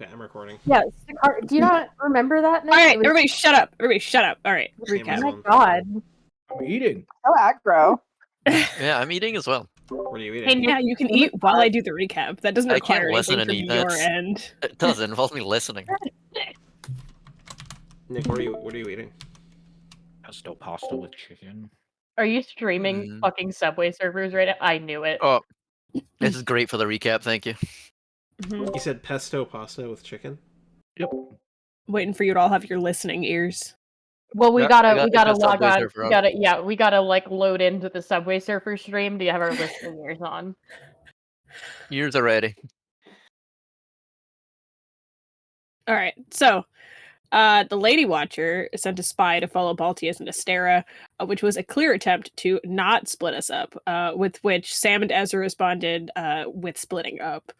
Okay, I'm recording. Yes. Do you not remember that? Nick? All right, everybody shut up. Everybody shut up. All right, Same recap. Oh one. my god. I'm eating. So aggro. Yeah, I'm eating as well. What are you Hey, eating? yeah, you can eat while I do the recap. That doesn't I can't require listen anything and from eat. your That's- end. It does. It involves me listening. Nick, what are you eating? Pesto pasta with chicken. Are you streaming fucking Subway servers right now? I knew it. Oh, this is great for the recap. Thank you. Mhm. You said pesto pasta with chicken? Yep. Waiting for you to all have your listening ears. Well, we Yeah, gotta I got log Subway on. server on. We gotta like load into the Subway Surfer stream. Do you have our listening ears on? Ears are ready. All right, so the Lady Watcher sent a spy to follow Baltius and Astera, which was a clear attempt to not split us up, with which Sam and Ezra responded with splitting up.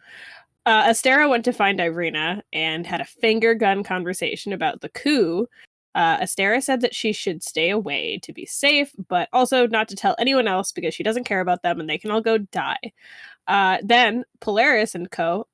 Astera went to find Irina and had a finger gun conversation about the coup. Astera said that she should stay away to be safe, but also not to tell anyone else because she doesn't care about them and they can all go die. Then Polaris and co.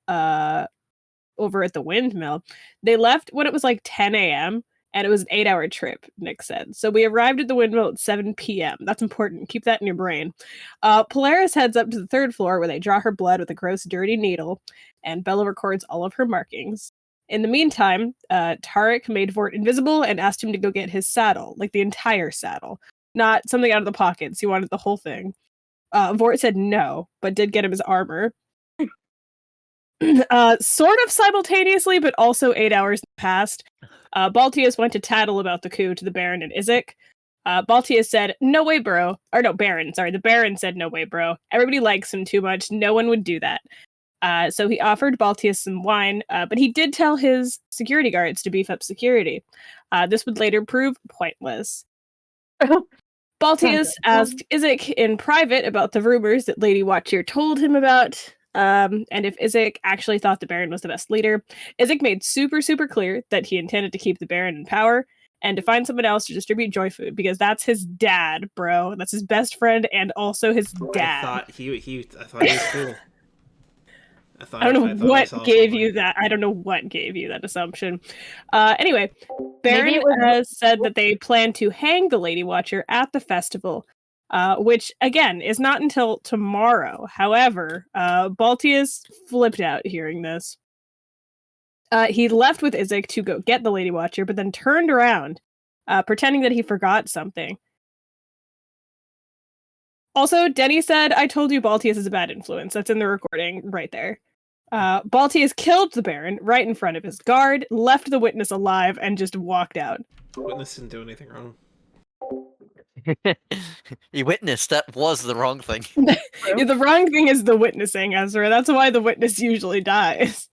Over at the windmill, they left when it was like 10 a.m. and it was an 8-hour trip, Nick said. So we arrived at the windmill at 7 p.m. That's important. Keep that in your brain. Polaris heads up to the 3rd floor where they draw her blood with a gross, dirty needle, and Bella records all of her markings. In the meantime, Tarek made Vort invisible and asked him to go get his saddle, like the entire saddle, not something out of the pockets. He wanted the whole thing. Vort said no, but did get him his armor. Sort of simultaneously, but also 8 hours passed. Baltius went to tattle about the coup to the Baron and Izek. Baltius said, "No way, bro." Or no, Baron. Sorry, the Baron said, "No way, bro. Everybody likes him too much. No one would do that." So he offered Baltius some wine, but he did tell his security guards to beef up security. This would later prove pointless. Baltius asked Izek in private about the rumors that Lady Watcher told him about. And if Izek actually thought the Baron was the best leader. Izek made super, super clear that he intended to keep the Baron in power and to find someone else to distribute joy food because that's his dad, bro. That's his best friend and also his dad. I thought he was cool. I don't know what gave you that. I don't know what gave you that assumption. Anyway, Baron said that they plan to hang the Lady Watcher at the festival, which, again, is not until tomorrow. However, Baltius flipped out hearing this. He left with Izek to go get the Lady Watcher, but then turned around, pretending that he forgot something. Also, Denny said, "I told you Baltius is a bad influence." That's in the recording right there. Baltius killed the Baron right in front of his guard, left the witness alive, and just walked out. The witness didn't do anything wrong. He witnessed that was the wrong thing. Yeah, the wrong thing is the witnessing, Ezra. That's why the witness usually dies.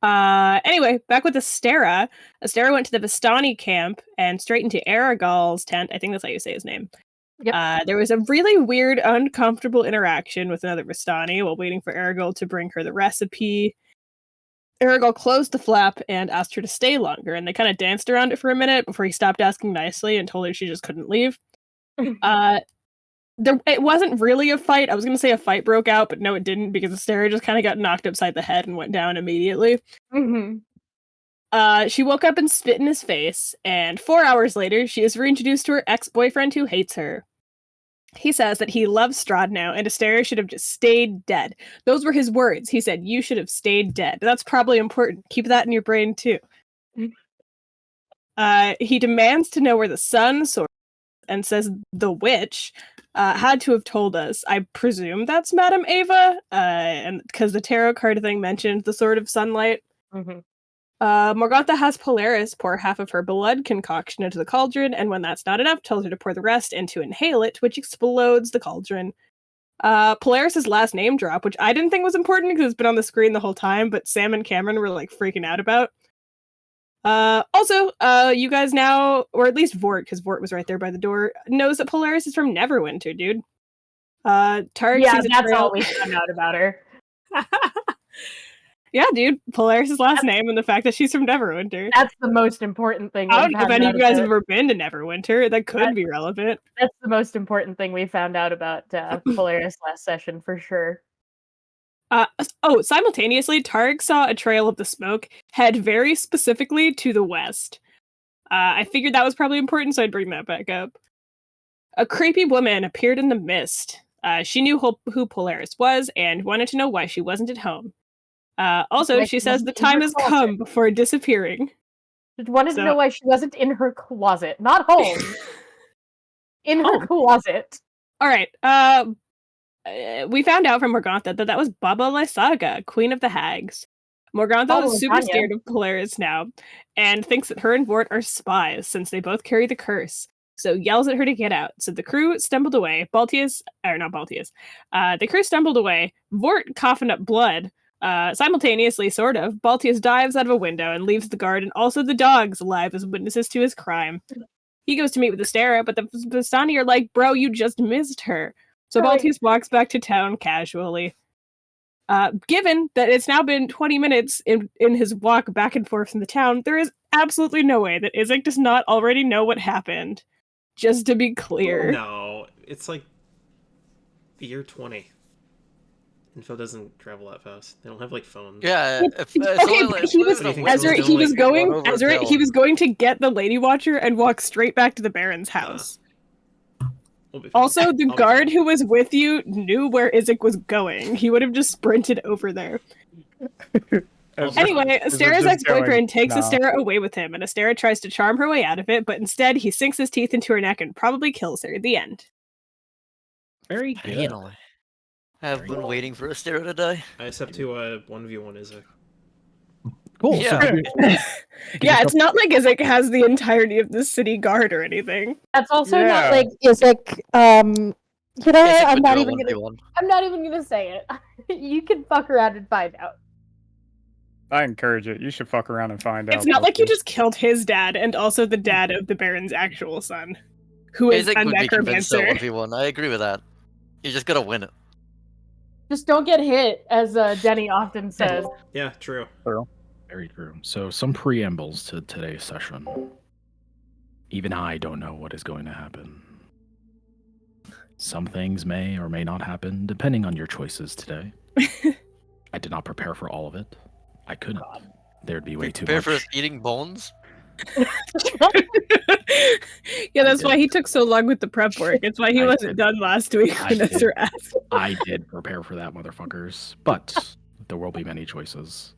Anyway, back with Astera. Astera went to the Vistani camp and straight into Aragal's tent. I think that's how you say his name. Yep. There was a really weird, uncomfortable interaction with another Vistani while waiting for Aragal to bring her the recipe. Aragal closed the flap and asked her to stay longer, and they kind of danced around it for a minute before he stopped asking nicely and told her she just couldn't leave. It wasn't really a fight. I was going to say a fight broke out, but no, it didn't, because Astera just kind of got knocked upside the head and went down immediately. She woke up and spit in his face, and 4 hours later, she is reintroduced to her ex-boyfriend who hates her. He says that he loves Strahd now, and Astera should have just stayed dead. Those were his words. He said, "You should have stayed dead." That's probably important. Keep that in your brain, too. He demands to know where the sun source is, and says the witch had to have told us. I presume that's Madame Ava, and because the tarot card thing mentioned the Sword of Sunlight. Morgantha has Polaris pour half of her blood concoction into the cauldron, and when that's not enough, tells her to pour the rest and to inhale it, which explodes the cauldron. Polaris's last name drop, which I didn't think was important because it's been on the screen the whole time, but Sam and Cameron were like freaking out about. Also, you guys now, or at least Vort, because Vort was right there by the door, knows that Polaris is from Neverwinter, dude. Tarek sees that's all we found out about her. Yeah, dude. Polaris' last name and the fact that she's from Neverwinter. That's the most important thing. I don't know if any of you guys have ever been to Neverwinter. That could be relevant. That's the most important thing we found out about Polaris last session, for sure. Simultaneously, Tarek saw a trail of the smoke head very specifically to the west. I figured that was probably important, so I'd bring that back up. A creepy woman appeared in the mist. She knew who Polaris was and wanted to know why she wasn't at home. Also, Why she she says wasn't the in her time has closet. come before disappearing. Just wanted So- to know why she wasn't in her closet, not home. In her Home. closet. All right. We found out from Morgantha that was Baba Lysaga, Queen of the Hags. Morgantha Oh, is super Lasagna. scared of Polaris now, and thinks that her and Vort are spies since they both carry the curse. So yells at her to get out. So the crew stumbled away. The crew stumbled away. Vort coughing up blood. Simultaneously, sort of, Baltius dives out of a window and leaves the guard and also the dogs alive as witnesses to his crime. He goes to meet with Astera, but the Vistani are like, bro, you just missed her. So Right. Baltius walks back to town casually. Given that it's now been 20 minutes in his walk back and forth in the town, there is absolutely no way that Isaac does not already know what happened. Just to be clear. No, it's like the year 20. Info doesn't travel that fast. They don't have like phones. Yeah, if, Okay, it's only but like, he was What do you think Ezra. someone's He gonna, was like, going. run over a Ezra. hill? He was going to get the Lady Watcher and walk straight back to the Baron's house. We'll be fine. Also, the I'll be guard fine. who was with you knew where Isaac was going. He would have just sprinted over there. Anyway, Astera's ex-boyfriend takes Astera away with him, and Astera tries to charm her way out of it, but instead he sinks his teeth into her neck and probably kills her. The end. Very good. Finally. I've been waiting for Astera to die. I accept to 1v1 Isaac. Cool. Yeah. So, Yeah, it's not like Isaac has the entirety of the city guard or anything. That's also Yeah. not like Isaac. You know, Isaac I'm would not do a even gonna. 1v1. I'm not even gonna say it. You can fuck around and find out. I encourage it. You should fuck around and find out. It's not like you Balthus. just killed his dad and also the dad of the Baron's actual son, who is Isaac a would be convinced at necromancer. 1v1. I agree with that. You just gotta win it. Just don't get hit, as Denny often says. Yeah, true. very true. So, some preambles to today's session. Even I don't know what is going to happen. Some things may or may not happen, depending on your choices today. I did not prepare for all of it. I couldn't. There'd be way too Prepare much. for us eating bones? Yeah, that's I why did. he took so long with the prep work. It's why he I wasn't did. done last week I when did. Esther asked. I did prepare for that, motherfuckers. But there will be many choices.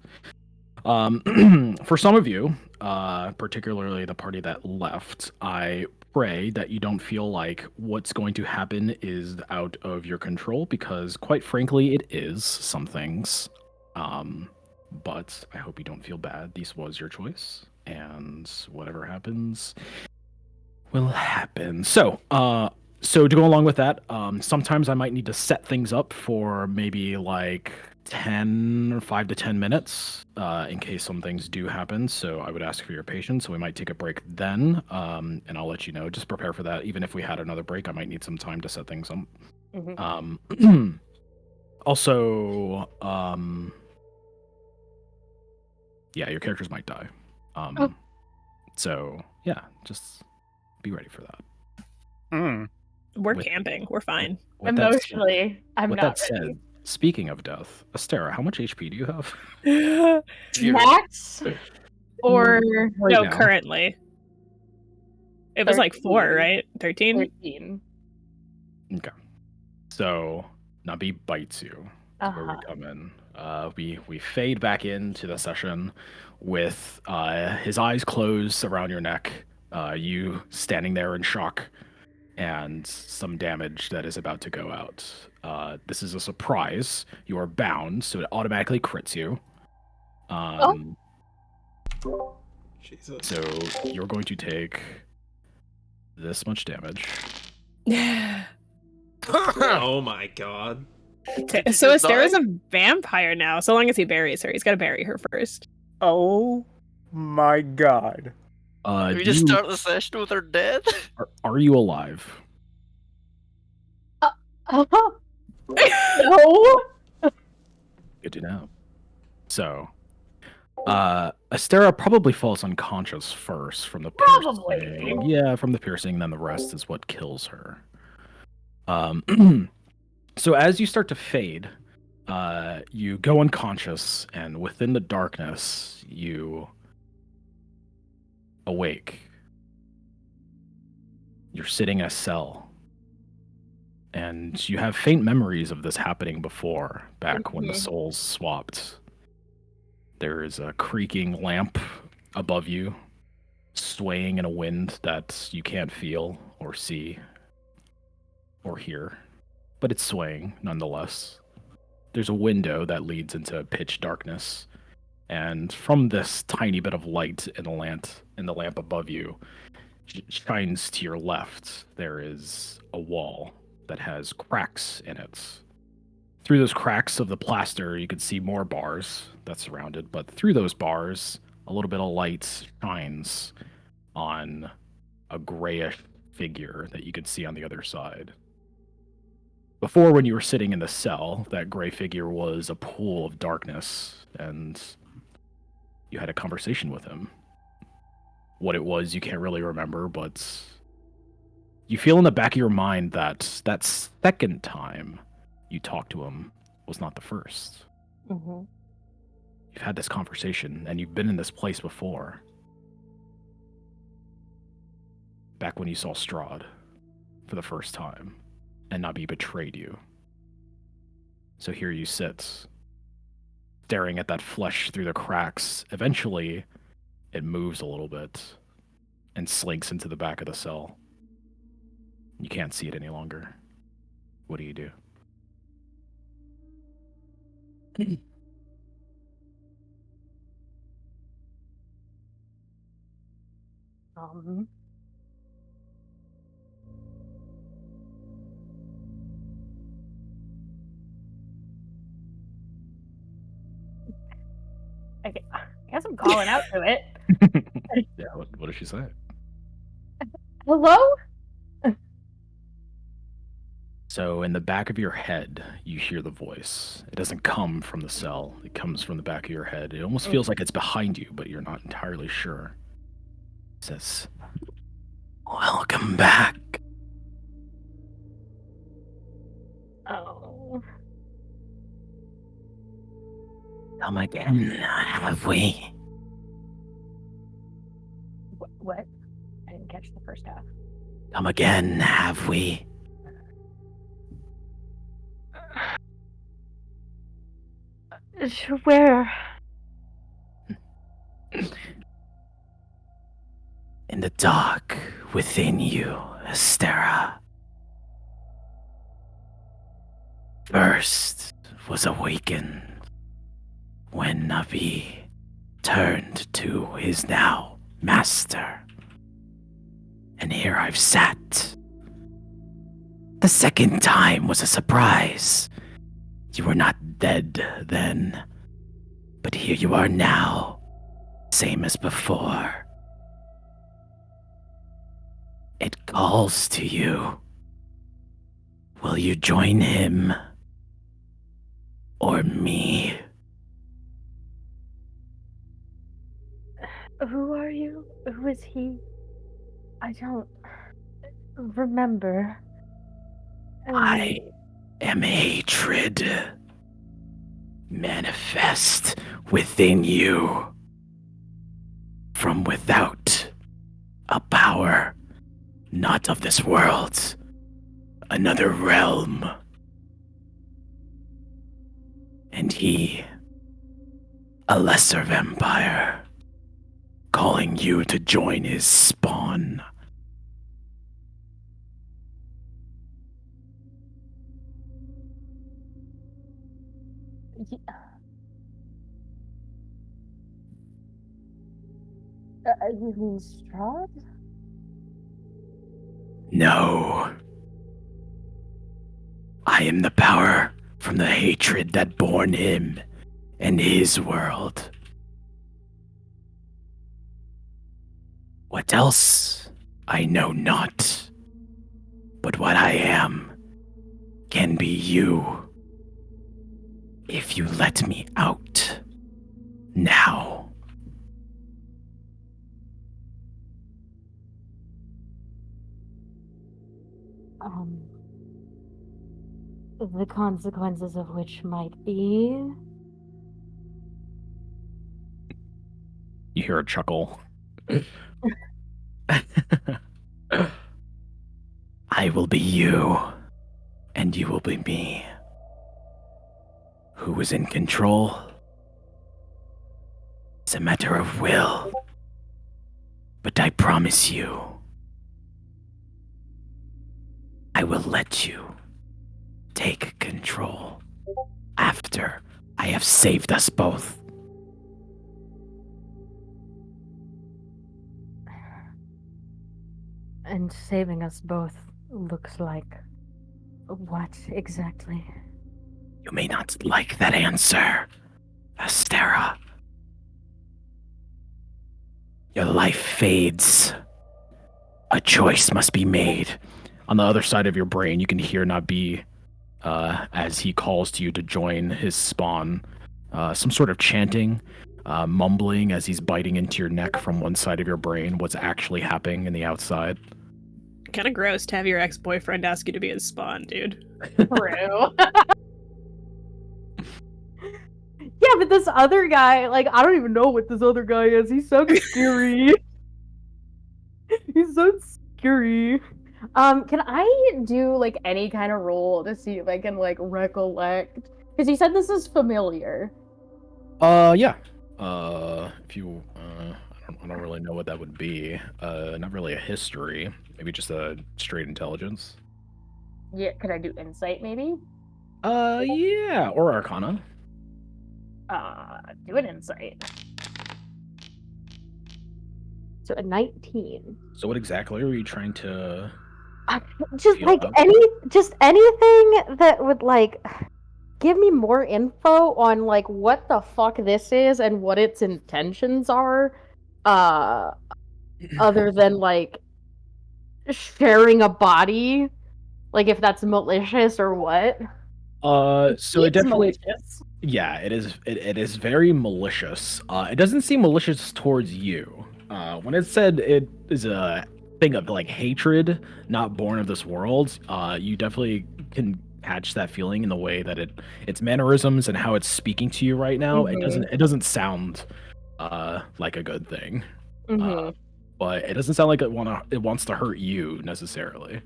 For some of you, particularly the party that left, I pray that you don't feel like what's going to happen is out of your control, because quite frankly, it is some things. But I hope you don't feel bad. This was your choice, and whatever happens will happen. So to go along with that, sometimes I might need to set things up for maybe like 10 or 5 to 10 minutes in case some things do happen. So I would ask for your patience. So we might take a break then, and I'll let you know. Just prepare for that. Even if we had another break, I might need some time to set things up. Mhm. Also, yeah, your characters might die. Oh. So yeah, just be ready for that. Hmm. We're With- camping. We're fine. With that said- Emotionally, I'm with not that ready. said, speaking of death, Astera, how much HP do you have? Zero. Max? Or Right No, now. currently. It was like 4, 13. right? 13? 13. Okay. So Nabi bites you. That's where Uh-huh. we come in. We fade back into the session with his eyes closed around your neck, you standing there in shock, and some damage that is about to go out. This is a surprise. You are bound, so it automatically crits you. Jesus. So you're going to take this much damage. Oh my god. So just Astera's die? a vampire now, so long as he buries her. He's got to bury her first. Oh my god. Did we just start the session with her dead? Are you alive? No. Good to know. So, Astera probably falls unconscious first from the Probably. piercing. Yeah, from the piercing, and then the rest is what kills her. So as you start to fade, You go unconscious, and within the darkness, you awake. You're sitting in a cell, and you have faint memories of this happening before, back when the souls swapped. There is a creaking lamp above you, swaying in a wind that you can't feel or see or hear, but it's swaying nonetheless. There's a window that leads into pitch darkness, and from this tiny bit of light in the lamp above you shines to your left. There is a wall that has cracks in it. Through those cracks of the plaster, you can see more bars that surround it, but through those bars, a little bit of light shines on a grayish figure that you could see on the other side. Before, when you were sitting in the cell, that gray figure was a pool of darkness, and you had a conversation with him. What it was, you can't really remember, but you feel in the back of your mind that that second time you talked to him was not the first. Mm-hmm. You've had this conversation, and you've been in this place before. Back when you saw Strahd for the first time, and Nabi betrayed you. So here you sit, staring at that flesh through the cracks. Eventually, it moves a little bit and slinks into the back of the cell. You can't see it any longer. What do you do? Um, I guess I'm calling out to it. Yeah, what does she say? Hello? So in the back of your head, you hear the voice. It doesn't come from the cell. It comes from the back of your head. It almost feels like it's behind you, but you're not entirely sure. It says, "Welcome back." Oh. Come again, have we? What? I didn't catch the first half. Come again, have we? Where? In the dark within you, Astera. First was awakened when Nabi turned to his now master. And here I've sat. The second time was a surprise. You were not dead then, but here you are now, same as before. It calls to you. Will you join him? Or me? Who are you? Who is he? I don't remember. I am hatred. Manifest within you. From without. A power not of this world. Another realm. And he, a lesser vampire, calling you to join his spawn. You mean Strahd? No. I am the power from the hatred that born him and his world. What else? I know not. But what I am can be you. If you let me out. Now. The consequences of which might be... You hear a chuckle. I will be you, and you will be me. Who is in control? It's a matter of will. But I promise you, I will let you take control after I have saved us both. And saving us both looks like... what exactly? You may not like that answer, Astera. Your life fades. A choice must be made. On the other side of your brain, you can hear Nabi as he calls to you to join his spawn. Some sort of chanting, mumbling as he's biting into your neck from one side of your brain, what's actually happening in the outside. Kind of gross to have your ex-boyfriend ask you to be his spawn, dude. True. Yeah, but this other guy, like, I don't even know what this other guy is. He sounds scary. He sounds scary. Can I do, like, any kind of roll to see if I can, like, recollect? Because you said this is familiar. Yeah. If you, I don't really know what that would be. Not really a history. Maybe just a straight intelligence. Yeah, could I do insight, maybe? Yeah, or Arcana. Do an insight. So a 19. So what exactly are you trying to... Just feel like out? anything that would like give me more info on like what the fuck this is and what its intentions are, other than like sharing a body, like if that's malicious or what. So it It's definitely... malicious. Yeah, it is very malicious. It doesn't seem malicious towards you. When it said it is a thing of like hatred, not born of this world, you definitely can catch that feeling in the way that its mannerisms and how it's speaking to you right now. It doesn't sound like a good thing. But it doesn't sound like it wants to hurt you necessarily.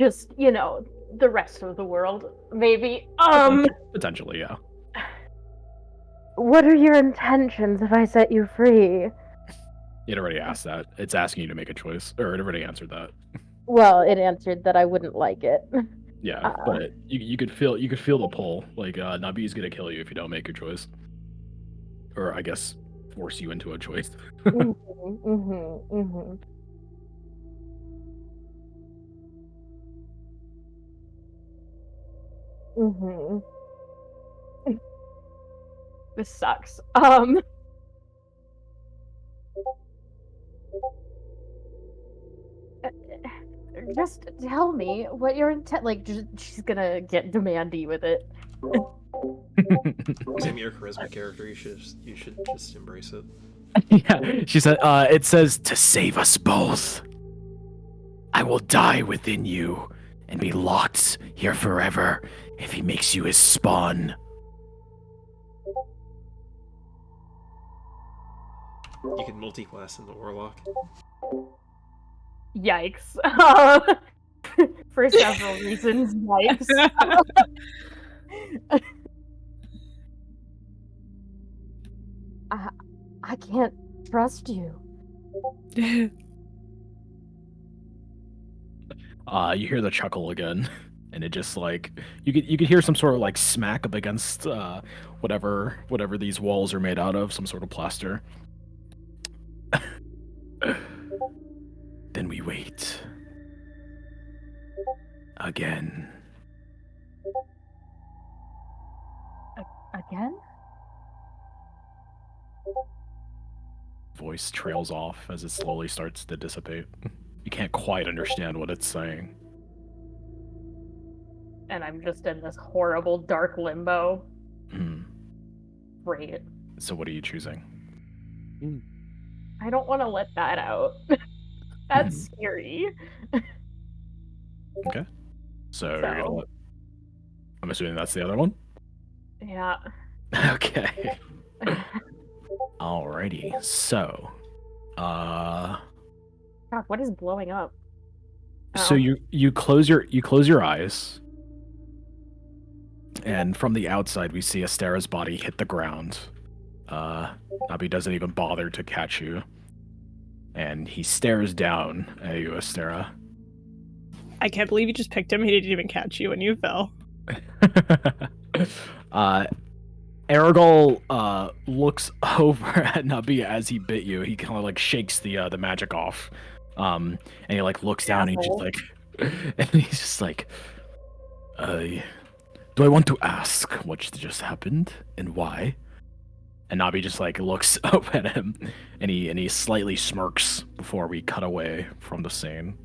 Just, you know, the rest of the world, maybe. Potentially, yeah. What are your intentions if I set you free? It already asked that. It's asking you to make a choice, or it already answered that. Well, it answered that I wouldn't like it. Yeah, but you could feel the pull. Like Nabi's gonna kill you if you don't make your choice, or I guess force you into a choice. This sucks. Just tell me what your intent. Like, she's gonna get demandy with it. Sam, you're a charisma character. You should just embrace it. Yeah, she said. It says to save us both. I will die within you and be locked here forever if he makes you his spawn. You can multi-class into Warlock. Yikes. For several reasons, yikes. I can't trust you. You hear the chuckle again, and it just like you could hear some sort of like smack up against whatever these walls are made out of, some sort of plaster. Then we wait. Again. Again? Voice trails off as it slowly starts to dissipate. You can't quite understand what it's saying. And I'm just in this horrible dark limbo. Hmm. Great. So what are you choosing? I don't want to let that out. That's scary. Okay. So you're gonna I'm assuming that's the other one. Yeah. Okay. Alrighty. So, God, what is blowing up? so Oh. you close your eyes, and from the outside we see Astera's body hit the ground. Nabi doesn't even bother to catch you, and he stares down at you, Astera. I can't believe you just picked him. He didn't even catch you when you fell. Aragol looks over at Nabi as he bit you. He kind of like shakes the magic off, and he like looks down. And he's just like, and he's just like, do I want to ask what just happened and why? And Nabi just like looks up at him, and he slightly smirks before we cut away from the scene.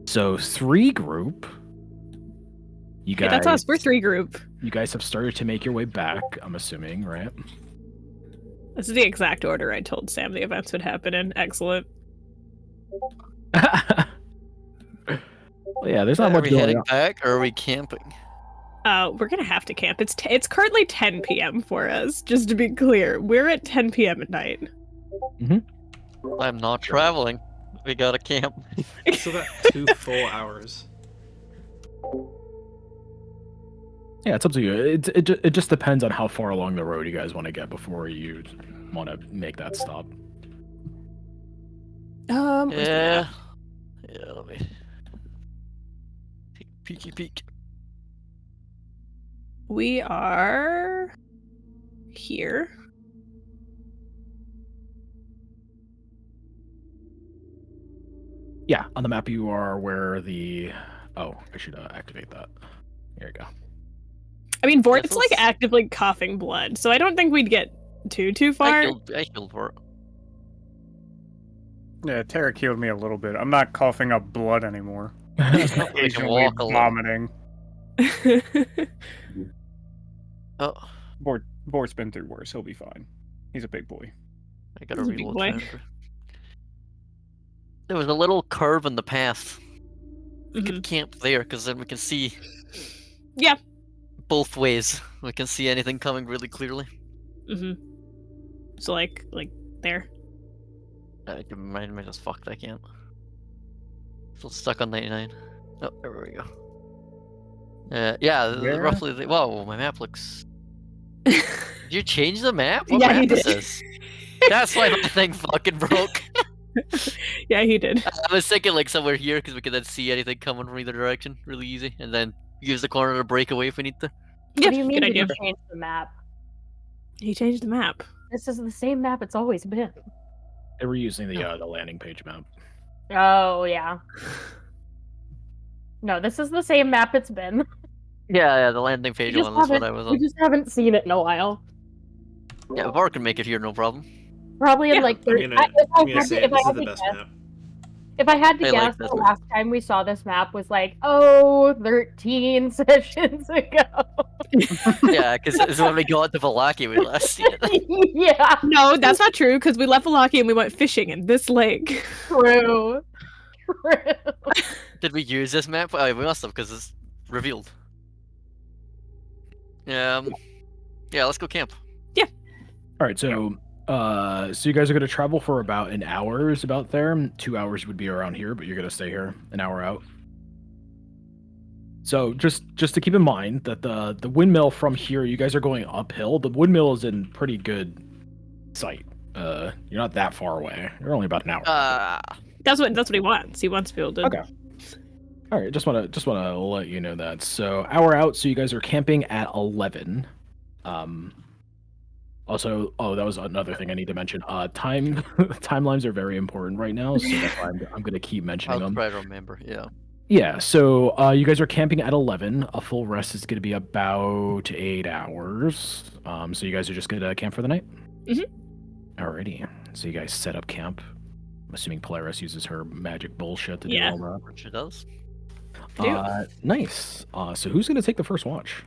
So 3 group. You guys. Yeah, that's us. We're 3 group. You guys have started to make your way back. I'm assuming, right? This is the exact order I told Sam the events would happen in. Excellent. Well, yeah, there's not Are much we going heading on. back or are we camping? We're gonna have to camp. It's currently 10 p.m. for us. Just to be clear, we're at 10 p.m. at night. I'm not traveling. We gotta camp. So that 2 full hours. Yeah, it's up to you. It just depends on how far along the road you guys want to get before you want to make that stop. Where's the map? Yeah, let me take a peeky peek. We are here. Yeah, on the map you are where the... Oh, I should activate that. Here you go. I mean, Vort's so like s- actively coughing blood, so I don't think we'd get too far. I killed for it. Yeah, Tara killed me a little bit. I'm not coughing up blood anymore. I can Occasionally walk a little. vomiting. Oh, Bort's been through worse. He'll be fine. He's a big boy. I gotta He's a big reload. boy. Foundry. There was a little curve in the path. We Mhm. could camp there because then we can see. Yeah. Both ways. We can see anything coming really clearly. So like there. Mine just fucked. I can't. Still stuck on 99. Oh, there we go. Yeah, Where? roughly. Whoa, my map looks. Did you change the map? What Yeah, map he is did. this? That's why my thing fucking broke. Yeah, he did. I was thinking like somewhere here because we could then see anything coming from either direction really easy, and then use the corner to break away if we need to. Yeah, What do you mean good you idea. changed the map? He changed the map. This is the same map it's always been. They were using the landing page map. Oh, yeah. No, this is the same map it's been. Yeah, the landing We page just one was what haven't- I was We on. just haven't seen it in a while. Yeah, Var can make it here, no problem. Probably in Yeah. like I'm 30. gonna, I'm gonna say if I this is had the to best guess, map. if I had to I like guess, this the one. last time we saw this map was like, oh, 13 sessions ago. Yeah, because it's when we got to Valaki we last seen it. Yeah, No, that's not true, because we left Valaki and we went fishing in this lake. true. True. Did we use this map? Oh, we must have because it's revealed. Yeah, let's go camp. All right, so so you guys are going to travel for about an hour, is about there. 2 hours would be around here, but you're going to stay here an hour out. So just to keep in mind that the windmill from here, you guys are going uphill. The windmill is in pretty good sight. You're not that far away. You're only about an hour. That's what he wants. He wants to be able to. Okay. All right, just wanna let you know that. So hour out. So you guys are camping at 11. Also, that was another thing I need to mention. Timelines are very important right now, so that's why I'm gonna keep mentioning I'll them. try to remember. Yeah. Yeah, so you guys are camping at 11. A full rest is going to be about 8 hours. So you guys are just going to camp for the night? Mhm. Alrighty. So you guys set up camp. I'm assuming Polaris uses her magic bullshit to Yeah. do all Which it does. that. Nice. So who's going to take the first watch?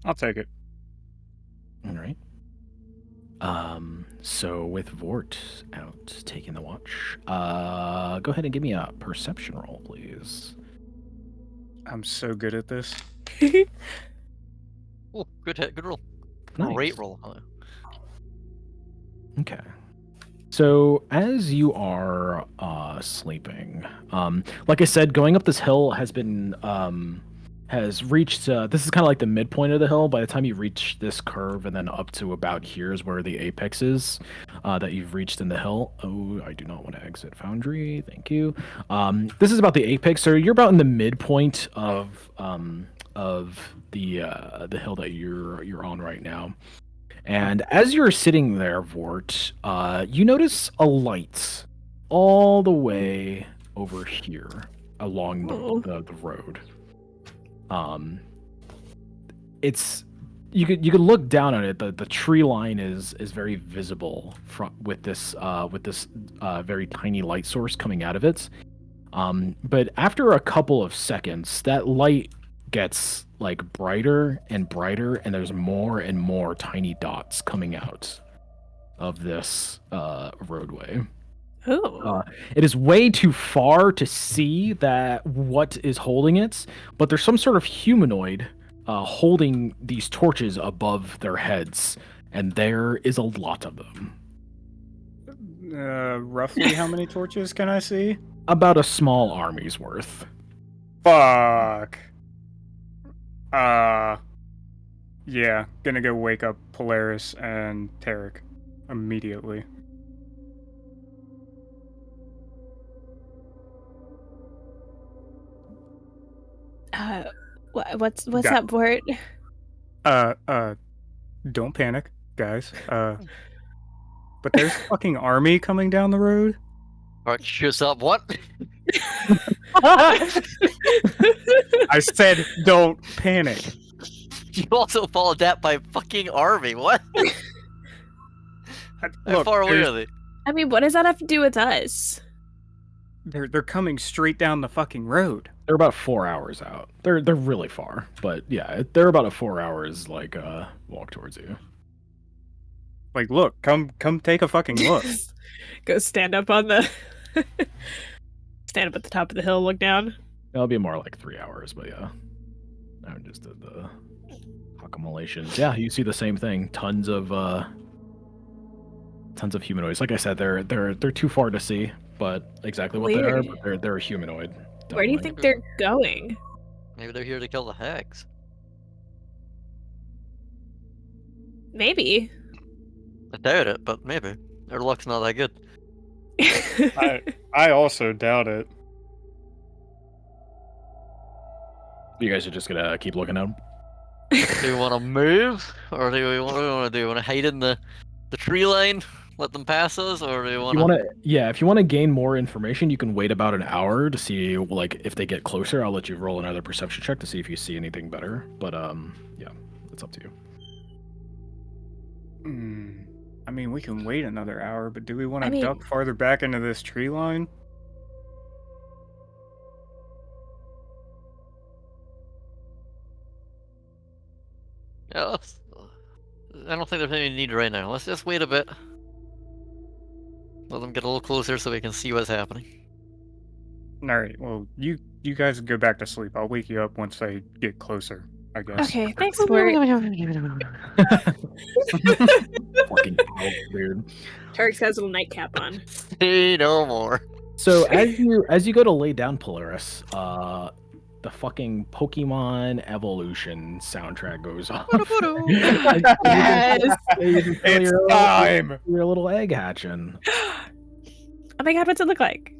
I'll take it. All right. So with Vort out taking the watch, go ahead and give me a perception roll, please. I'm so good at this. Oh, good hit, good roll. Nice. Great roll. Okay. So as you are sleeping, like I said, going up this hill has been has reached. This is kind of like the midpoint of the hill. By the time you reach this curve and then up to about here is where the apex is that you've reached in the hill. Oh, I do not want to exit Foundry. Thank you. This is about the apex. So you're about in the midpoint of the hill that you're on right now. And as you're sitting there, Vort, you notice a light all the way over here along the road. It's you could look down on it. The tree line is very visible with this very tiny light source coming out of it. But after a couple of seconds, that light gets like brighter and brighter, and there's more and more tiny dots coming out of this roadway. Oh. It is way too far to see that what is holding it, but there's some sort of humanoid holding these torches above their heads, and there is a lot of them. Roughly how many torches can I see? About a small army's worth. Fuck. Yeah, gonna go wake up Polaris and Tarek immediately. What's Got- up, Bort? Don't panic, guys. But there's a fucking army coming down the road. Alright, shut up. What? I said don't panic. You also followed that by fucking army. What? How Look, far away there's- are they? I mean, what does that have to do with us? they're coming straight down the fucking road. They're about 4 hours out. They're really far, but yeah, they're about a 4 hours like walk towards you. Like, look, come take a fucking look. Go stand up on the stand up at the top of the hill, look down. It'll be more like 3 hours, but yeah. I just did the accumulations. Yeah, you see the same thing. Tons of humanoids. Like I said, they're too far to see, but exactly what they are. Weird. But they're a humanoid. Where do you definitely. think they're going? Maybe they're here to kill the hags. Maybe. I doubt it, but maybe. Their luck's not that good. I also doubt it. You guys are just gonna keep looking at them. Do we want to move? Or do we want to do? Want to hide in the tree line? Let them pass us? Or do we want You want to, yeah. If you want to gain more information, you can wait about an hour to see, like, if they get closer. I'll let you roll another perception check to see if you see anything better. But yeah, it's up to you. I mean, we can wait another hour, but do we want I to mean- duck farther back into this tree line? Yeah, I don't think there's any need right now. Let's just wait a bit. Let them get a little closer so we can see what's happening. Alright, well, you guys go back to sleep. I'll wake you up once they get closer, I guess. Okay, thanks, Bort. Fucking hell, dude. Tarek's has a little nightcap on. Say no more. So as you go to lay down, Polaris, the fucking Pokemon Evolution soundtrack goes on. Yes. It's time! Your little egg hatching. Oh my god, what's it look like?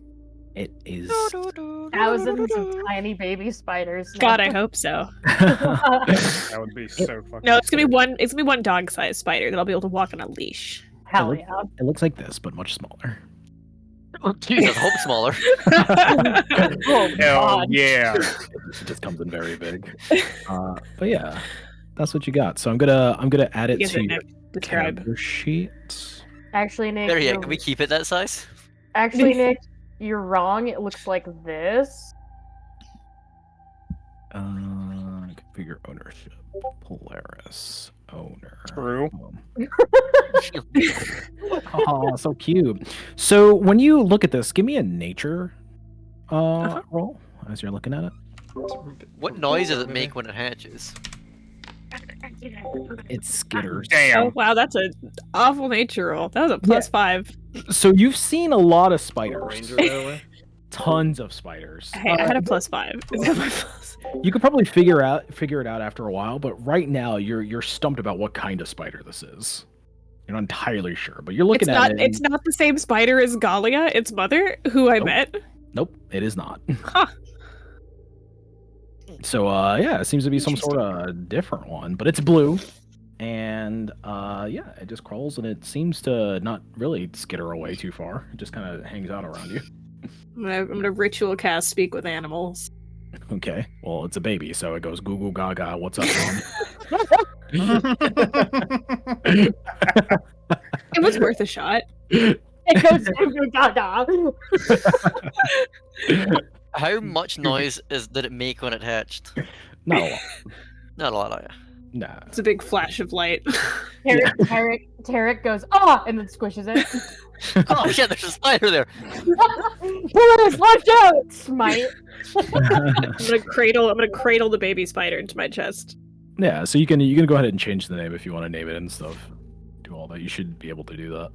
It is. Thousands of tiny baby spiders. God, I hope so. That would be so fucking No, it's gonna be sick. one. It's gonna be one dog-sized spider that I'll be able to walk on a leash. Hell It yeah. It looks like this, but much smaller. Oh, Jesus, hope smaller. Oh, Hell God. yeah! It just comes in very big. But yeah, that's what you got. So I'm gonna add it Gives to it your the tribe. character sheet. Actually, Nick. There you you're- Can we keep it that size? Actually, Nick, you're wrong. It looks like this. Configure ownership. Polaris owner. True. Oh, so cute. So when you look at this, give me a nature roll as you're looking at it. What noise does it make when it hatches? It skitters. Damn. Oh wow, that's an awful nature roll. That was a +5. So you've seen a lot of spiders. Ranger that away. Tons of spiders. Hey, I had a +5. Is that my plus? You could probably figure it out after a while, but right now you're stumped about what kind of spider this is. You're not entirely sure, but you're looking at it. It's not the same spider as Galia, its mother, who I met. Nope, it is not. Huh. So yeah, it seems to be some sort of different one, but it's blue. And yeah, it just crawls and it seems to not really skitter away too far. It just kind of hangs out around you. I'm gonna ritual cast speak with animals. Okay. Well, it's a baby, so it goes goo goo gaga. What's up, mom? It was worth a shot. It goes gaga. How much noise did it make when it hatched? Not a lot. Not a lot. Nah. It's a big flash of light. Tarek goes, ah, and then squishes it. Oh yeah, there's a spider there. Pillars, watch out! Smite. I'm gonna cradle the baby spider into my chest. Yeah, so you can go ahead and change the name if you want to name it and stuff. Do all that. You should be able to do that.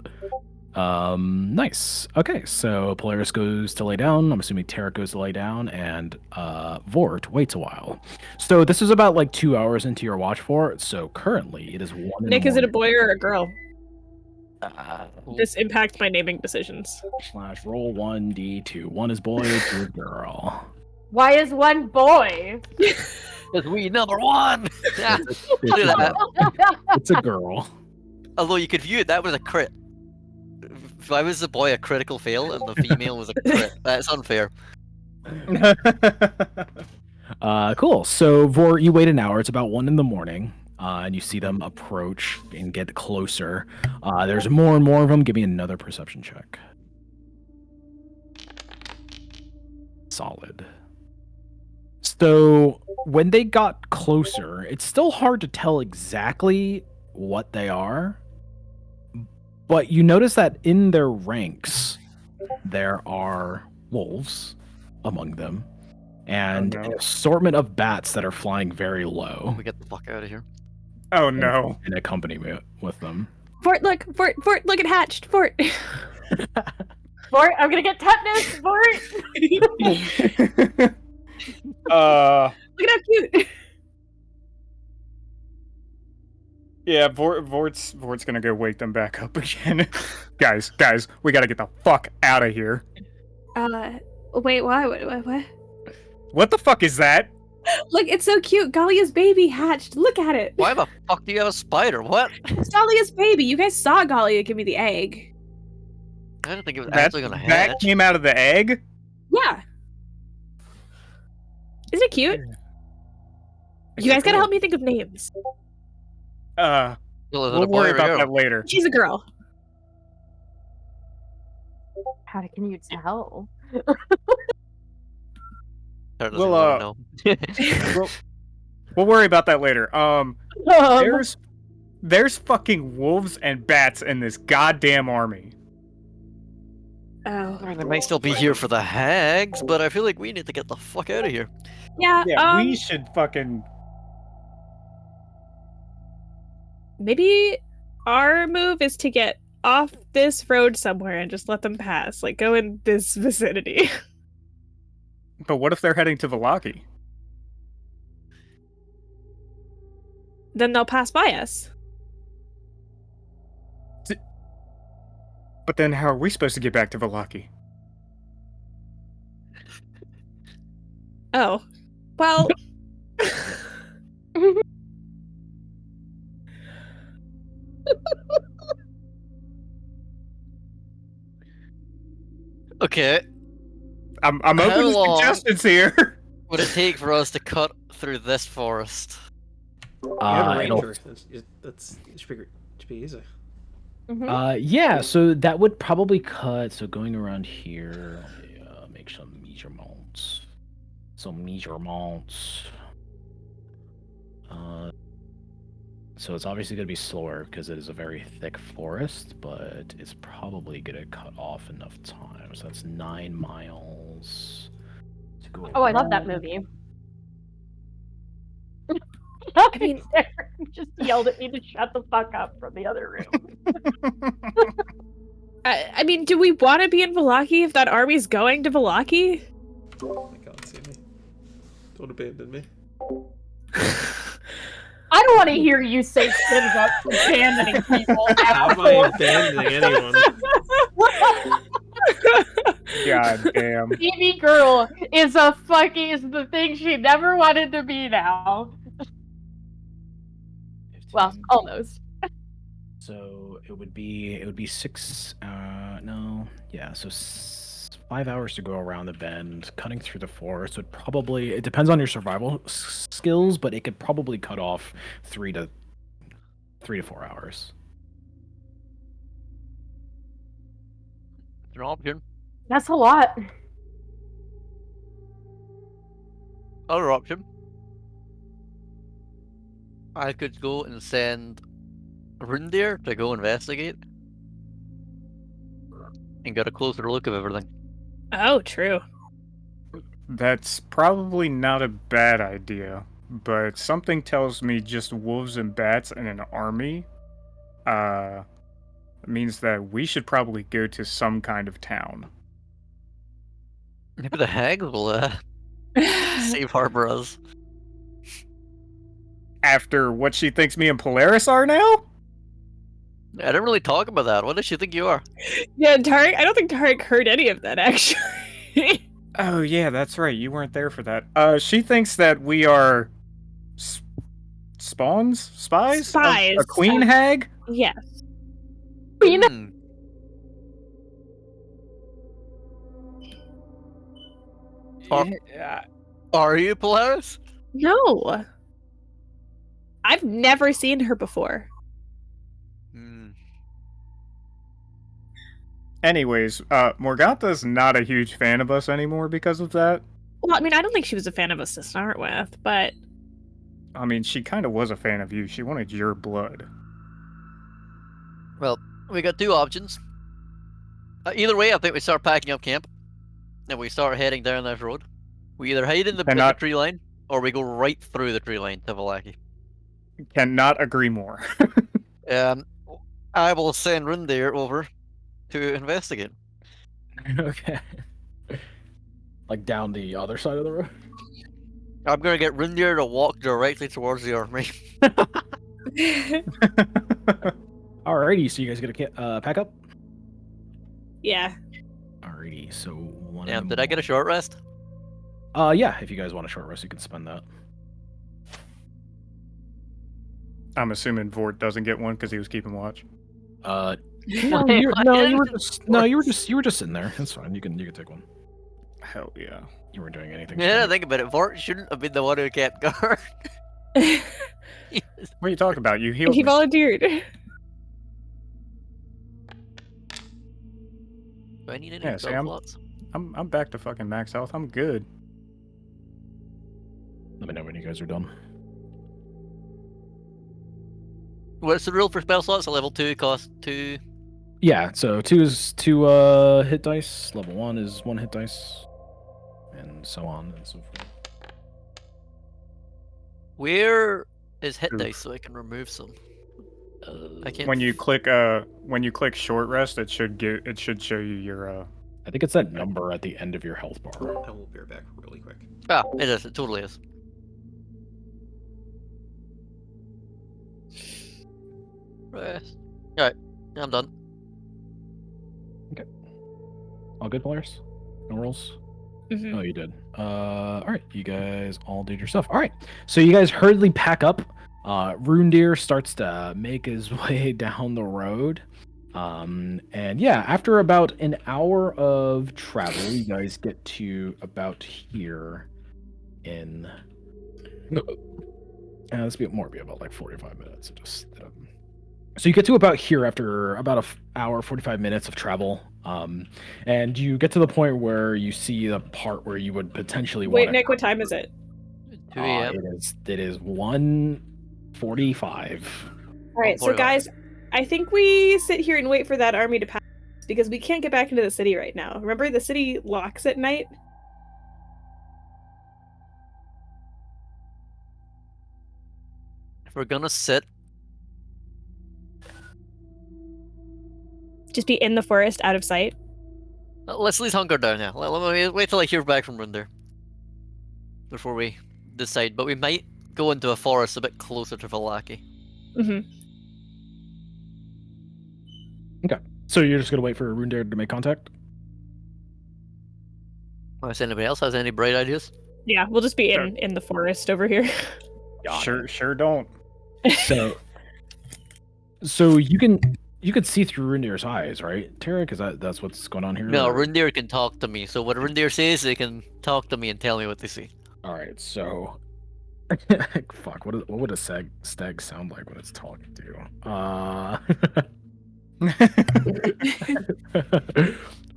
Nice. Okay, so Polaris goes to lay down. I'm assuming Tarek goes to lay down, and Vort waits a while. So this is about like 2 hours into your watch for it. So currently it is 1 in the Nick, is it a morning. boy or a girl? This impacts my naming decisions. / roll 1d2. 1 is boy, 2 is girl. Why is one boy? Because we number one. Yeah, look at that. It's a girl. Although you could view it, that was a crit. If I was the boy, a critical fail, and the female was a crit. That's unfair. Cool. So Vort, you wait an hour. It's about 1 in the morning. And you see them approach and get closer. There's more and more of them. Give me another perception check. Solid. So when they got closer, it's still hard to tell exactly what they are. But you notice that in their ranks, there are wolves among them. And an assortment of bats that are flying very low. We get the fuck out of here. Oh no. And accompany me with them. Fort, look, it hatched. Fort. Fort, I'm gonna get tetanus, Fort! Look at how cute. Yeah, Vort's gonna go wake them back up again. guys, we gotta get the fuck out of here. Wait, why? What? What the fuck is that? Look, it's so cute. Galia's baby hatched. Look at it. Why the fuck do you have a spider? What? It's Galia's baby. You guys saw Galia give me the egg. I didn't think it was That actually gonna hatch. came out of the egg? Yeah. Isn't it cute? You guys gotta help me think of names. Well, is it We'll a boy worry or a about girl? that later. She's a girl. How can you tell? Sarah doesn't We'll, wanna know. We'll worry about that later. There's fucking wolves and bats in this goddamn army. Oh. I mean, they might still be here for the hags, but I feel like we need to get the fuck out of here. Yeah, Yeah, we should fucking... maybe our move is to get off this road somewhere and just let them pass. Like, go in this vicinity. But what if they're heading to Vallaki? Then they'll pass by us. But then how are we supposed to get back to Vallaki? Oh. Well... Okay, I'm How open to long? suggestions here. what would it take for us to cut through this forest? You have a It'll- ranger. It should be easy. Yeah, so that would probably cut. So going around here, make some measurements. So it's obviously going to be slower because it is a very thick forest, but it's probably going to cut off enough time. So that's 9 miles to go. Oh, I love that around. movie. I mean- Sarah just yelled at me to shut the fuck up from the other room. I mean, do we want to be in Vallaki if that army's going to Vallaki? Oh my god, see me. Don't abandon me. I don't want to hear you say shit about abandoning people. How am I abandoning anyone? God damn. TV girl is the thing she never wanted to be now. Well, 15. almost. So it would be 6 so 5 hours to go around the bend. Cutting through the forest would probably, it depends on your survival skills, but it could probably cut off 3 to 4 hours. It's an option. That's a lot. Other option. I could go and send Rundir to go investigate and get a closer look of everything. Oh, true. That's probably not a bad idea, but something tells me just wolves and bats and an army means that we should probably go to some kind of town. Maybe the hag will safe harbor us. After what she thinks me and Polaris are now? I didn't really talk about that. What does she think you are? Yeah, Tarek. I don't think Tarek heard any of that actually. Oh yeah, that's right. You weren't there for that. She thinks that we are spawns, spies, Spies. A queen hag. Yes. You know, Hmm. Are you Polaris? No. I've never seen her before. Hmm. Anyways, Morgantha's not a huge fan of us anymore because of that. Well, I mean, I don't think she was a fan of us to start with, but I mean, she kind of was a fan of you. She wanted your blood. Well, we got two options. Either way, I think we start packing up camp and we start heading down this road. We either hide in the tree line or we go right through the tree line to Vallaki. Cannot agree more. I will send Rundir over to investigate. Okay. Like down the other side of the road? I'm gonna get Rundir to walk directly towards the army. Alrighty, so you guys gonna pack up? yeah. Alrighty, so one. Did I get a short rest? Yeah, if you guys want a short rest, you can spend that. I'm assuming Vort doesn't get one because he was keeping watch. No, No, you were just sitting there. That's fine. You can take one. Hell yeah. You weren't doing anything. Yeah, think about it. Vort shouldn't have been the one who kept guard. What are you talking about? You healed He me. volunteered. Do I need any Yeah, spell Sam. slots? I'm back to fucking max health. I'm good. Let me know when you guys are done. What's the rule for spell slots? A level 2 cost 2. Yeah, so 2 is 2 hit dice. Level 1 is 1 hit dice, and so on and so forth. Where is hit Oof. dice so I can remove some? I can't. When you click short rest, it should show you your I think it's that number at the end of your health bar. I will be right back really quick. Ah, it is. It totally is. Rest. Alright, I'm done. All good, players? No rolls? Mhm. Oh, you did. All right, you guys all did your stuff. All right, so you guys hurriedly pack up. Rundir starts to make his way down the road. And yeah, after about an hour of travel, you guys get to about here in. Let's be about like 45 minutes. So you get to about here after about an hour, 45 minutes of travel. And you get to the point where you see the part where you would potentially Wait, want Nick, what time is it? 2 a.m. It is 1 45. All right, so guys, I think we sit here and wait for that army to pass because we can't get back into the city right now. Remember, the city locks at night. If we're gonna sit, Just be in the forest, out of sight. let's at least hunker down now. Let me wait till I hear back from Runder before we decide. But we might go into a forest a bit closer to Vallaki. Mm-hmm. Okay. So you're just gonna wait for Rundir to make contact? Unless anybody else has any bright ideas. Yeah, we'll just be in the forest over here. Sure don't. So you can see through Rundir's eyes, right, Tarek? Is that's what's going on here? No, or- Rundir can talk to me. So what Rundir says, they can talk to me and tell me what they see. All right. So, fuck. What would a stag sound like when it's talking to you?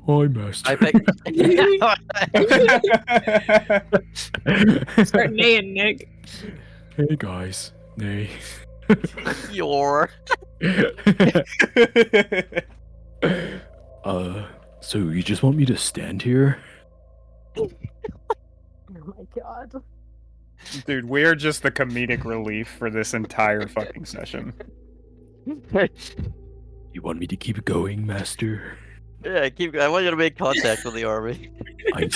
Hi, master. I pick. Start neighing, Nick. Hey guys. Nay. Your. So you just want me to stand here? Oh my god. Dude, we are just the comedic relief for this entire fucking session. You want me to keep going, master? Yeah, I want you to make contact with the army. I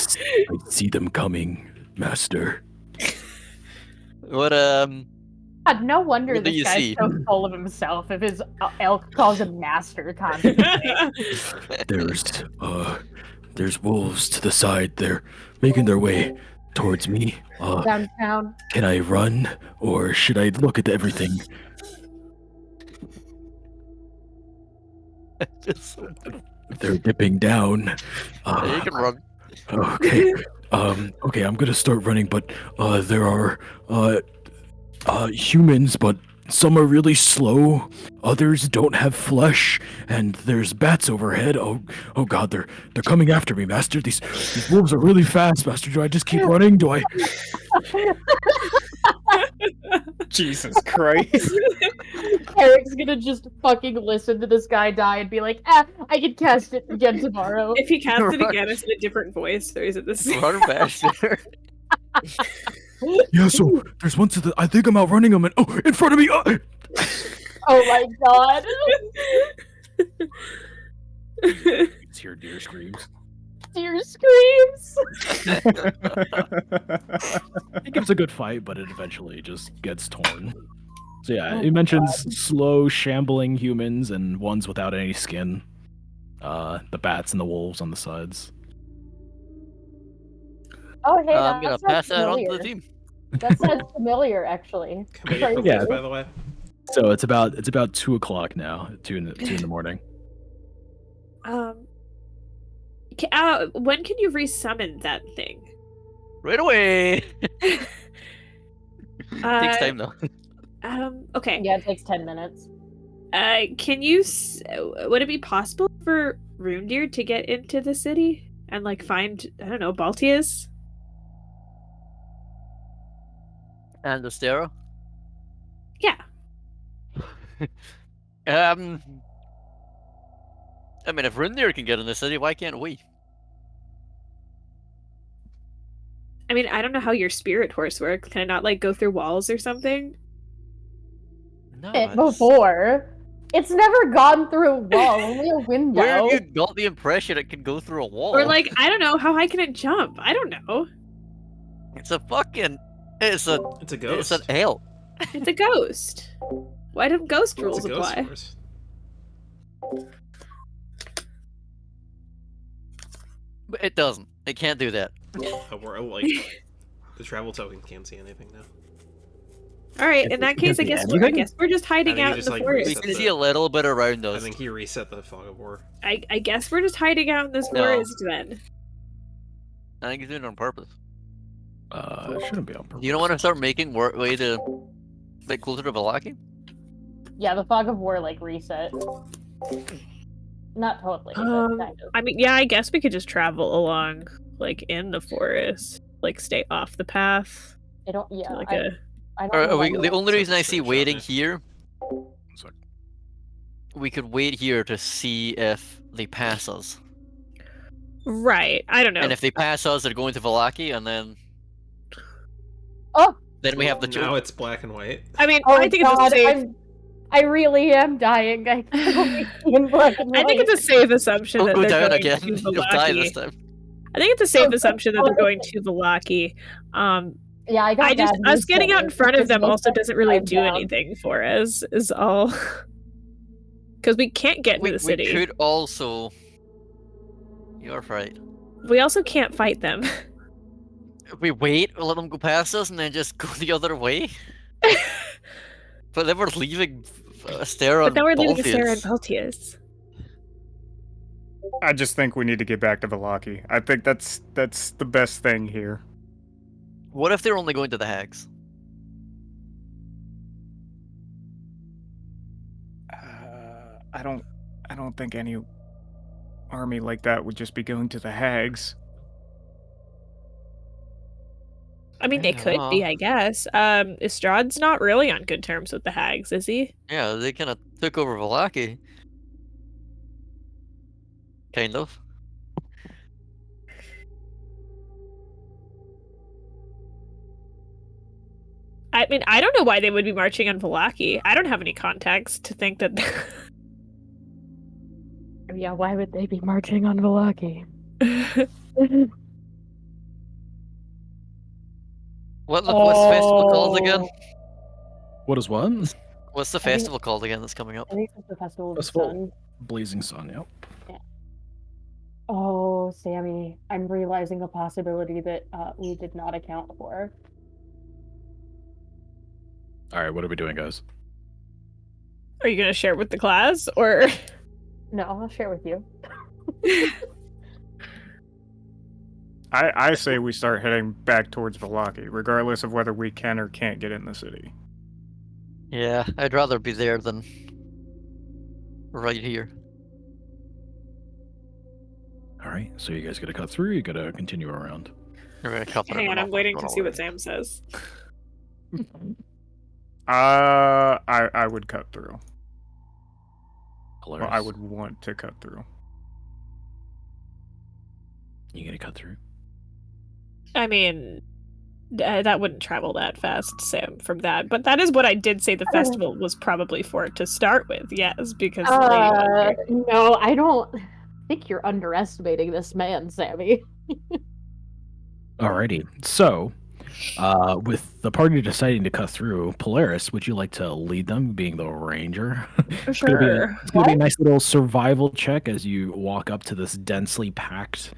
see them coming, master. What God, no wonder What do this you guy's see? so full of himself if his elk calls him master constantly. There's wolves to the side. They're making their way towards me. Downtown. Can I run, or should I look at everything? They're dipping down. Yeah, you can run. Okay. Okay, I'm gonna start running, but there are humans, but some are really slow. Others don't have flesh, and there's bats overhead. Oh God, they're coming after me, master. These wolves are really fast, master. Do I just keep running? Do I? Jesus Christ. Eric's gonna just fucking listen to this guy die and be like, I can cast it again tomorrow. If he casts it again, it's in a different voice, or is it the same? Run faster. Yeah. So there's one to the. I think I'm outrunning them, and in front of me. Oh my god. It's here, deer screams. Deer screams. It gives a good fight, but it eventually just gets torn. So yeah, it mentions slow, shambling humans and ones without any skin. The bats and the wolves on the sides. Oh hey, I'm gonna that pass sounds that on to the familiar. team. That sounds familiar, actually. Comedic relief, Yeah. by the way. So it's about 2:00 now, 2 in the morning. When can you resummon that thing? Right away. Takes time though. Okay. Yeah, it takes 10 minutes. Can you? Would it be possible for Rundir to get into the city and like find Baltius? And the Stera. Yeah. I mean, if Rundir can get in the city, why can't we? I mean, I don't know how your spirit horse works. Can I not like go through walls or something? No. Before. It's never gone through a wall, only a window. Where have you got the impression it can go through a wall? Or like, I don't know, how high can it jump? I don't know. It's a fucking. It's a ghost. It's an elk. It's a ghost. Why don't ghost It's rules a ghost apply? force. But it doesn't. It can't do that. We're like the travel token can't see anything now. All right, in that case, I guess we're just hiding I think out you in just, the like, forest. We reset can see a little bit around I us. think he reset the fog of war. I guess we're just hiding out in this No. forest then. I think he's doing it on purpose. It shouldn't be on purpose. You don't want to start making way to get closer to Vallaki? Yeah, the fog of war, like, reset. Not totally, but kind of. I mean, yeah, I guess we could just travel along, like, in the forest. Like, stay off the path. I don't, yeah, to, like I I don't know. The only reason I see Screenshot waiting it. here, Sorry. we could wait here to see if they pass us. Right. I don't know. And if they pass us, they're going to Vallaki, and then Oh, then we have the Now it's black and white. I mean, oh I think God, it's a safe. I really am dying. I can't only see in black and I think white. it's a safe assumption Don't that go they're down going again. to You'll die this Vallaki. time. I think it's a safe Oh, assumption that they're God. going to Vallaki. Yeah, I got bad Us news getting for out in you. front of them Because also doesn't really I'm do down. anything for us, is all. Because we can't get into We the city. could also. You're right. We also can't fight them. We wait, we'll let them go past us, and then just go the other way. But then we're leaving Astera But then we're leaving Baltius. Astera and Peltius. I just think we need to get back to Vallaki. I think that's the best thing here. What if they're only going to the Hags? I don't think any army like that would just be going to the Hags. I mean, they could be, I guess. Strahd's not really on good terms with the Hags, is he? Yeah, they kind of took over Vallaki. Kind of. I mean, I don't know why they would be marching on Vallaki. I don't have any context to think that. Yeah, why would they be marching on Vallaki? What's the festival called again? What is what? What's the think- festival called again that's coming up? I think it's the Festival of the Festival. Sun. Blazing Sun, yep. Oh, Sammy, I'm realizing a possibility that we did not account for. Alright, what are we doing, guys? Are you going to share with the class, or? No, I'll share with you. I say we start heading back towards Vallaki, regardless of whether we can or can't get in the city. Yeah, I'd rather be there than right here. Alright, so you guys gotta cut through, you gotta continue around. We're gonna cut Hang them on, off I'm waiting and to run see away. what Sam says. I would cut through. Polaris, Well, I would want to cut through. You gonna cut through? I mean, that wouldn't travel that fast, Sam, from that. But that is what I did say the festival was probably for to start with, yes, because the lady was here. No, I don't think you're underestimating this man, Sammy. Alrighty, so, with the party deciding to cut through, Polaris, would you like to lead them, being the ranger? It's gonna be Sure. it's gonna be a nice little survival check as you walk up to this densely packed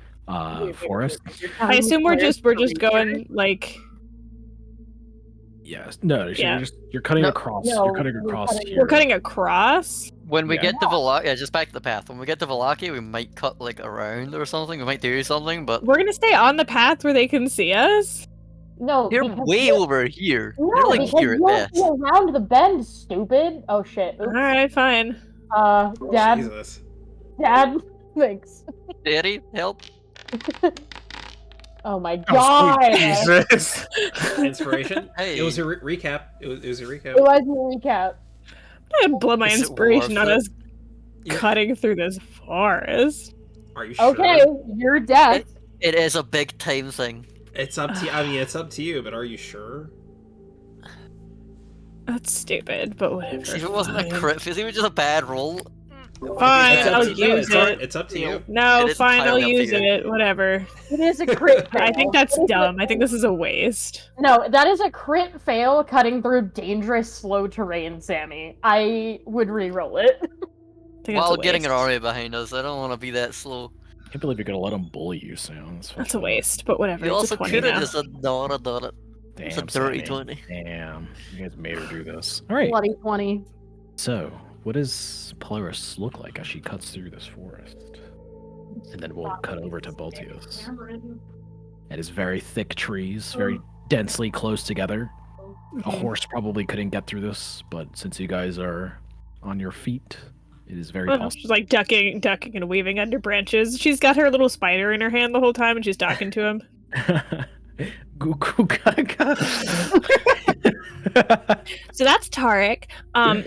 forest. I assume we're just going like. Yes, no, Yeah. you're cutting No. across. No, You're cutting we're across cutting- here. We're cutting across. When we Yeah. get to Vallaki, yeah, just back to the path. When we get to Vallaki, we might cut like around or something. We might do something, but We're gonna stay on the path where they can see us. No, you're because way you're- over here. No, You're like because here at you're best. around the bend, stupid. Oh shit. All Oops. right, fine. Dad, Jesus. Dad, thanks. Daddy, help. Oh my Oh, god. sweet Jesus. Inspiration? Hey. It was a recap. It was a recap. It was a recap. I'm gonna blow my Is it inspiration on worth it? us Yeah. cutting through this forest. Are you sure? Okay, you're dead. It is a big time thing. It's up to you. I mean, it's up to you, but are you sure? That's stupid, but whatever. See, if it wasn't a fine. crit, if it was just a bad roll, Fine, It's up I'll to you. use it. It's up to you. No, It is fine, I'll entirely up to use you. it. Whatever. It is a crit fail. I think that's It is a- dumb. I think this is a waste. No, that is a crit fail cutting through dangerous, slow terrain, Sammy. I would re-roll it. I think while it's a getting an waste. army behind us, I don't want to be that slow. I can't believe you're gonna let them bully you, Sam. That's a waste, but whatever. You It's also a 20 could have now. just said, no, I done it. It's a Damn, dirty Sammy. 20. Damn, you guys made her do this. All right. Bloody 20. So, what does Polaris look like as she cuts through this forest? And then we'll cut over to Baltius. It is very thick trees, very densely close together. A horse probably couldn't get through this, but since you guys are on your feet, it is very Well, possible. she's like ducking and weaving under branches. She's got her little spider in her hand the whole time, and she's talking to him. Goo goo gaga. So that's Tarek.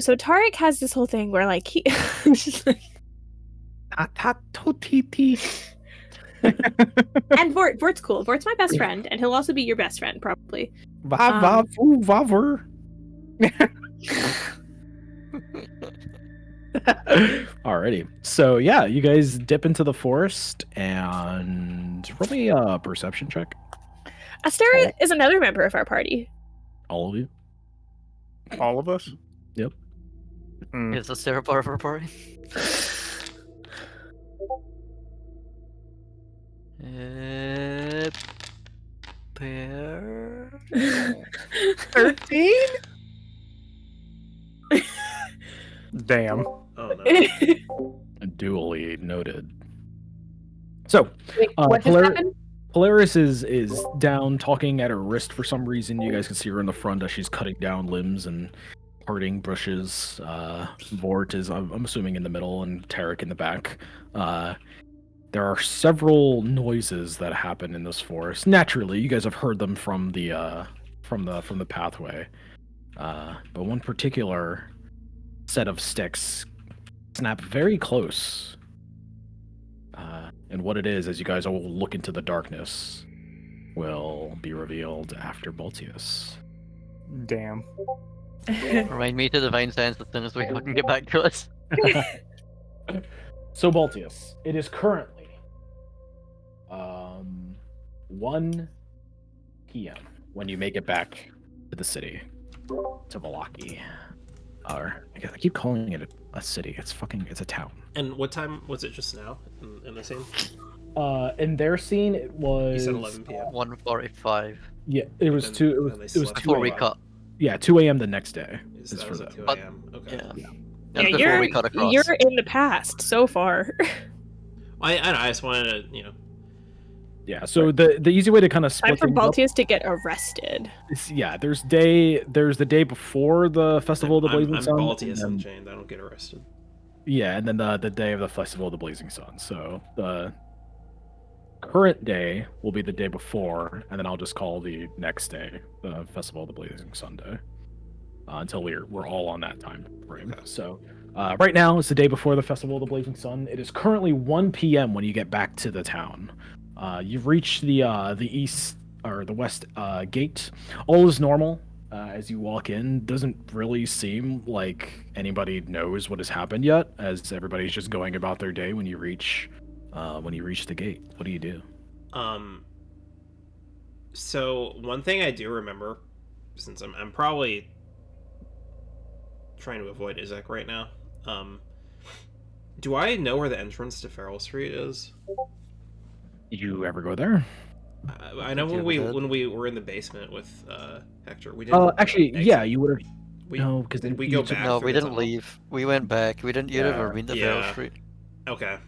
So Tarek has this whole thing where like he just like, and Vort's cool. Vort's my best friend, and he'll also be your best friend, probably. Alrighty. So yeah, you guys dip into the forest and roll me a perception check. Astera is another member of our party. All of you. All of us? Yep. Is the Sarah part of our party? Pair 13? Damn. Oh no. Duly noted. So, Wait, what just happened? Polaris is down talking at her wrist for some reason. You guys can see her in the front as she's cutting down limbs and parting bushes. Vort is, I'm assuming, in the middle, and Tarek in the back. There are several noises that happen in this forest. Naturally, you guys have heard them from the pathway. But one particular set of sticks snap very close. And what it is, as you guys all look into the darkness, will be revealed after Baltius. Damn. Remind me to divine sense as soon as we can get back to us. So Baltius, it is currently 1 p.m. when you make it back to the city, to Valaki. Or I keep calling it a city. It's a town. And what time was it just now in the scene? In their scene, it was. You said 11 p.m. 1:45. Yeah, it was And two. then they It was slept 2 Before we a.m. cut. Yeah, 2 a.m. the next day. Is is that for was at them. 2 a.m. Okay. Yeah. Yeah, That's before we cut across. you're in the past so far. I know. I just wanted to, Yeah. So the easy way to kind of Time split for things up Baltius to get arrested. is, yeah, there's the day before the Festival of the Blazing I'm Sun. Baltius and Unchained. I don't get arrested. Yeah, and then the day of the Festival of the Blazing Sun. So the current day will be the day before, and then I'll just call the next day the Festival of the Blazing Sun day until we're all on that time frame. Okay. So right now it's the day before the Festival of the Blazing Sun. It is currently 1 p.m. when you get back to the town. You've reached the east or the west gate. All is normal. As you walk in, doesn't really seem like anybody knows what has happened yet, as everybody's just going about their day when you reach the gate. What do you do? So one thing I do remember, since I'm probably trying to avoid Izek right now, do I know where the entrance to Feral Street is? Did you ever go there? I know Did when you ever we were in the basement with Hector, we didn't. Actually, exit. yeah, you would have. We, No, because did we go back? No, through we the didn't tunnel? leave. We went back. We didn't. You never been to Feral Yeah. Street. Okay.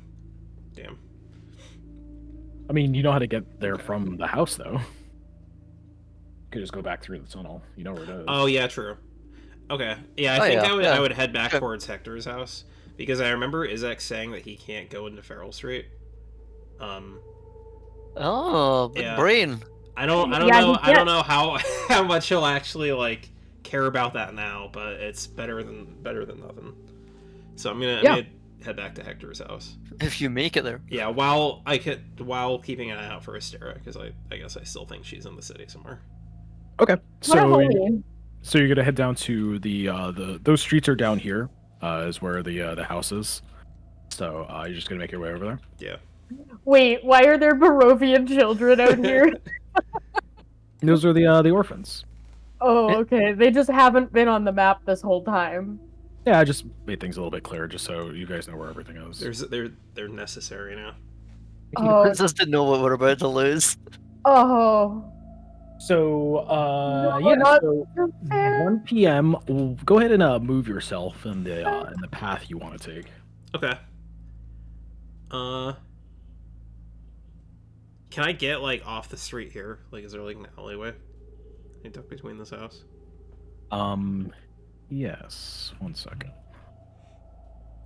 Damn. I mean, you know how to get there from the house, though. You could just go back through the tunnel. You know where it is. Oh yeah, true. Okay. Yeah, I Oh, think yeah, I would head back Okay. towards Hector's house because I remember Izek saying that he can't go into Feral Street. Oh, big Yeah. brain. I don't Yeah, know. he I don't can't- know how much he'll actually like care about that now, but it's better than nothing. So I'm gonna head back to Hector's house. If you make it there. Yeah, while keeping an eye out for Astera, because I guess I still think she's in the city somewhere. Okay. What a holy. So you're gonna head down to the those streets are down here, is where the house is. So you're just gonna make your way over there. Yeah. Wait, why are there Barovian children out here? Those are the orphans. Oh, okay. They just haven't been on the map this whole time. Yeah, I just made things a little bit clearer, just so you guys know where everything is. They're necessary now. Oh, Just to know what we're about to lose. oh. So No, not so fair. 1 p.m. Go ahead and move yourself in the path you want to take. Okay. Can I get like off the street here? Like, is there like an alleyway? Can I duck between this house? Yes. 1 second.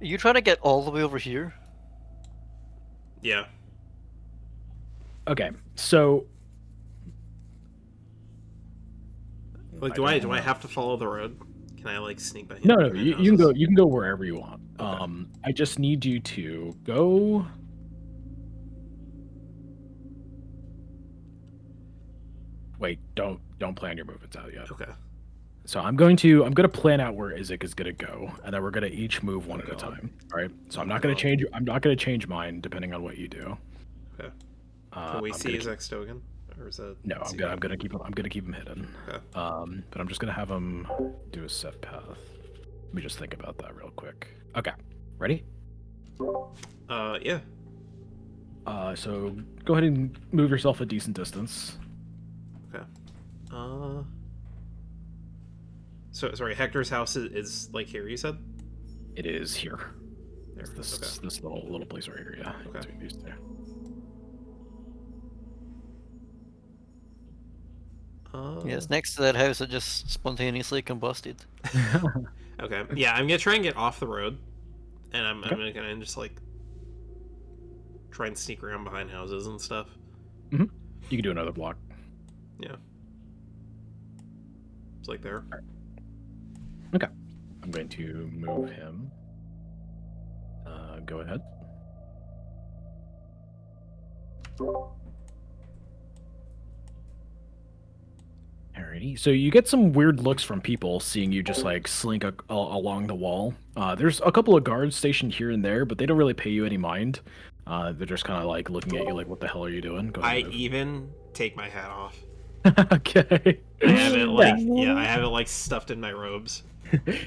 Are you trying to get all the way over here? Yeah. Okay, so Like, do I have to follow the road? Can I like sneak by? No, you can go. You can go wherever you want. Okay. I just need you to go. Wait, don't plan your movements out yet. Okay. So I'm gonna plan out where Isaac is gonna go, and then we're gonna each move one at a time. All right. So I'm not gonna change mine depending on what you do. Okay. Can we see Isaac's token, or is that? No, I'm gonna keep him hidden. Okay. But I'm just gonna have him do a set path. Let me just think about that real quick. Okay. Ready? Yeah. So go ahead and move yourself a decent distance. Okay. So sorry, Hector's house is like here. You said. It is here. There. This little place right here. Yeah. Okay. Between these two. Yeah, it's next to that house that just spontaneously combusted. Okay. Yeah, I'm gonna try and get off the road, and I'm gonna just like try and sneak around behind houses and stuff. Mm-hmm. You can do another block. Yeah. It's like there. Right. Okay. I'm going to move him. Go ahead. Alrighty. So you get some weird looks from people seeing you just like slink along the wall. There's a couple of guards stationed here and there, but they don't really pay you any mind. They're just kind of like looking at you like, what the hell are you doing? Go ahead, move. Even take my hat off. Okay. I have it like I have it like stuffed in my robes.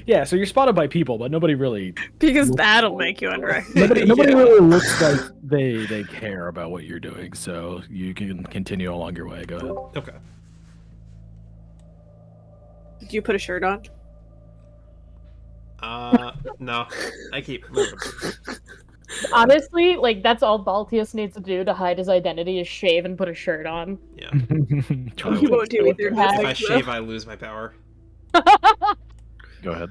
Yeah, so you're spotted by people, but nobody really Because that'll make you unrecognizable. nobody really looks like they care about what you're doing, so you can continue along your way. Go ahead. Okay. Did you put a shirt on? No. I keep moving. Honestly, like that's all Baltius needs to do to hide his identity is shave and put a shirt on. Yeah. You won't do either. If I shave, I lose my power. Go ahead.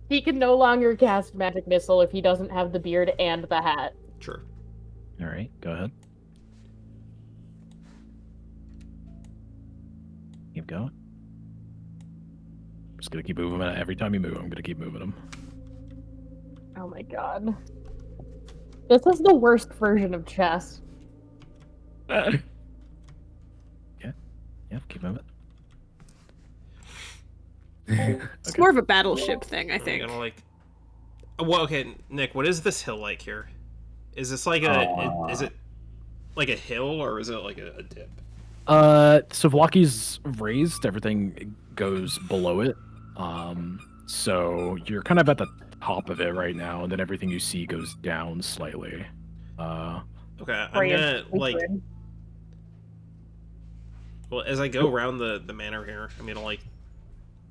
He can no longer cast magic missile if he doesn't have the beard and the hat. Sure. All right, go ahead. Keep going. Just gonna keep moving him. Every time you move, I'm gonna keep moving him. Oh my god. This is the worst version of chess. Yeah, keep moving. It's more of a battleship thing, I think. I'm gonna like. Well, okay, Nick. What is this hill like here? Is this like a? Is it like a hill or is it like a dip? So Vlaki's raised. Everything goes below it. So you're kind of at the top of it right now, and then everything you see goes down slightly. Okay, I'm gonna like. Well, as I go around the manor here, I'm gonna like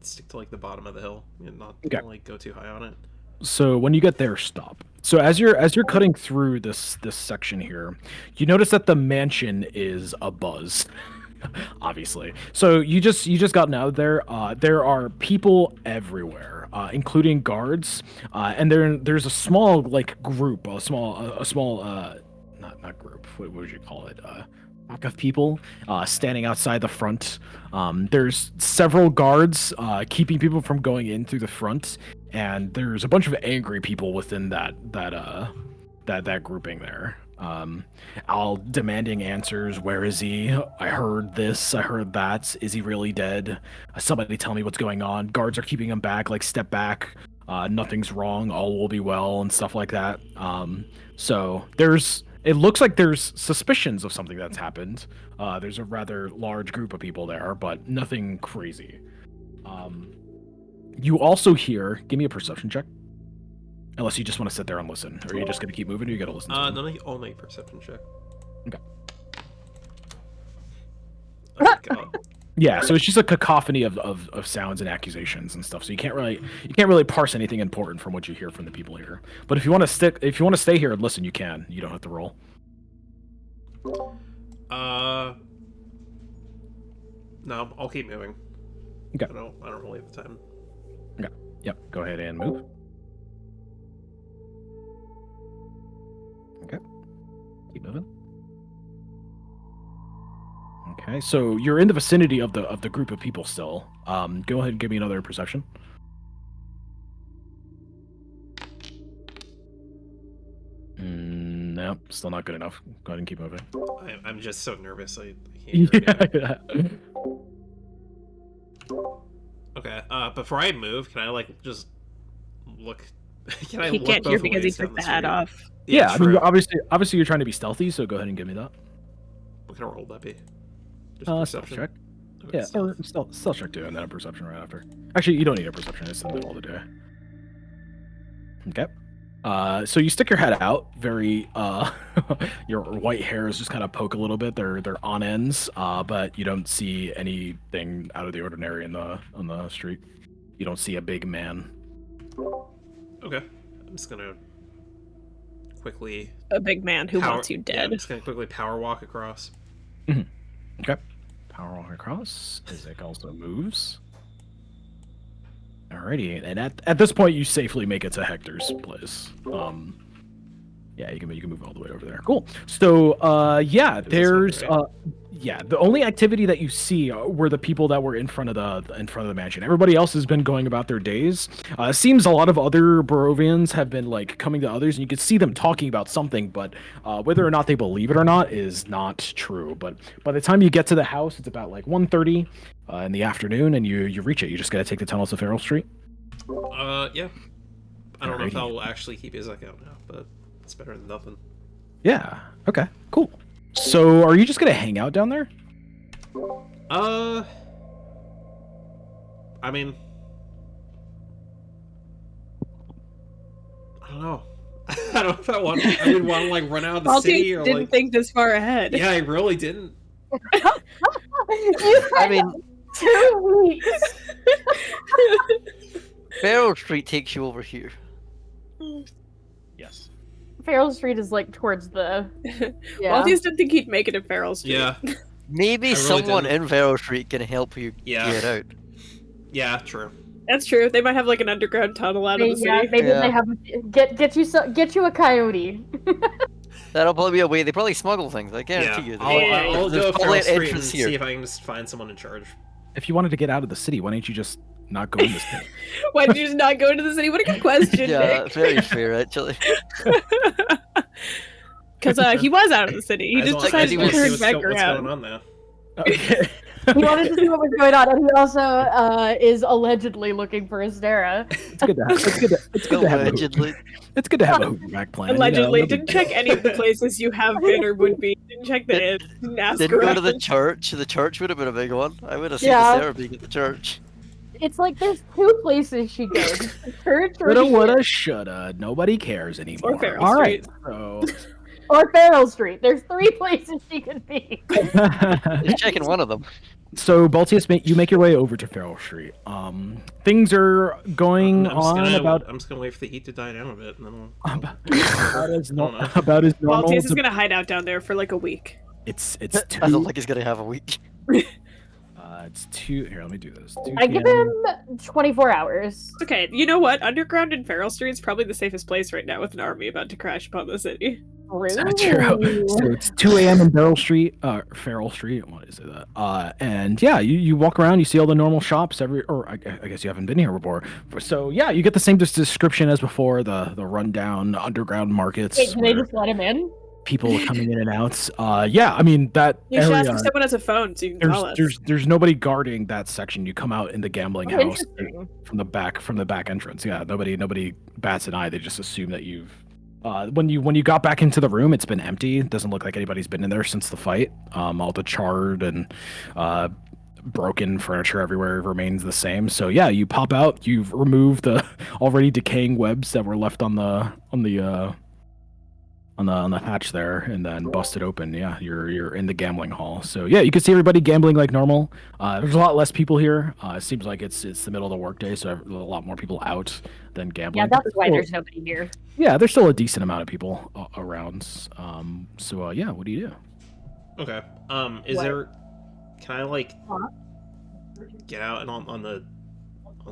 stick to like the bottom of the hill and not like go too high on it. So when you get there, stop. So as you're cutting through this section here, you notice that the mansion is abuzz. Obviously. So you just gotten out of there. There are people everywhere, including guards, and there's a small like group, a small not group. What would you call it? Pack of people standing outside the front. There's several guards keeping people from going in through the front, and there's a bunch of angry people within that grouping there. All demanding answers. Where is he? I heard this. I heard that. Is he really dead? Somebody tell me what's going on. Guards are keeping him back. Like, step back. Nothing's wrong. All will be well and stuff like that. So it looks like there's suspicions of something that's happened. There's a rather large group of people there, but nothing crazy. You also hear. Give me a perception check. Unless you just want to sit there and listen. Or are you just going to keep moving, or you got to listen to them? I'll make perception check. Okay. Oh my god. Yeah, so it's just a cacophony of sounds and accusations and stuff. So you can't really parse anything important from what you hear from the people here. But if you want to stay here and listen, you can. You don't have to roll. No, I'll keep moving. Okay. I don't really have the time. Okay. Yep. Go ahead and move. Okay. Keep moving. Okay. Okay, so you're in the vicinity of the group of people still. Go ahead and give me another perception. Nope, still not good enough. Go ahead and keep moving. I'm just so nervous. I can't hear anything. Okay. Before I move, can I like just look? Can I He look can't hear both because he ways down took the the hat street? off. Yeah, I true. mean, obviously you're trying to be stealthy, so go ahead and give me that. What kind of roll would that be? Just Stealth perception? check. Okay, Yeah, stealth check too, and then a perception right after. Actually, you don't need a perception. It's in the middle of the day. Okay. So you stick your head out. Very, your white hairs just kind of poke a little bit. They're on ends. But you don't see anything out of the ordinary on the street. You don't see a big man. Okay. I'm just gonna quickly. A big man who wants you Yeah, dead. I'm just gonna quickly power walk across. Okay. Power walk across. Isaac also moves. Alrighty, and at this point, you safely make it to Hector's place. Yeah, you can move all the way over there. Cool. So, yeah, there's the only activity that you see were the people that were in front of the mansion. Everybody else has been going about their days. Seems a lot of other Barovians have been like coming to others, and you can see them talking about something, but whether or not they believe it or not is not true. But by the time you get to the house, it's about like 1:30 in the afternoon, and you reach it. You just gotta take the tunnels to Farrell Street. Yeah. I don't know if I'll actually keep Isaac out now, but it's better than nothing. Yeah. Okay. Cool. So, are you just gonna hang out down there? I mean, I don't know. I don't know if I would want to like run out of the city or didn't like. think this far ahead. Yeah, I really didn't. I mean, 2 weeks. Farrell Street takes you over here. Yes. Farrell Street is like towards the. Yeah. Maltese didn't think he'd make it to Farrell Street. Yeah. Maybe really someone didn't. in Farrell Street can help you get out. Yeah, true. That's true. They might have like an underground tunnel out of the city. Maybe they have get you a coyote. That'll probably be a way. They probably smuggle things. I guarantee you. I'll There's go probably Farrell an Street and entrance here. see if I can just find someone in charge. If you wanted to get out of the city, why don't you just not go in the city? Why did you just not go into the city? What a good question, Yeah, Nick. very fair actually. Because he was out of the city. He I just just wanna decided to see turn what's back going around. on now. Okay. He wanted to see what was going on, and he also is allegedly looking for Astera. It's good to have. It's good to have. Allegedly. It's good to have a Hooverback plan. Allegedly. You know, Didn't check any of the places you have been or would be. Didn't check the NASCAR. Didn't go to the church. The church would have been a big one. I would have seen Yeah. Sarah being at the church. It's like there's 2 places she goes: the church or Coulda, woulda, shoulda. Nobody cares anymore. Or Farrell All right. Street. So. or Farrell Street. There's 3 places she could be. Just checking one of them. So, Baltius, you make your way over to Farrell Street. Things are going on about. I'm just gonna wait for the heat to die down a bit, and then about as normal. Maltese is gonna hide out down there for like a week. It's I 2. don't think he's gonna have a week. It's 2. Here, let me do this. 2 I give p.m. him 24 hours. Okay, you know what? Underground in Farrell Street is probably the safest place right now with an army about to crash upon the city. That's true. So it's 2 a.m. in Farrell Street. What is it? And yeah, you walk around, you see all the normal shops. I guess you haven't been here before. So yeah, you get the same description as before. The rundown underground markets. Wait, can they where just let him in? people coming in and out. Yeah, I mean that You should area. ask if someone has a phone so you can call us. There's nobody guarding that section. You come out in the gambling Oh, house interesting. from the back entrance. Yeah, nobody bats an eye. They just assume that you've. When you got back into the room, it's been empty. It doesn't look like anybody's been in there since the fight. All the charred and broken furniture everywhere remains the same. So yeah, you pop out. You've removed the already decaying webs that were left on the hatch there, and then bust it open. Yeah, you're in the gambling hall. So yeah, you can see everybody gambling like normal. There's a lot less people here. It seems like it's the middle of the workday, so a lot more people out than gambling. Yeah, that's why there's nobody here. Yeah, there's still a decent amount of people around. So yeah, what do you do? Okay. Can I like get out and on the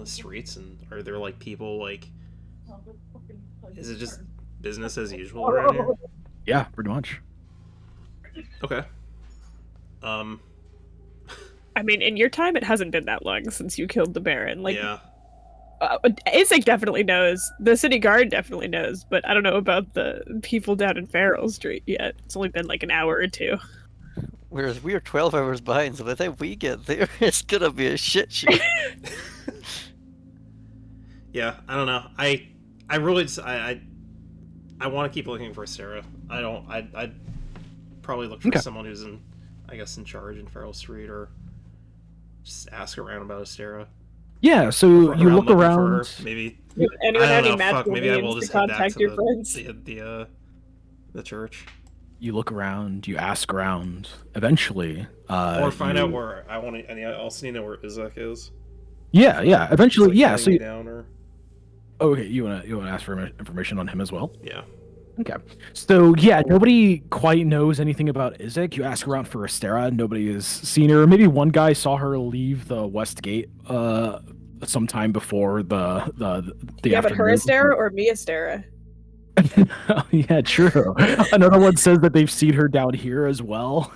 streets, and are there like people like? Is it just business as usual around here? Yeah, pretty much. Okay. I mean, in your time, it hasn't been that long since you killed the Baron. Like, yeah. Isaac definitely knows. The city guard definitely knows, but I don't know about the people down in Farrell Street yet. It's only been like an hour or two. Whereas we are 12 hours behind, so by the time we get there, it's gonna be a shit show. Yeah, I don't know. I really just I want to keep looking for Sarah. I'd probably look for someone who's in charge in Farrell Street, or just ask around about Astera. Yeah, so you look around. Maybe anyone have any magical maybe I will means just to head back contact to your friends? the church. You look around. You ask around. Eventually, or find out where I want to. I also need to know where Izek is. Yeah, yeah. Eventually, like yeah. So down or. Okay, you wanna ask for information on him as well? Yeah. Okay. So yeah, nobody quite knows anything about Izek. You ask around for Astera, nobody has seen her. Maybe one guy saw her leave the West Gate sometime before the yeah, but her afternoon. Astera or me Astera? Yeah, true. Another one says that they've seen her down here as well.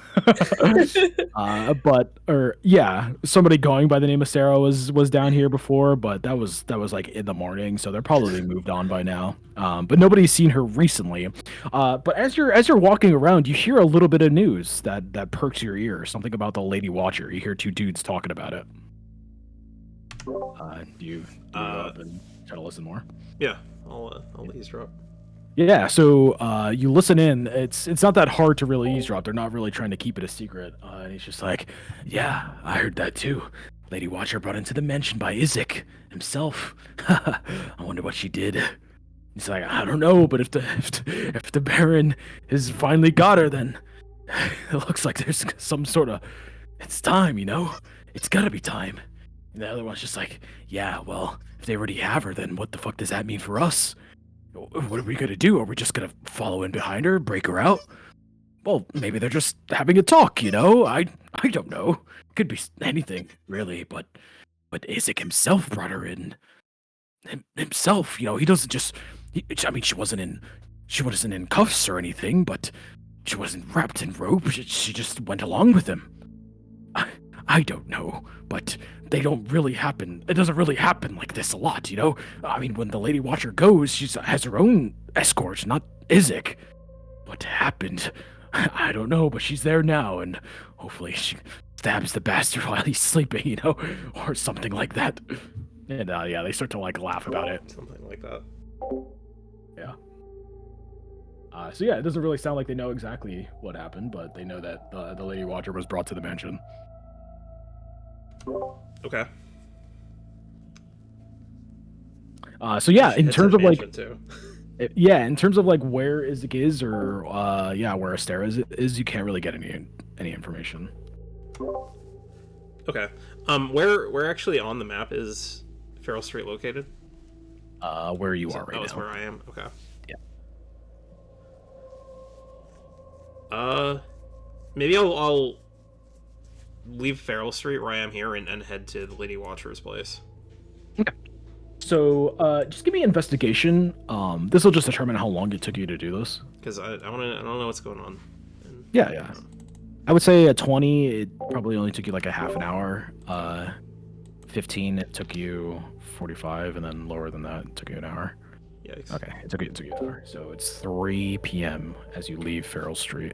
Somebody going by the name of Sarah was down here before, but that was like in the morning, so they're probably moved on by now. But nobody's seen her recently. But as you're walking around, you hear a little bit of news that perks your ear. Something about the Lady Watcher. You hear two dudes talking about it. Do you go up and try to listen more? Yeah, I'll eavesdrop. Yeah, so you listen in. It's not that hard to really eavesdrop. They're not really trying to keep it a secret. And he's just like, yeah, I heard that too. Lady Watcher brought into the mansion by Izek himself. I wonder what she did. He's like, I don't know, but if the Baron has finally got her, then it looks like there's some sort of, it's time, you know? It's gotta be time. And the other one's just like, yeah, well, if they already have her, then what the fuck does that mean for us? What are we gonna do? Are we just gonna follow in behind her, break her out? Well, maybe they're just having a talk, you know? I don't know. Could be anything, really, but Izek himself brought her in. Himself, you know, he doesn't just... I mean, she wasn't in cuffs or anything, but she wasn't wrapped in rope. She just went along with him. I don't know, but they don't really happen. It doesn't really happen like this a lot, you know? I mean, when the Lady Watcher goes, she has her own escort, not Izek. What happened? I don't know, but she's there now, and hopefully she stabs the bastard while he's sleeping, you know? Or something like that. And yeah, they start to like laugh about it. Something like that. Yeah. So yeah, it doesn't really sound like they know exactly what happened, but they know that the Lady Watcher was brought to the mansion. Okay. So yeah, in terms of like, in terms of like where Izek is, or where Astera is, you can't really get any information. Okay. Where actually on the map is Farrell Street located? Where you are right now. That's where I am. Okay. Yeah. Maybe I'll leave Farrell Street where I am here and head to the Lady Watcher's place. Okay. So, just give me investigation. This will just determine how long it took you to do this. Because I don't know what's going on. Yeah. I would say a 20, it probably only took you like a half an hour. 15, it took you 45, and then lower than that, it took you an hour. Yikes. Okay, it took you an hour. So it's 3 p.m. as you leave Farrell Street.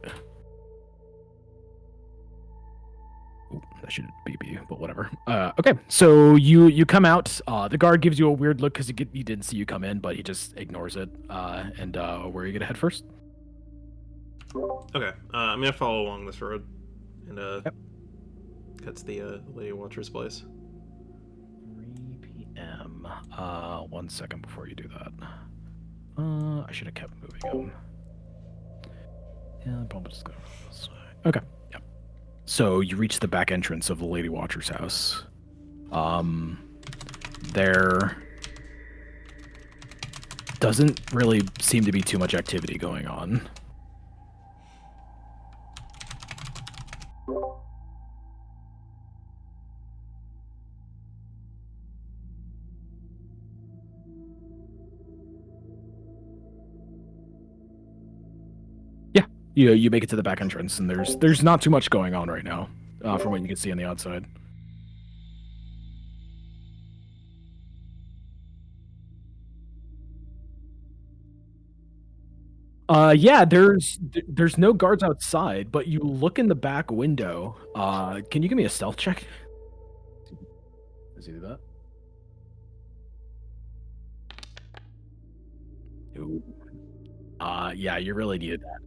Ooh, that should beep you, but whatever. Okay, so you come out. The guard gives you a weird look because he didn't see you come in, but he just ignores it. And where are you gonna head first? Okay, I'm gonna follow along this road and cut to the Lady Watcher's place. 3 p.m. 1 second before you do that. I should have kept moving him. Yeah, I'm probably just going this way. Okay. So you reach the back entrance of the Lady Watcher's house. There doesn't really seem to be too much activity going on. You make it to the back entrance, and there's not too much going on right now, from what you can see on the outside. Yeah, there's no guards outside, but you look in the back window. Can you give me a stealth check? Does he do that? Ooh. Yeah, you really needed that.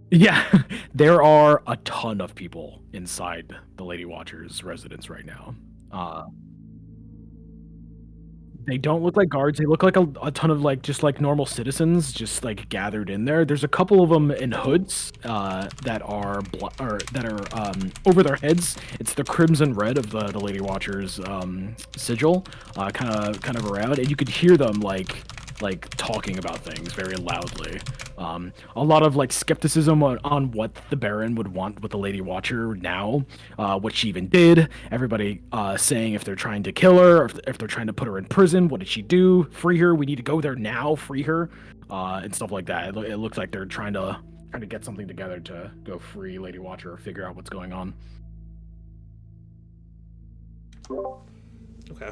Yeah, there are a ton of people inside the Lady Watcher's residence right now. They don't look like guards. They look like a ton of like just like normal citizens, just like gathered in there. There's a couple of them in hoods that are over their heads. It's the crimson red of the Lady Watcher's sigil, kind of around, and you could hear them like talking about things very loudly. A lot of like skepticism on what the Baron would want with the Lady Watcher now, what she even did. Everybody saying if they're trying to kill her, or if they're trying to put her in prison, what did she do? Free her. We need to go there now. Free her, and stuff like that. It looks like they're trying to get something together to go free Lady Watcher or figure out what's going on. Okay.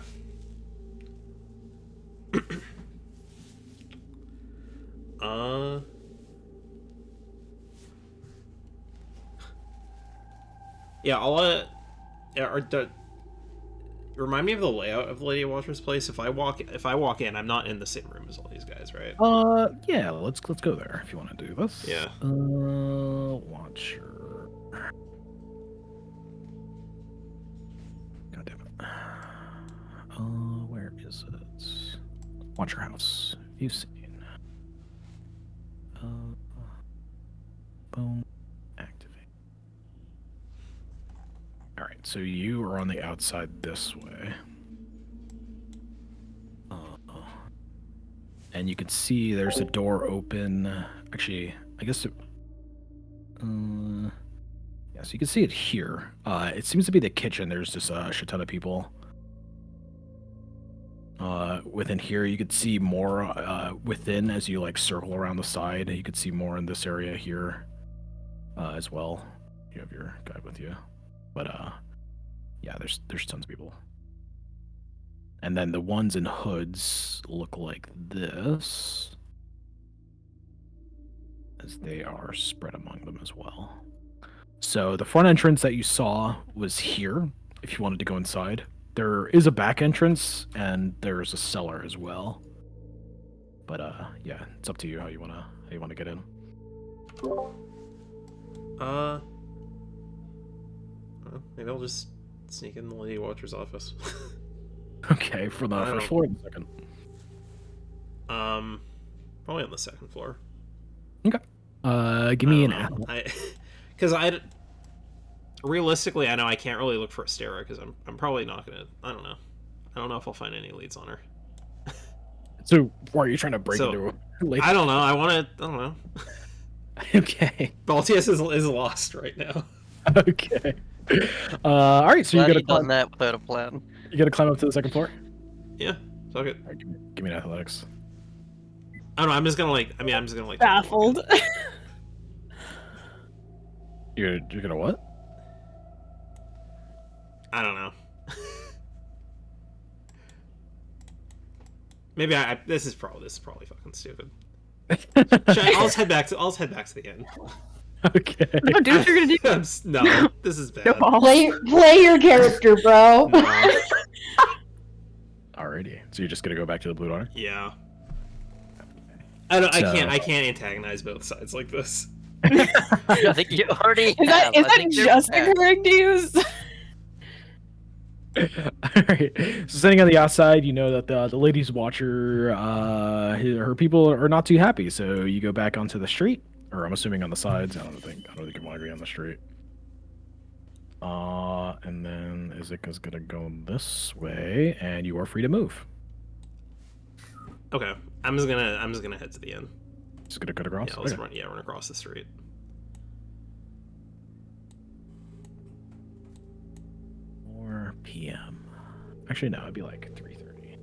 Yeah, remind me of the layout of Lady Watcher's place. If I walk in, I'm not in the same room as all these guys, right? Yeah, let's go there if you want to do this. Yeah. Watcher. God damn it. Where is it? Watcher house. You've seen. Boom. Activate. Alright, so you are on the outside this way. And you can see there's a door open. Actually, I guess yeah, so you can see it here. It seems to be the kitchen. There's just a shit ton of people. Within here, you could see more within as you like circle around the side. You could see more in this area here as well. You have your guide with you, but yeah, there's tons of people. And then the ones in hoods look like this, as they are spread among them as well. So the front entrance that you saw was here. If you wanted to go inside. There is a back entrance, and there's a cellar as well. But yeah, it's up to you how you wanna get in. Maybe I'll just sneak in the Lady Watcher's office. Okay, for the first floor or the second? Probably on the second floor. Okay. Give me an apple. Because realistically, I know I can't really look for Astera because I'm probably not gonna. I don't know. I don't know if I'll find any leads on her. So, why are you trying to break into her? I don't know. I don't know. Okay. Baltius is lost right now. Okay. All right. So you gotta climb that without a plan. You gotta climb up to the second floor. Yeah. Fuck it. Right, give me an athletics. I don't know. I'm just gonna baffled. You're gonna what? I don't know. Maybe this is probably fucking stupid. I'll just head back to the end. Okay. No, do what you're gonna do. No, this is bad. Play your character, bro. No. Alrighty. So you're just gonna go back to the Blue Daughter? Yeah. I can't antagonize both sides like this. I think you already Is that just occurring to you? Alright. So standing on the outside, you know that the Lady's Watcher, her people are not too happy. So you go back onto the street, or I'm assuming on the sides. I don't think you want to be on the street. And then Izika's gonna go this way, and you are free to move. Okay, I'm just gonna head to the end. Just gonna cut across. Yeah, let's run across the street. 4 p.m. Actually, no, it'd be like 3:30.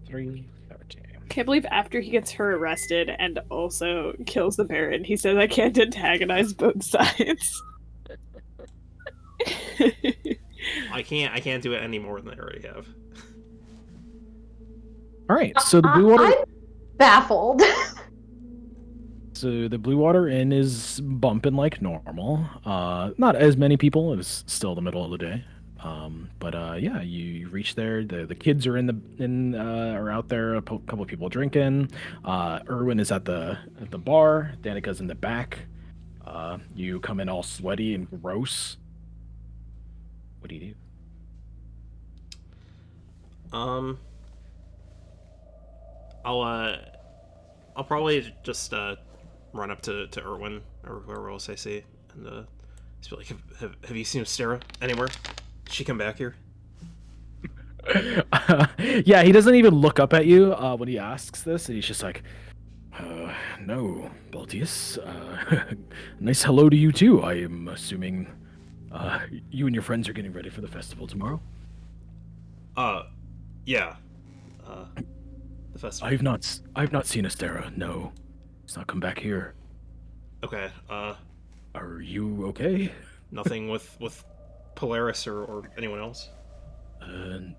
3:30. Can't believe after he gets her arrested and also kills the Baron, he says I can't antagonize both sides. I can't do it any more than I already have. All right, so the Blue Water. I'm baffled. So the Blue Water Inn is bumping like normal. Not as many people. It's still the middle of the day. But yeah, you reach there. The kids are are out there. Couple of people drinking. Erwin is at the bar. Danica's in the back. You come in all sweaty and gross. What do you do? I'll probably just run up to Erwin or whoever else I see and just be like, have you seen Stara anywhere? Did she come back here? Yeah, he doesn't even look up at you when he asks this, and he's just like, no, Baltius. Nice hello to you too. I am assuming you and your friends are getting ready for the festival tomorrow. Yeah. The festival. I've not seen Astera. No, he's not come back here. Okay. Are you okay? Nothing with Polaris or anyone else.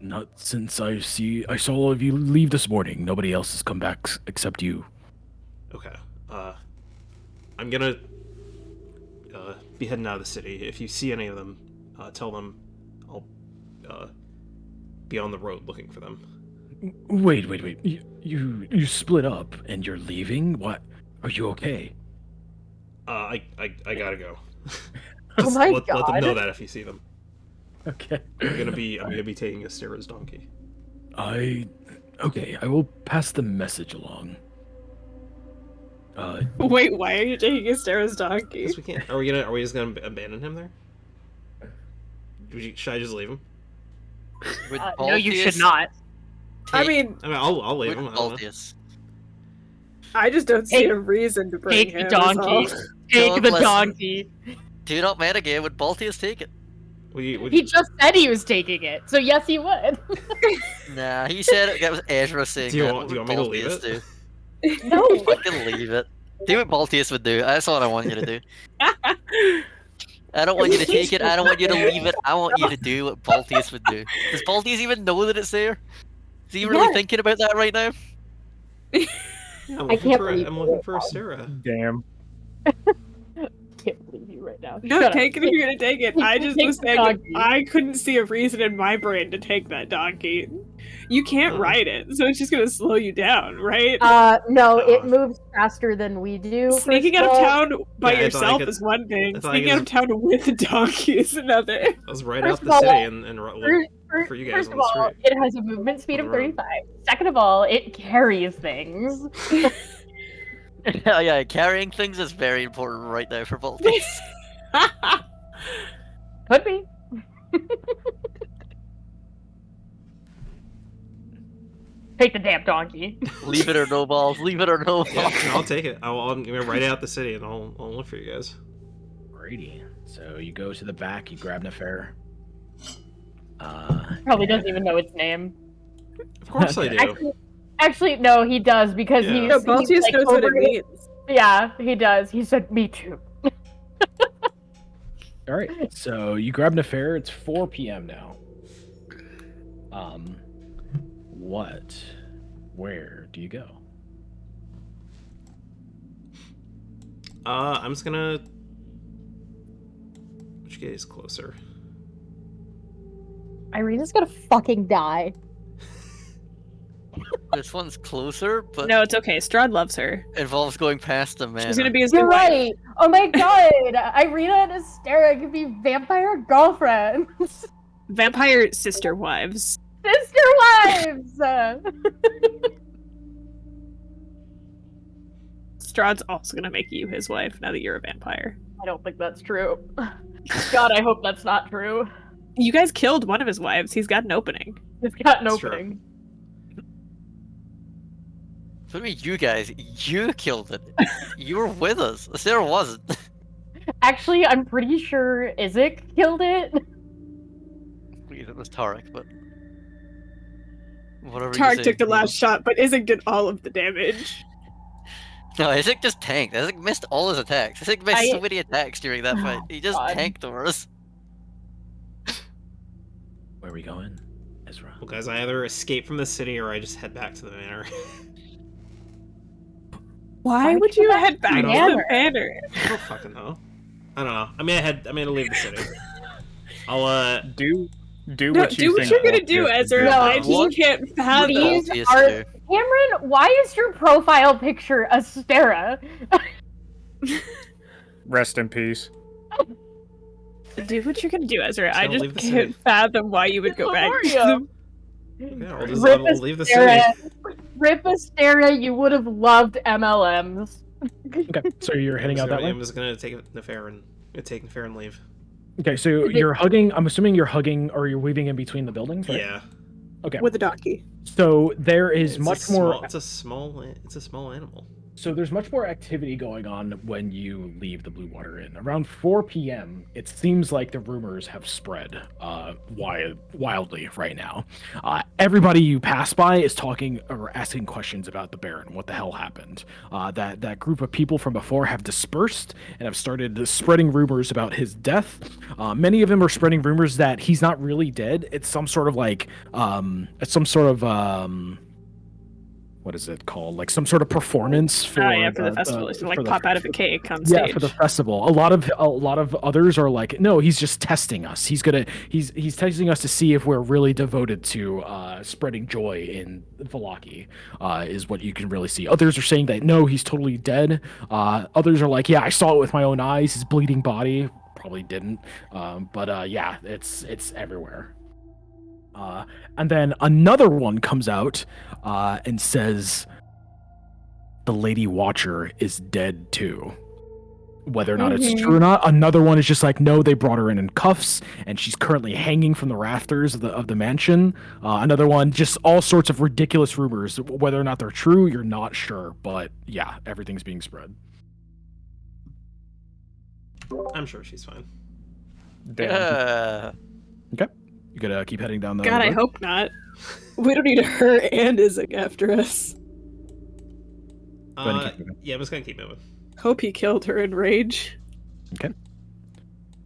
Not since I saw all of you leave this morning. Nobody else has come back except you. Okay. I'm gonna be heading out of the city. If you see any of them, tell them I'll be on the road looking for them. Wait. You split up and you're leaving? What? Are you okay? I gotta go. Oh my let them God. know that if you see them. Okay. I'm gonna be taking Astera's donkey. Okay, I will pass the message along. Wait, why are you taking Astera's donkey? Because we can't. Are we just gonna abandon him there? Should I just leave him? No, you should not. I mean, I'll leave him. I don't know. Baltius. I just don't see Take- a reason to bring Take him. the donkey. that's all. Take Don't the listen. donkey. Do not metagame. Would Baltius take it? He just said he was taking it, so yes, he would. Nah, he said it. That was Ezra saying Do you that. want What me to would leave Baltius it? do? No. Fucking leave it. Do what Baltius would do. That's what I want you to do. I don't want you to take it. I don't want you to leave it. I want you to do what Baltius would do. Does Baltius even know that it's there? Is he really Yes. thinking about that right now? Yeah, I'm looking for Astera. Damn. Can't believe you right now. No, Shut take it if you're gonna take it. I just Take was the saying donkey. I couldn't see a reason in my brain to take that donkey. You can't Uh. ride it, so it's just gonna slow you down, right? No, it Uh. moves faster than we do. Sneaking first out of all. town by Yeah, I thought I yourself could- is one thing. I thought I Sneaking could out of town with a donkey is another. I was right First out of the all, city and look for you guys First on of the all, street. it has a movement speed On of the road. 35. Second of all, it carries things. Yeah, carrying things is very important right now for Baltius. Could be. Take the damn donkey. Leave it or no balls. Leave it or no Yeah, balls. I'll take it. I'm gonna ride out the city and I'll look for you guys. Alrighty. So you go to the back, you grab Nefer. Probably doesn't even know its name. Of course I do. Actually, no, he does because Yeah. he's. No, he's, Baltius like, knows what it over- means. Yeah, he does. He said, "Me too." All right. So you grab Nefer. It's 4 p.m. now. Where do you go? I'm just gonna. Which gate is closer? Irina's gonna fucking die. This one's closer, but No, it's okay. Strahd loves her. involves going past the man. She's gonna be his You're new wife. right. Oh my god, Irina and Astera could be vampire girlfriends, Vampire sister wives. sister wives. Strahd's also gonna make you his wife now that you're a vampire. I don't think that's true. God, I hope that's not true. You guys killed one of his wives. He's got an opening. It's got an It's true. opening. What do you mean, you guys? You killed it. You were with us. Sarah wasn't. Actually, I'm pretty sure Isaac killed it. Wait, it was Tarek, but whatever. you Tarek say. took the last shot, but Isaac did all of the damage. No, Isaac just tanked. Isaac missed all his attacks. Isaac missed so I- many attacks during that fight. He just God. tanked over us. Where are we going, Ezra? Well, guys, I either escape from the city or I just head back to the manor. Why would you head back to the manor? I don't fucking know. I don't know. I mean, I'm gonna leave the city. I'll do No, what you do what think you're gonna do, Baltius would Ezra. do. I What? just can't fathom. These Baltius are do? Cameron. Why is your profile picture Astera? Rest in peace. Do what you're gonna do, Ezra. I Don't just leave the can't city. fathom why you would go back to Mario. Yeah, Rip I'll leave the city. Astera. Rip Astera, you would have loved MLMs. Okay, so you're heading out that way? I'm just gonna take Nefera and leave. Okay, so you're hugging. I'm assuming you're hugging, or you're weaving in between the buildings, right? Yeah. Okay. with a donkey. So there is It's much more. It's a small animal. So there's much more activity going on when you leave the Blue Water Inn. Around 4 p.m., it seems like the rumors have spread wildly right now. Everybody you pass by is talking or asking questions about the Baron. What the hell happened? That group of people from before have dispersed and have started spreading rumors about his death. Many of them are spreading rumors that he's not really dead. It's some sort of what is it called? Like some sort of performance for For the festival. It's like pop out of a cake on yeah, stage. for the festival. A lot of others are like, no, he's just testing us. He's testing us to see if we're really devoted to spreading joy in Vallaki, is what you can really see. Others are saying that no, he's totally dead. Others are like, yeah, I saw it with my own eyes. His bleeding body. Probably didn't. But yeah, it's everywhere. And then another one comes out and says the Lady Watcher is dead too. Whether or not it's true or not, another one is just like, no, they brought her in cuffs and she's currently hanging from the rafters of the mansion. Another one, just all sorts of ridiculous rumors. Whether or not they're true, you're not sure. But yeah, everything's being spread. I'm sure she's fine. Damn. Yeah. Okay. You gotta keep heading down the God, I road? hope not. We don't need her and Isaac after us. Go ahead and keep moving. Yeah, I'm just gonna keep moving. Hope he killed her in rage. Okay.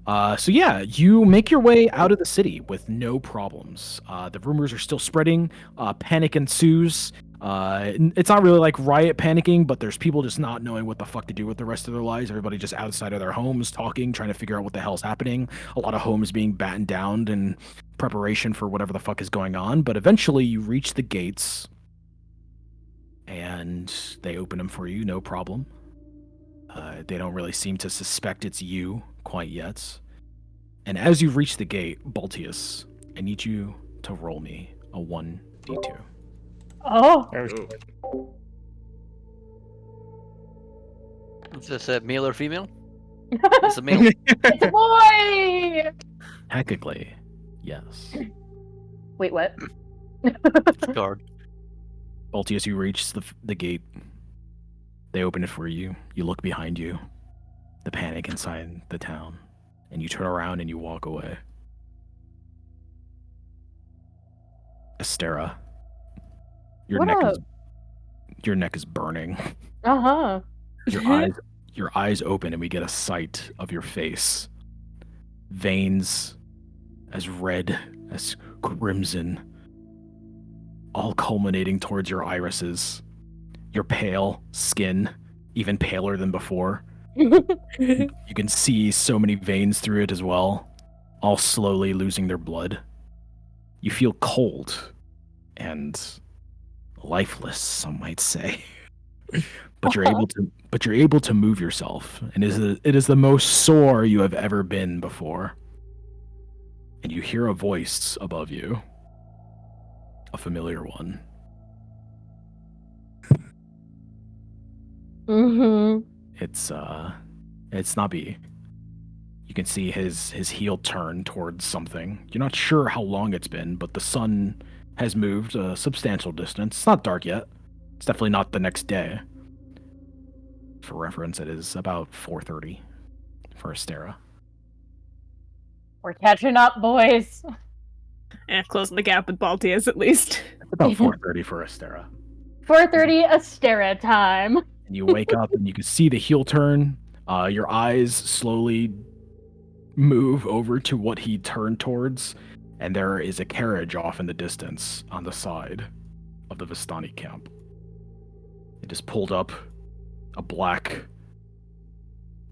So yeah, you make your way out of the city with no problems. The rumors are still spreading. Panic ensues. It's not really like riot panicking, but there's people just not knowing what the fuck to do with the rest of their lives. Everybody just outside of their homes talking, trying to figure out what the hell's happening. A lot of homes being battened down in preparation for whatever the fuck is going on. But eventually you reach the gates and they open them for you, no problem. They don't really seem to suspect it's you quite yet. And as you reach the gate, Baltius, I need you to roll me a 1d2. Oh. Is this a male or female? It's a male. It's a boy! Technically, yes. Wait, what? Guard. Baltius, you reach the gate. They open it for you. You look behind you. The panic inside the town. And you turn around and you walk away. Astera. Your neck is burning. Uh-huh. Your eyes open and we get a sight of your face. Veins as red as crimson, all culminating towards your irises. Your pale skin, even paler than before. You can see so many veins through it as well, all slowly losing their blood. You feel cold and lifeless, some might say. But you're able to move yourself, and it is the most sore you have ever been before. And you hear a voice above you, a familiar one. Mm-hmm. It's Nabi. You can see his heel turn towards something. You're not sure how long it's been, but the sun has moved a substantial distance. It's not dark yet. It's definitely not the next day. For reference, it is about 4:30 for Astera. We're catching up, boys. Closing the gap with Baltius at least. It's about 4:30 for Astera. 4:30 Astera time. And you wake up and you can see the heel turn. Your eyes slowly move over to what he turned towards, and there is a carriage off in the distance on the side of the Vistani camp. It is pulled up a black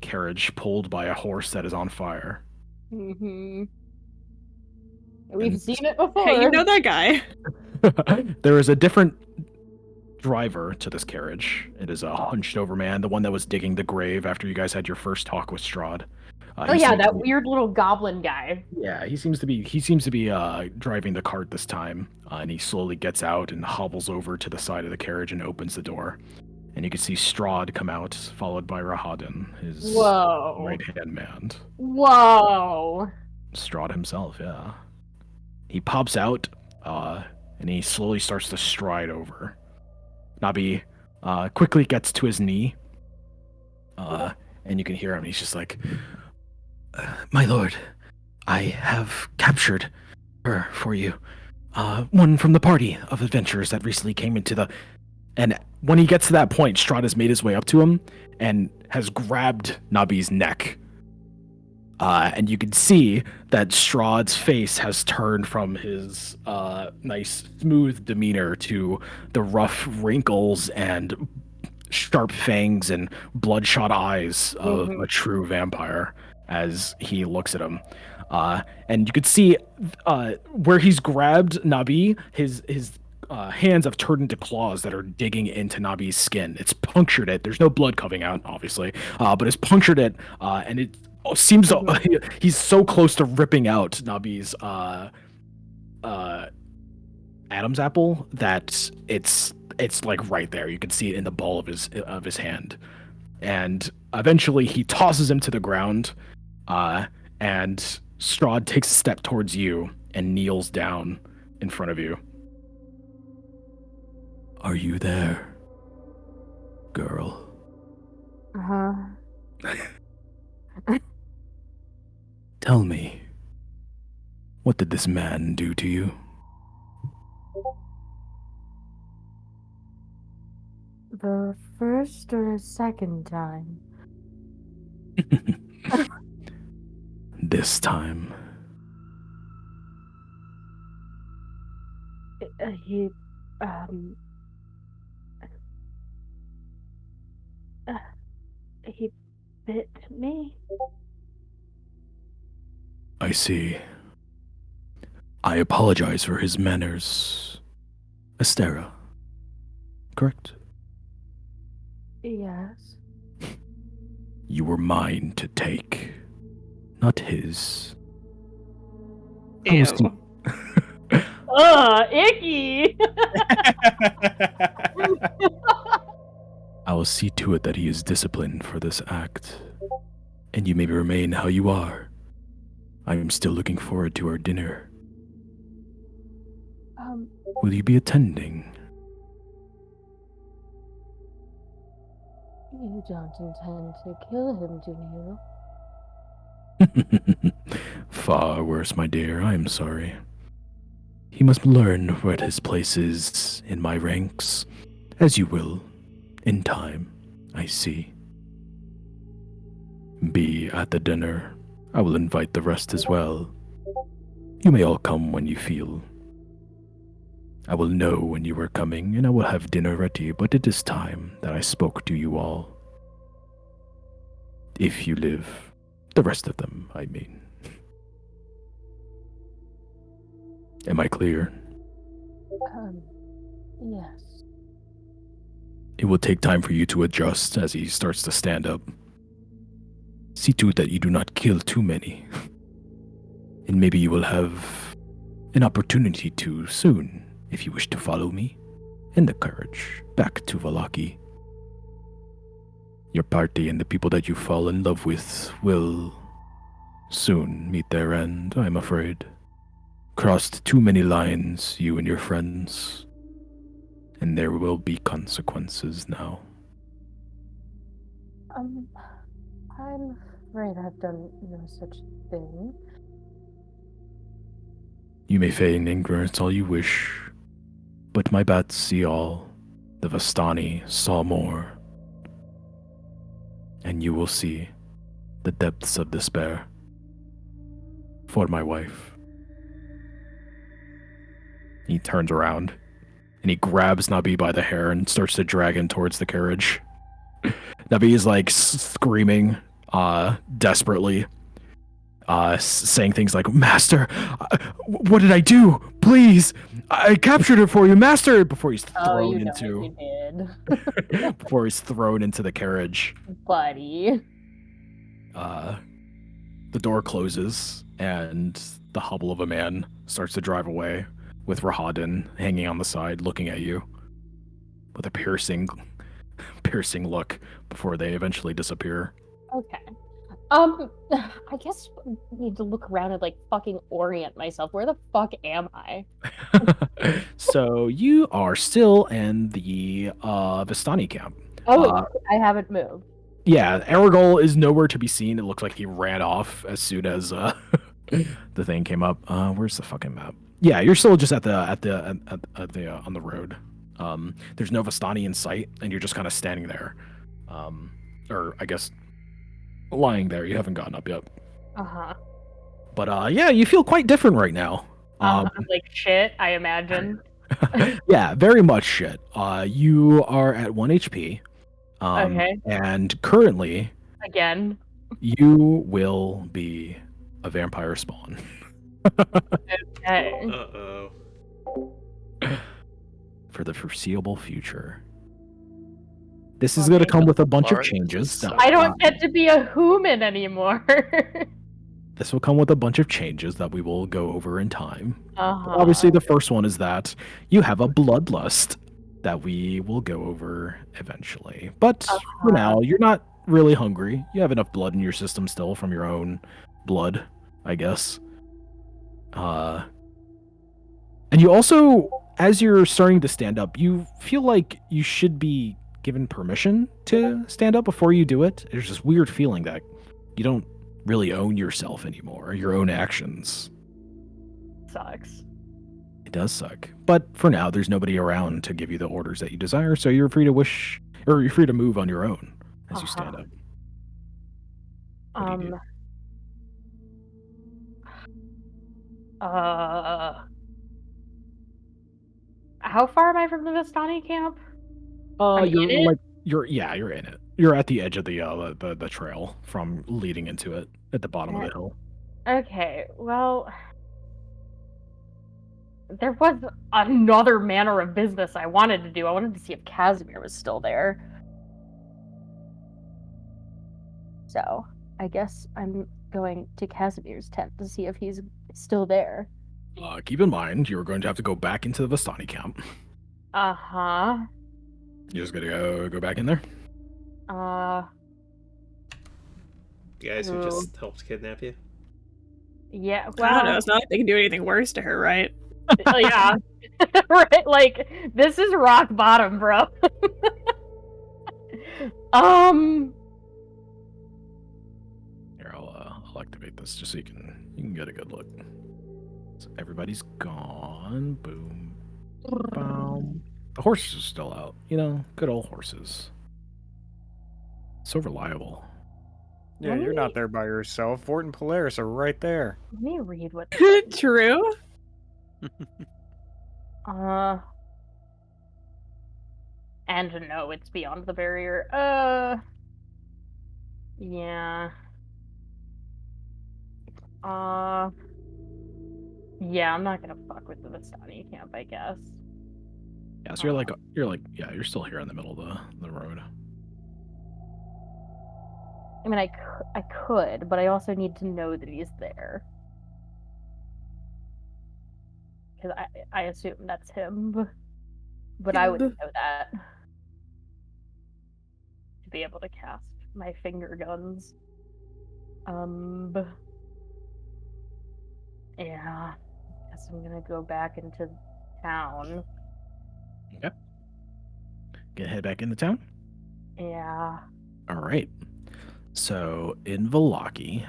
carriage pulled by a horse that is on fire. Mm-hmm. We've And- seen it before. Hey, you know that guy. There is a different driver to this carriage. It is a hunched over man, the one that was digging the grave after you guys had your first talk with Strahd. Oh yeah, that weird little goblin guy. Yeah, he seems to be driving the cart this time, and he slowly gets out and hobbles over to the side of the carriage and opens the door. And you can see Strahd come out, followed by Rahadin, his Whoa. right-hand man. Whoa. Strahd himself, yeah. He pops out, and he slowly starts to stride over. Nabi quickly gets to his knee, and you can hear him. He's just like, "My lord, I have captured her for you. One from the party of adventurers that recently came into the..." And when he gets to that point, Strahd has made his way up to him and has grabbed Nabi's neck. And you can see that Strahd's face has turned from his nice, smooth demeanor to the rough wrinkles and sharp fangs and bloodshot eyes of a true vampire as he looks at him. And you could see where he's grabbed Nabi, his hands have turned into claws that are digging into Nabi's skin. It's punctured it. There's no blood coming out, obviously, but it's punctured it, and it seems he's so close to ripping out Nabi's Adam's apple that it's like right there. You can see it in the ball of his hand, and eventually he tosses him to the ground, and Strahd takes a step towards you and kneels down in front of you. Are you there, girl? Uh-huh. Tell me, what did this man do to you? The first or second time? This time. He bit me. I see. I apologize for his manners. Astera, correct? Yes. You were mine to take, not his. I was Ew. Ugh, icky. I will see to it that he is disciplined for this act, and you may remain how you are. I am still looking forward to our dinner. Will you be attending? You don't intend to kill him, do you? Far worse, my dear. I am sorry. He must learn what his place is in my ranks, as you will, in time, I see. Be at the dinner. I will invite the rest as well. You may all come when you feel. I will know when you are coming, and I will have dinner ready, but it is time that I spoke to you all. If you live. The rest of them, I mean. Am I clear? Yes. It will take time for you to adjust as he starts to stand up. See to it that you do not kill too many. And maybe you will have an opportunity to soon, if you wish to follow me, and the courage, back to Vallaki. Your party and the people that you fall in love with will soon meet their end, I'm afraid. Crossed too many lines, you and your friends, and there will be consequences now. I'm afraid I've done no such thing. You may feign ignorance all you wish, but my bats see all. The Vastani saw more. And you will see the depths of despair. For my wife. He turns around, and he grabs Nabi by the hair and starts to drag him towards the carriage. Nabi is like screaming, desperately, saying things like, "Master, what did I do? Please, I captured it for you, Master!" Before he's thrown you did. before he's thrown into the carriage. Buddy. The door closes, and the hobble of a man starts to drive away, with Rahadin hanging on the side, looking at you with a piercing look before they eventually disappear. Okay. I guess I need to look around and like fucking orient myself. Where the fuck am I? So you are still in the Vistani camp. Oh, I haven't moved. Yeah, Aragol is nowhere to be seen. It looks like he ran off as soon as the thing came up. Where's the fucking map? Yeah, you're still just at the on the road. There's no Vistani in sight, and you're just kind of standing there, or I guess lying there. You haven't gotten up yet. But yeah, you feel quite different right now. Like shit, I imagine. Yeah, very much shit. You are at 1 HP. Okay. And currently, Again. you will be a vampire spawn. Okay. Uh-oh. For the foreseeable future. This is going to come with a bunch of changes. I don't get to be a human anymore. This will come with a bunch of changes that we will go over in time. Obviously, the first one is that you have a bloodlust that we will go over eventually. But for now, you're not really hungry. You have enough blood in your system still from your own blood, I guess. And you also, as you're starting to stand up, you feel like you should be given permission to stand up before you do it. There's this weird feeling that you don't really own yourself anymore, your own actions. Sucks. It does suck. But for now, there's nobody around to give you the orders that you desire, so you're free to wish, or you're free to move on your own as you stand up. What do you do? How far am I from the Vistani camp? You're in it. You're at the edge of the trail from leading into it at the bottom of the hill. Okay, well, there was another manner of business I wanted to do. I wanted to see if Casimir was still there. So, I guess I'm going to Casimir's tent to see if he's still there. Keep in mind, you're going to have to go back into the Vistani camp. You're just gonna go back in there? You guys who just helped kidnap you? Yeah, well, I don't know. It's not like they can do anything worse to her, right? Yeah. Right, like, this is rock bottom, bro. Here, I'll activate this just so you can get a good look. So everybody's gone. Boom. Boom. The horses are still out. You know, good old horses. So reliable. Yeah, you're not there by yourself. Vort and Polaris are right there. Let me read what. True. And no, it's beyond the barrier. Yeah. Yeah, I'm not gonna fuck with the Vistani camp, I guess. Yeah, so you're still here in the middle of the road. I mean, I could, but I also need to know that he's there. Because I assume that's him. But I wouldn't know that. To be able to cast my finger guns. Yeah. Guess I'm gonna go back into town. Okay. Gonna head back into town? Yeah. Alright. So, in Vallaki,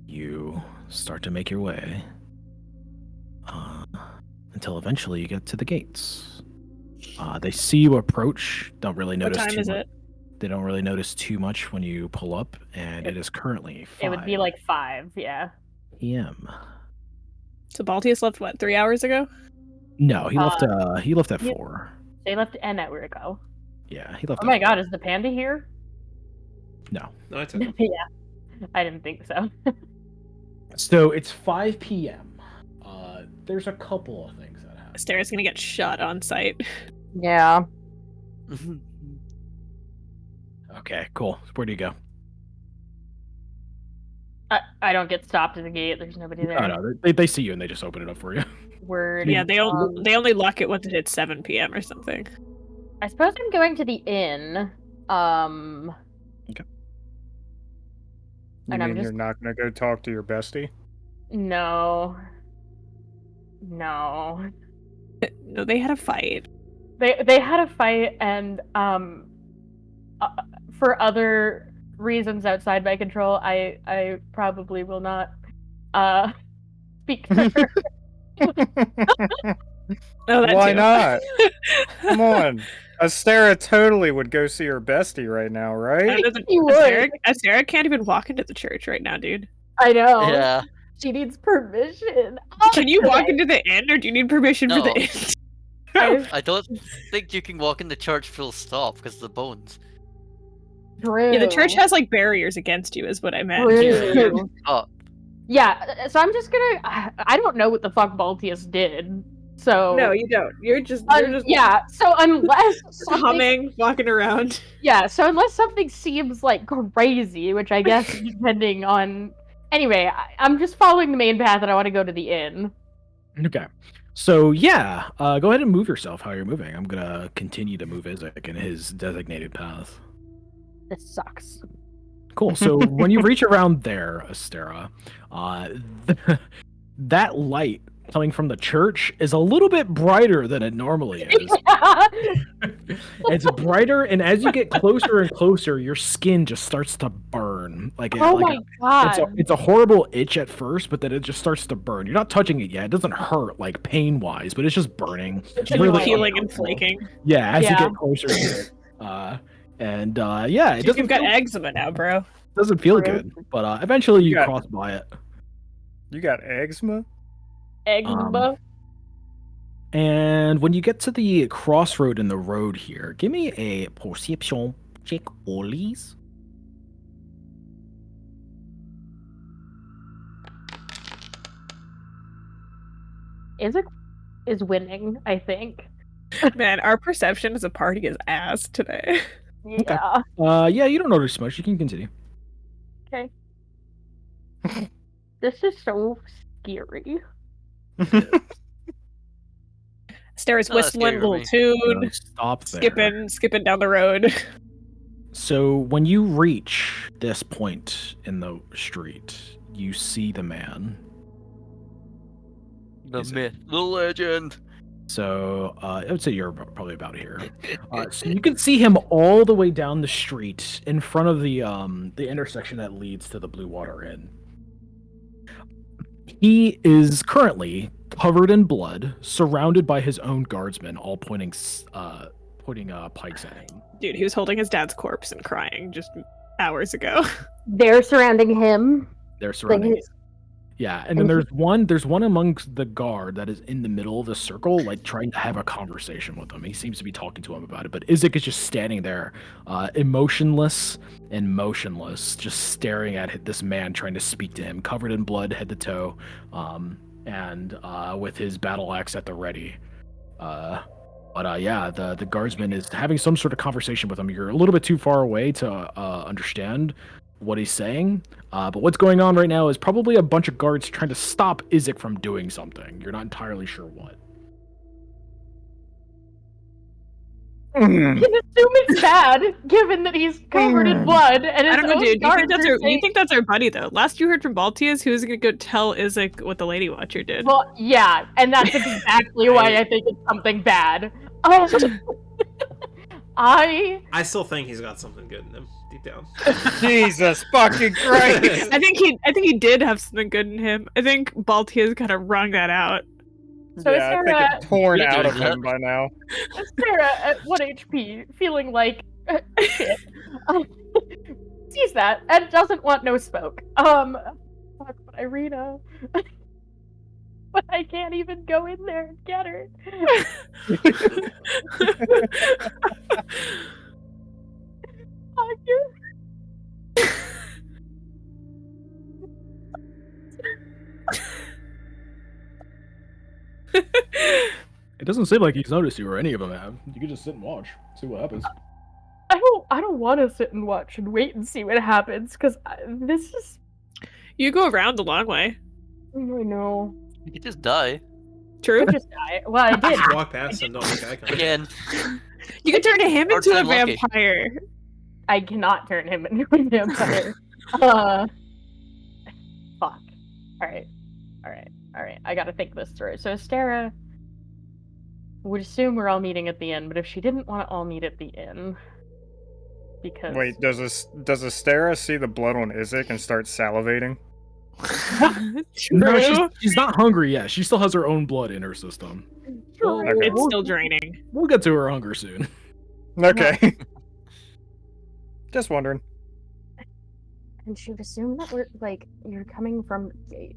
you start to make your way until eventually you get to the gates. They see you approach, don't really notice What time is much. it? They don't really notice too much when you pull up, and it is currently 5 It would be like 5, yeah. p.m. So Baltius left, what, 3 hours ago? No, he left at 4. They left an hour ago. Yeah, he left. Oh my god, is the panda here? No. No, I took him. Yeah, I didn't think so. So it's 5 p.m. There's a couple of things that happen. Astera's gonna get shot on sight. Yeah. Okay, cool. Where do you go? I don't get stopped at the gate. There's nobody there. Oh, no, they see you and they just open it up for you. Word. Yeah, they only lock it once it hits 7 p.m. or something. I suppose I'm going to the inn. Okay. You And I'm mean you're just- not gonna go talk to your bestie? No. No, they had a fight. They had a fight, and for other reasons outside my control, I probably will not speak to her. Oh, that Why too. not? Come on. Astera totally would go see her bestie right now, right? You would. Astera can't even walk into the church right now, dude. I know. Yeah. She needs permission. Can you walk into the inn, or do you need permission for the No. inn? I don't think you can walk in the church full stop because of the bones. True. Yeah, the church has like barriers against you, is what I meant. True. Oh, Yeah, so I'm just gonna. I don't know what the fuck Baltius did. So No, you don't. You're just yeah. So unless something, humming, walking around. yeah. So unless something seems like crazy, which I guess depending on. Anyway, I'm just following the main path, and I want to go to the inn. Okay. So yeah, go ahead and move yourself how you're moving. I'm gonna continue to move Isaac in his designated path. This sucks. Cool. So when you reach around there, Astera, that light coming from the church is a little bit brighter than it normally is. It's brighter, and as you get closer and closer, your skin just starts to burn. Oh my god. It's a horrible itch at first, but then it just starts to burn. You're not touching it yet. It doesn't hurt like pain wise, but it's just burning. It's Just really peeling and uncomfortable. flaking. Yeah, as you Yeah. get closer to it. Yeah, it Dude, you've got feel, eczema now, bro. doesn't feel True. good, but eventually you Yeah. cross by it. You got eczema? Egba. And when you get to the crossroad in the road here, give me a perception check, please. Isaac is winning, I think. Man, our perception as a party is ass today. Yeah. Yeah, you don't notice much. You can continue. Okay. This is so scary. Astera's Oh, that's whistling, scary little for tune, Stop there. skipping down the road. So when you reach this point in the street, you see the man. the Is it- myth, the legend. So I would say you're probably about here. So you can see him all the way down the street in front of the intersection that leads to the Blue Water Inn. He is currently covered in blood, surrounded by his own guardsmen, all pointing pikes at him. Dude, he was holding his dad's corpse and crying just hours ago. They're surrounding him. They're surrounding. he's- Yeah, and then there's one amongst the guard that is in the middle of the circle, like trying to have a conversation with him. He seems to be talking to him about it, but Isaac is just standing there, emotionless and motionless, just staring at this man trying to speak to him, covered in blood head to toe, and with his battle axe at the ready. Yeah, the guardsman is having some sort of conversation with him. You're a little bit too far away to understand what he's saying, but what's going on right now is probably a bunch of guards trying to stop Isaac from doing something. You're not entirely sure what. You can assume it's bad, given that he's covered in blood and his I don't know, own dude. You guards think, that's are our, you saying- think that's our buddy, though? Last you heard from Baltius, he was gonna go tell Isaac what the Lady Watcher did. Well, yeah, and that's exactly why I think it's something bad. Oh, I still think he's got something good in him deep down. Jesus fucking Christ! I think he did have something good in him. I think Baltius kind of wrung that out. So is yeah, I there think a- it's torn You out doing of that? him by now. Sarah at 1 HP, feeling like shit. Sees that and doesn't want no smoke. Fuck, but Irina. But I can't even go in there and get her. doesn't seem like he's noticed you or any of them have. You could just sit and watch, see what happens. I don't want to sit and watch and wait and see what happens because this is. You go around the long way. I know. You could just die. True. I just died. Well, I did. Just walk past and don't make eye contact. Again. You can turn him Or into a turn lucky. vampire. I cannot turn him into a vampire. Fuck. Alright. I gotta think this through. So Astera would assume we're all meeting at the inn, but if she didn't want to all meet at the inn, because Wait, does Astera see the blood on Isaac and start salivating? No, True. she's not hungry yet. She still has her own blood in her system. True. Okay. It's still draining. We'll get to her hunger soon. Okay. Just wondering. and she would assume that we're like you're coming from the gate.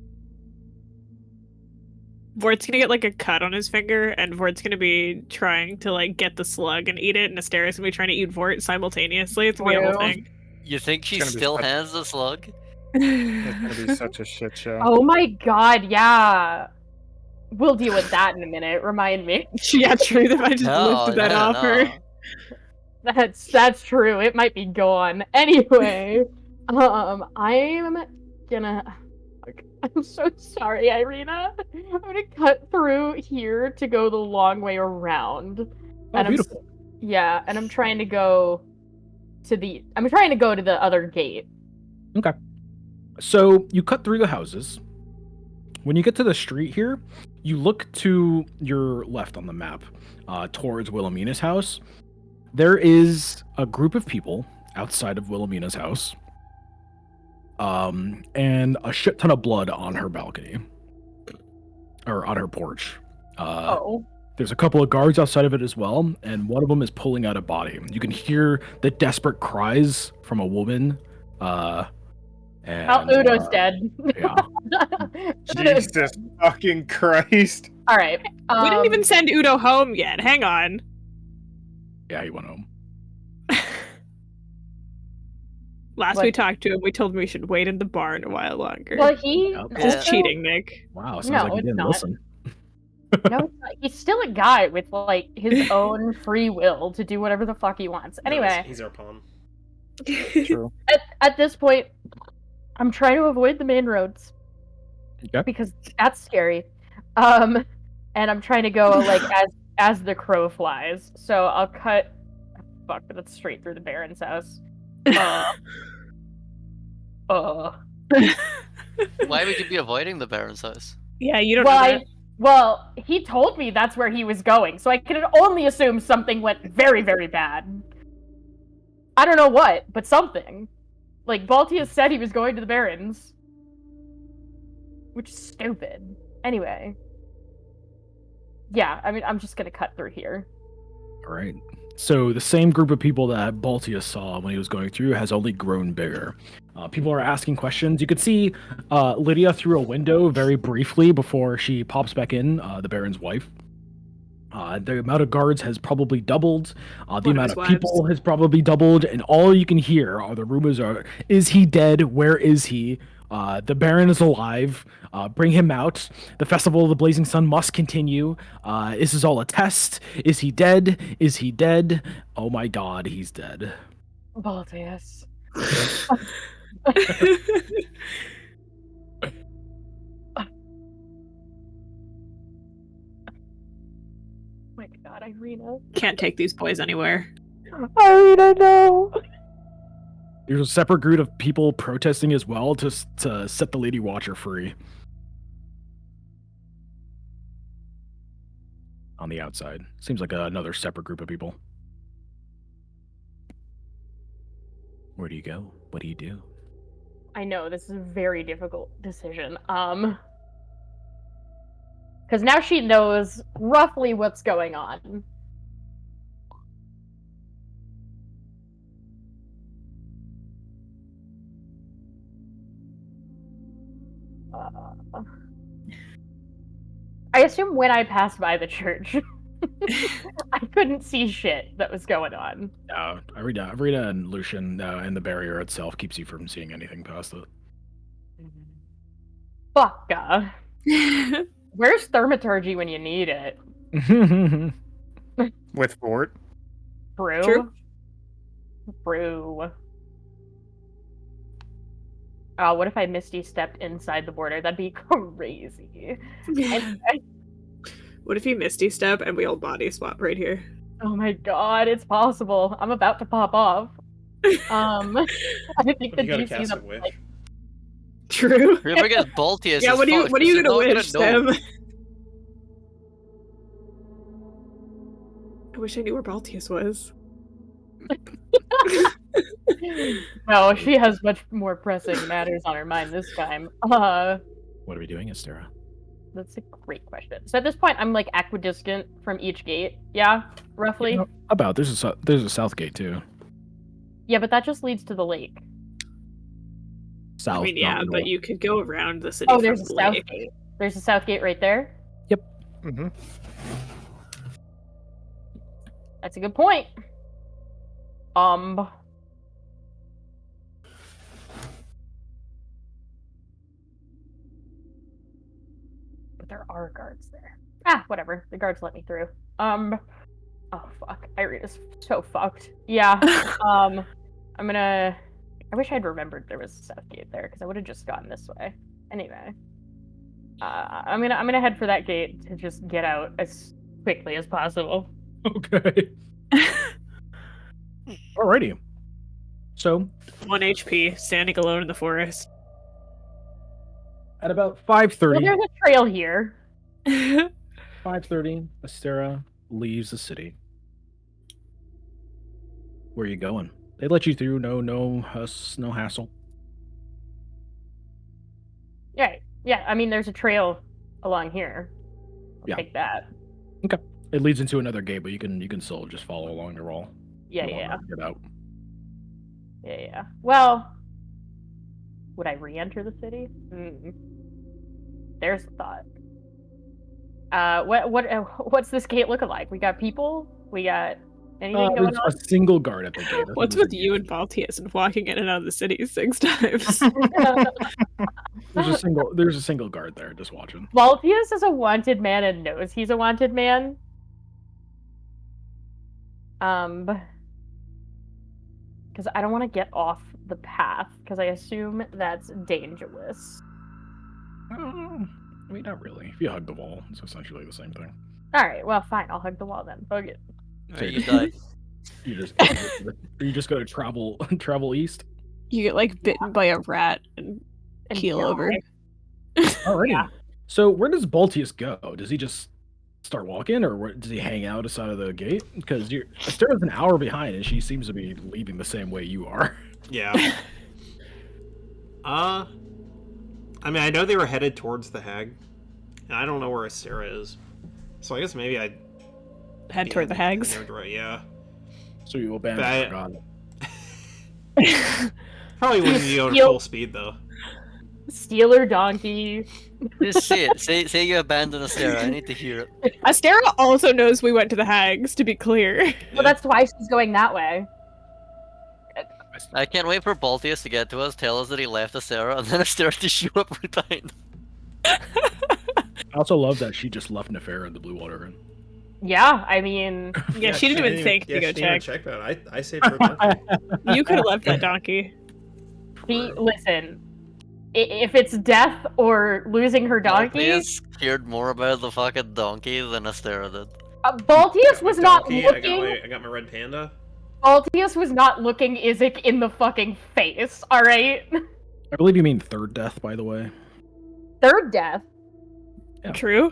Vort's gonna get like a cut on his finger, and Vort's gonna be trying to like get the slug and eat it, and Astera's gonna be trying to eat Vort simultaneously. It's gonna be a whole Well. thing. You think she It's gonna be still such- has the slug? It's gonna be such a shit show. Oh my god, yeah. We'll deal with that in a minute. Remind me. Yeah, true. If I just lifted that off her. That's true. It might be gone. Anyway, I'm gonna. I'm so sorry, Irina. I'm gonna cut through here to go the long way around. Oh, beautiful. Yeah, and I'm trying to go to the. I'm trying to go to the other gate. Okay. So you cut through the houses. When you get to the street here, you look to your left on the map, towards Wilhelmina's house. There is a group of people outside of Wilhelmina's house, and a shit ton of blood on her balcony, or on her porch. There's a couple of guards outside of it as well, and one of them is pulling out a body. You can hear the desperate cries from a woman. And, Udo's dead. Yeah. Jesus fucking Christ. All right. We didn't even send Udo home yet. Hang on. Yeah, he went home. Last What? we talked to him, we told him we should wait in the barn a while longer. Well, he. Yep. This is Yeah. cheating, Nick. Wow, sounds No, like he it's didn't not. listen. No, it's not. He's still a guy with like his own free will to do whatever the fuck he wants. No, Anyway, he's our pawn. True. at this point, I'm trying to avoid the main roads Okay. because that's scary. And I'm trying to go like as the crow flies. So I'll cut. Fuck, but it's straight through the Baron's house. Why would you be avoiding the Baron's house? Yeah, you don't Well, know that. well, he told me that's where he was going, so I could only assume something went very, very bad. I don't know what, but something. Like, Baltius said he was going to the Barons. Which is stupid. Anyway. Yeah, I mean, I'm just gonna cut through here. All right. So the same group of people that Baltius saw when he was going through has only grown bigger. People are asking questions. You could see Lydia through a window very briefly before she pops back in, the Baron's wife. The amount of guards has probably doubled. The One of amount his of people has probably doubled. And all you can hear are the rumors are, is he dead? Where is he? The Baron is alive. Bring him out. The Festival of the Blazing Sun must continue. This is all a test. Is he dead? Is he dead? Oh my god, he's dead. Baltius. Oh my god, Irina. Can't take these boys anywhere. Irina, no! There's a separate group of people protesting as well to set the Lady Watcher free. On the outside. Seems like another separate group of people. Where do you go? What do you do? I know, this is a very difficult decision. Because now she knows roughly what's going on. I assume when I passed by the church, I couldn't see shit that was going on. Arita and Lucian and the barrier itself keeps you from seeing anything past it. Fuck. Where's thaumaturgy when you need it? With Fort. True. Oh, what if I Misty stepped inside the border? That'd be crazy. What if you Misty step and we all body swap right here? Oh my god, it's possible. I'm about to pop off. I think But the you gotta DC's cast a up, wish. like, True. Whoever gets Baltius Yeah, is what are you fucked, what are 'cause you they're gonna not wish, know. Sam? I wish I knew where Baltius was. no, she has much more pressing matters on her mind this time. What are we doing, Astera? That's a great question. So at this point, I'm like equidistant from each gate. Yeah, roughly. You know, about there's a south gate too. Yeah, but that just leads to the lake. South. I mean, yeah, not but north. you could go around the city Oh, from there's a the south lake. gate. There's a south gate right there. Mm-hmm. That's a good point. But there are guards there. Ah, whatever. The guards let me through. Oh fuck. Irina's so fucked. Yeah. I'm gonna. I wish I'd remembered there was a south gate there because I would have just gone this way. Anyway. I'm gonna head for that gate to just get out as quickly as possible. Okay. Alrighty. So 1 HP, standing alone in the forest. at about Well, 5:30, there's a trail here. 5:30, Astera leaves the city. Where are you going? They let you through. No hassle. Yeah. I mean, there's a trail along here. I'll Yeah. take that. It leads into another gate, but you can still just follow along the wall. Yeah. Get out. Yeah. Well, would I re-enter the city? There's a thought. What's this gate looking like? We got people? We got anything going There's on? a single guard at the gate. What's with you and Baltius and walking in and out of the city 6 times? There's a single guard there just watching. Baltius is a wanted man and knows he's a wanted man. Because I don't want to get off the path, because I assume that's dangerous. I mean, not really. If you hug the wall, it's essentially the same thing. Alright, well, fine. I'll hug the wall then. Fuck it. You die. You just go to travel east. You get like bitten by a rat and keel die. over. Alrighty. Yeah. So where does Baltius go? Does he just start walking, or does he hang out aside of the gate? Because Astera's an hour behind, and she seems to be leaving the same way you are. Yeah. I mean, I know they were headed towards the hag, and I don't know where Astera is. So I guess maybe I'd Head toward the hags. Right, yeah. So you abandon her. Probably wouldn't be going full speed though. Stealer donkey. Just say it. Say you abandon Astera. I need to hear it. Astera also knows we went to the hags, to be clear. Well, that's why she's going that way. I can't wait for Baltius to get to us, tell us that he left Astera, and then Astera to show up right behind. I also love that she just left Nefera in the Blue Water Inn. Yeah, I mean, Yeah, she didn't even think to go she didn't even check. that. I saved her donkey. You could have left that donkey. listen. If it's death or losing her donkey, Baltius cared more about the fucking donkey than Astera did. Baltius was not Donkey, looking. I got my red panda. Baltius was not looking Izek in the fucking face. All right. I believe you mean third death, by the way. Third death. Yeah. True.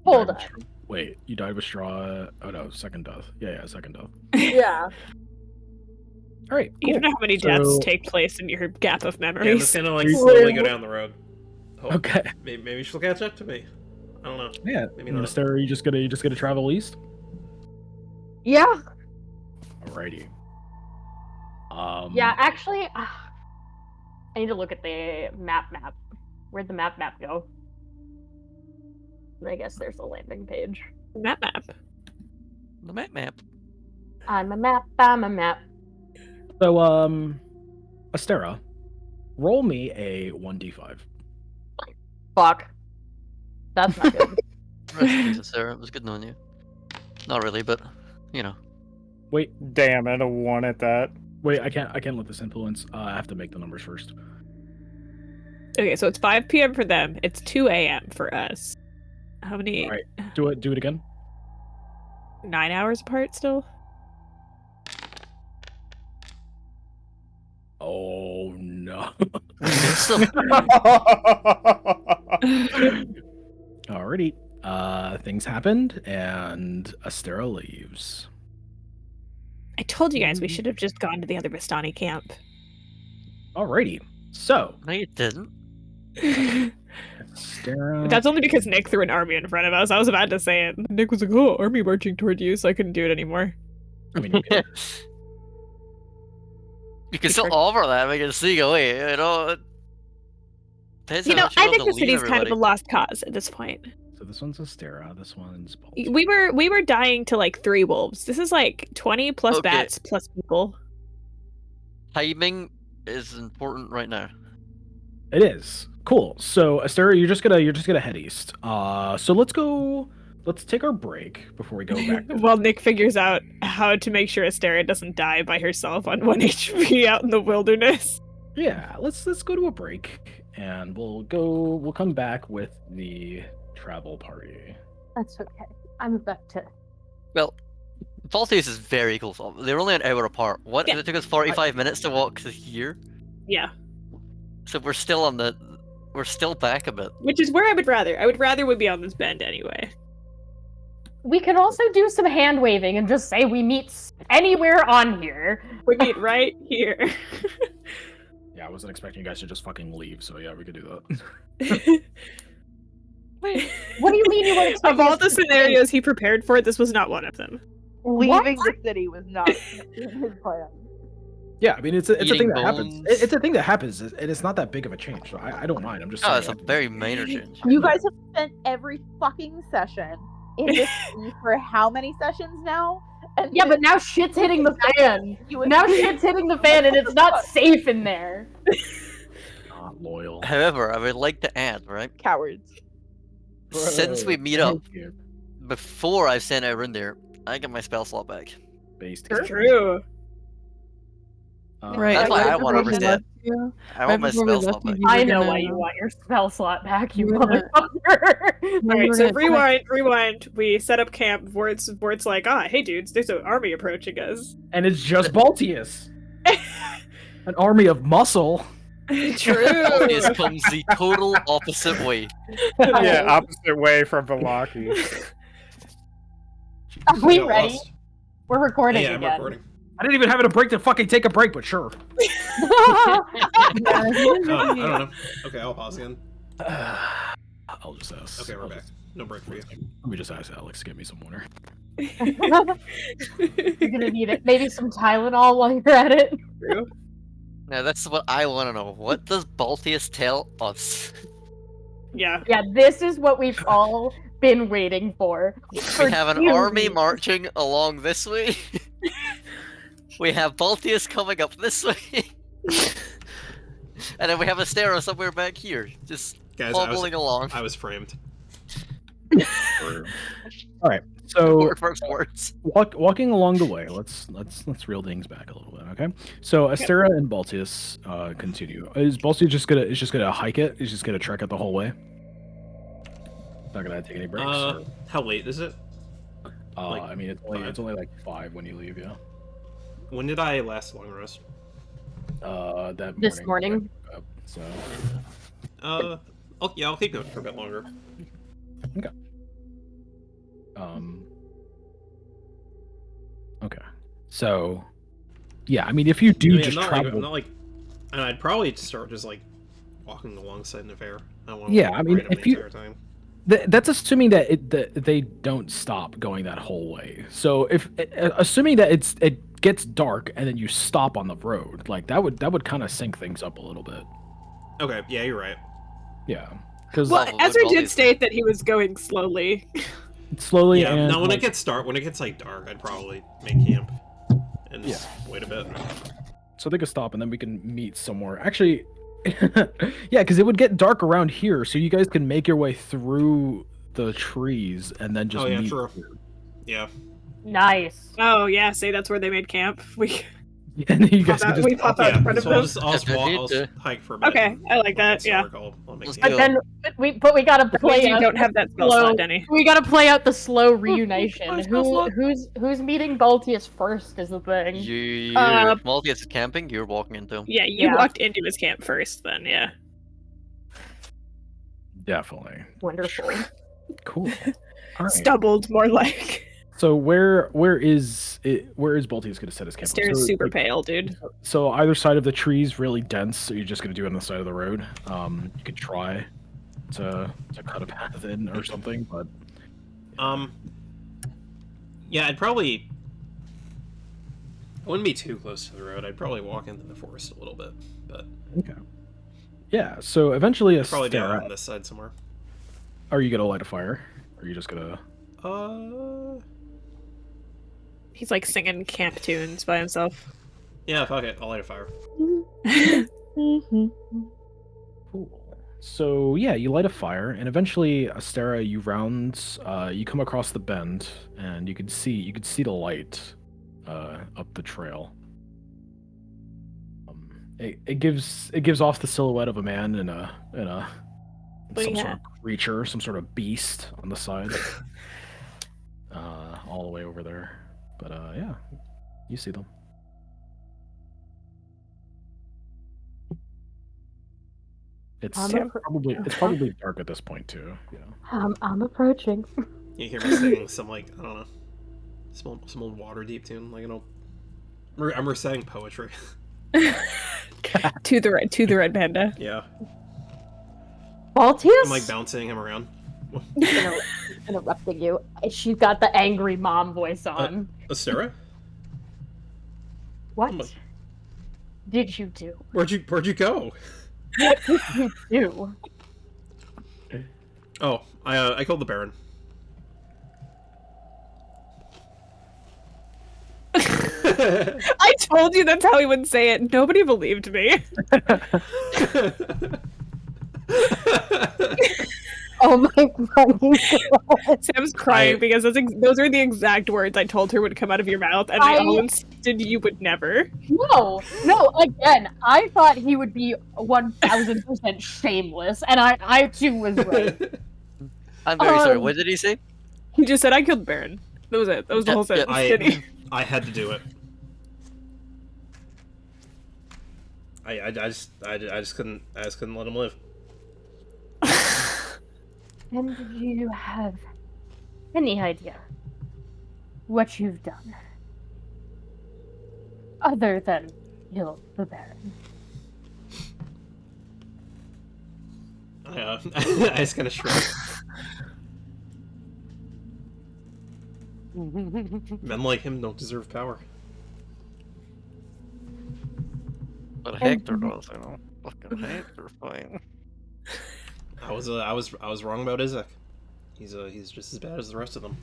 Hold Died on. with Wait, you died with Strahd. Oh no, second death. Yeah, second death. Yeah. All right. You Cool. don't know how many So- deaths take place in your gap of Yeah, I'm memories. just gonna like Three- slowly go down the road. Oh, Okay. maybe she'll catch up to me. I don't know. Yeah. Maybe not. Astera, are you just gonna travel east? Yeah. Alrighty. Yeah. Actually, I need to look at the map. Where'd the map go? I guess there's a landing page. Map. The map. I'm a map. So, Astera, roll me a 1d5. Fuck. That's not good. Rest in peace, Sarah. It was good knowing you. Not really, but you know. Wait, Damn, and a 1 at that. wait, I can't let this influence. I have to make the numbers first. Okay, so it's 5 p.m. for them. It's 2 a.m. for us. How many? All right, do it again. 9 hours apart still? Oh no. So, Alrighty. Things happened, and Astera leaves. I told you guys we should have just gone to the other Vistani camp. Alrighty. So, no, you didn't. Astera. That's only because Nick threw an army in front of us. I was about to say it. Nick was like, "Oh, army marching toward you," so I couldn't do it anymore. I mean, you can- You can still offer that. We can see. Go, wait, you know. Depends how much you I want think to the lead city's kind of a everybody. lost cause at this point. so this one's Astera. This one's Bolt. We were dying to like 3 wolves. This is like 20 plus Okay. bats plus people. Timing is important right now. It is cool. So Astera, you're just gonna head east. So let's go. Let's take our break before we go back. While Nick figures out how to make sure Astera doesn't die by herself on 1 HP out in the wilderness. Yeah, let's go to a break, and we'll come back with the travel party. That's okay. I'm about to. Well, Baltius is very close. They're only an hour apart. What? Yeah. It took us 45 minutes to walk to here? Yeah. So we're still back a bit. Which is where I would rather we be on this bend anyway. We can also do some hand waving and just say we meet anywhere on here. We meet right here. Yeah, I wasn't expecting you guys to just fucking leave, so yeah, we could do that. What do you mean you weren't Of all expecting the us to scenarios he prepared for, this was not one of them. Leaving the city was not in his plan. Yeah, I mean it's a Eating thing that happens. bones. It's a thing that happens, and it's not that big of a change. So I don't mind. I'm just Oh, saying. it's a very minor change. You guys have spent every fucking session in this city for how many sessions now? And Yeah, but now shit's hitting the fan. you would Now shit's hitting the fan and it's not safe in there. Not loyal. However, I would like to add, right? cowards. Since we meet up, Thank you. before I've sent out in there, I get my spell slot back. Based. True. Right. That's why right I want to before we understand. left you- I want my before we spell left slot you, back. you were I know gonna- why you want your spell slot back, you You were gonna- motherfucker. you Alright, were so gonna- rewind. We set up camp. Vort's like, hey dudes, there's an army approaching us. And it's just Baltius, an army of muscle. True. This comes the total opposite way. Yeah, opposite way from Velaki. Are we Got ready? lost. We're recording Yeah, I'm again. recording. I didn't even have it a break to fucking take a break, but sure. Yeah, he didn't Oh, I really- don't know. Okay, I'll pause again. I'll just ask. Okay, we're back. No break for you. Let me just ask Alex to get me some water. You're gonna need it. Maybe some Tylenol while you're at it. True. Now that's what I want to know. What does Baltius tell us? Yeah. Yeah, this is what we've all been waiting for. We have an years. army marching along this way. We have Baltius coming up this way. And then we have Astera somewhere back here, just Guys, hobbling along. I was framed. All right. So First words. walking along the way, let's reel things back a little bit, okay? So Astera and Baltius continue. Is Baltius just gonna hike it? He's just gonna trek it the whole way? Not gonna take any breaks. or- How late is it? like I mean, it's only like 5 when you leave. Yeah. When did I last long rest? That This morning. So I'll keep going for a bit longer. Okay. So yeah, I mean, if you do I mean, just I'm not travel, like, I'm not like, and I'd probably start just like walking alongside Nevair. I don't want Yeah, I mean, if the you- entire time. that's assuming that they don't stop going that whole way. So if assuming that it gets dark and then you stop on the road, like that would kind of sync things up a little bit. Okay, yeah, you're right. Yeah, because Well, Well, Ezra did Baltius- state that he was going slowly. slowly Yeah, and no, when like, it gets like dark, I'd probably make camp and just wait a bit. so they could stop and then we can meet somewhere. Actually, yeah, because it would get dark around here, so you guys can make your way through the trees and then just Oh yeah, meet. true. Yeah. Nice. Oh yeah, say that's where they made camp. We And you guys Pop out- can just we pop out in front of So them. I'll just hike for a bit. Okay, and I like when that. it's Yeah. dark, I'll make Let's camp. go. But then we gotta That means play you out don't the have that spell slow. slot, Denny. We gotta play out the slow reunition. What spell slot? Who's meeting Baltius first is the thing. You Uh, Maltese is camping. You're walking into him. Yeah, you Yeah. walked into his camp first, then yeah. definitely. Wonderful. Cool. All right. Stumbled more like. So where is Baltius going to set his camp? Stare's So, super like, pale, dude. So either side of the trees really dense, so you're just going to do it on the side of the road. You could try to cut a path in or something, but Yeah, I wouldn't be too close to the road. I'd probably walk into the forest a little bit, but okay. Yeah. So eventually, I'd probably do it Astera, on this side somewhere. are you gonna light a fire? Or are you just gonna? He's like singing camp tunes by himself. Yeah, fuck it. I'll light a fire. Cool. So yeah, you light a fire, and eventually, Astera, you come across the bend, and you could see the light up the trail. It gives off the silhouette of a man in some sort of creature, some sort of beast on the side, all the way over there. But yeah, you see them. It's probably dark at this point too. Yeah. I'm approaching. You hear me singing some like I don't know, some old water deep tune. Like I'm reciting poetry. to the red panda. Yeah. Baltius? I'm like bouncing him around. Interrupting you. She's got the angry mom voice on. Astera? What did you do? Where'd you go? What did you do? Oh, I called the Baron. I told you that's how he would say it. Nobody believed me. Oh my fucking god. Sam's crying because those are the exact words I told her would come out of your mouth, and I all insisted you would never. No, again, I thought he would be 1000% shameless, and I too was right. I'm very sorry. What did he say? He just said I killed Baron. That was it. That was the whole sentence. I had to do it. I just couldn't let him live. And do you have any idea what you've done? Other than kill the Baron. I just kind of shrug. Men like him don't deserve power. But Hector does, you know. Fucking Hector, fine. I was wrong about Izek. He's just as bad as the rest of them.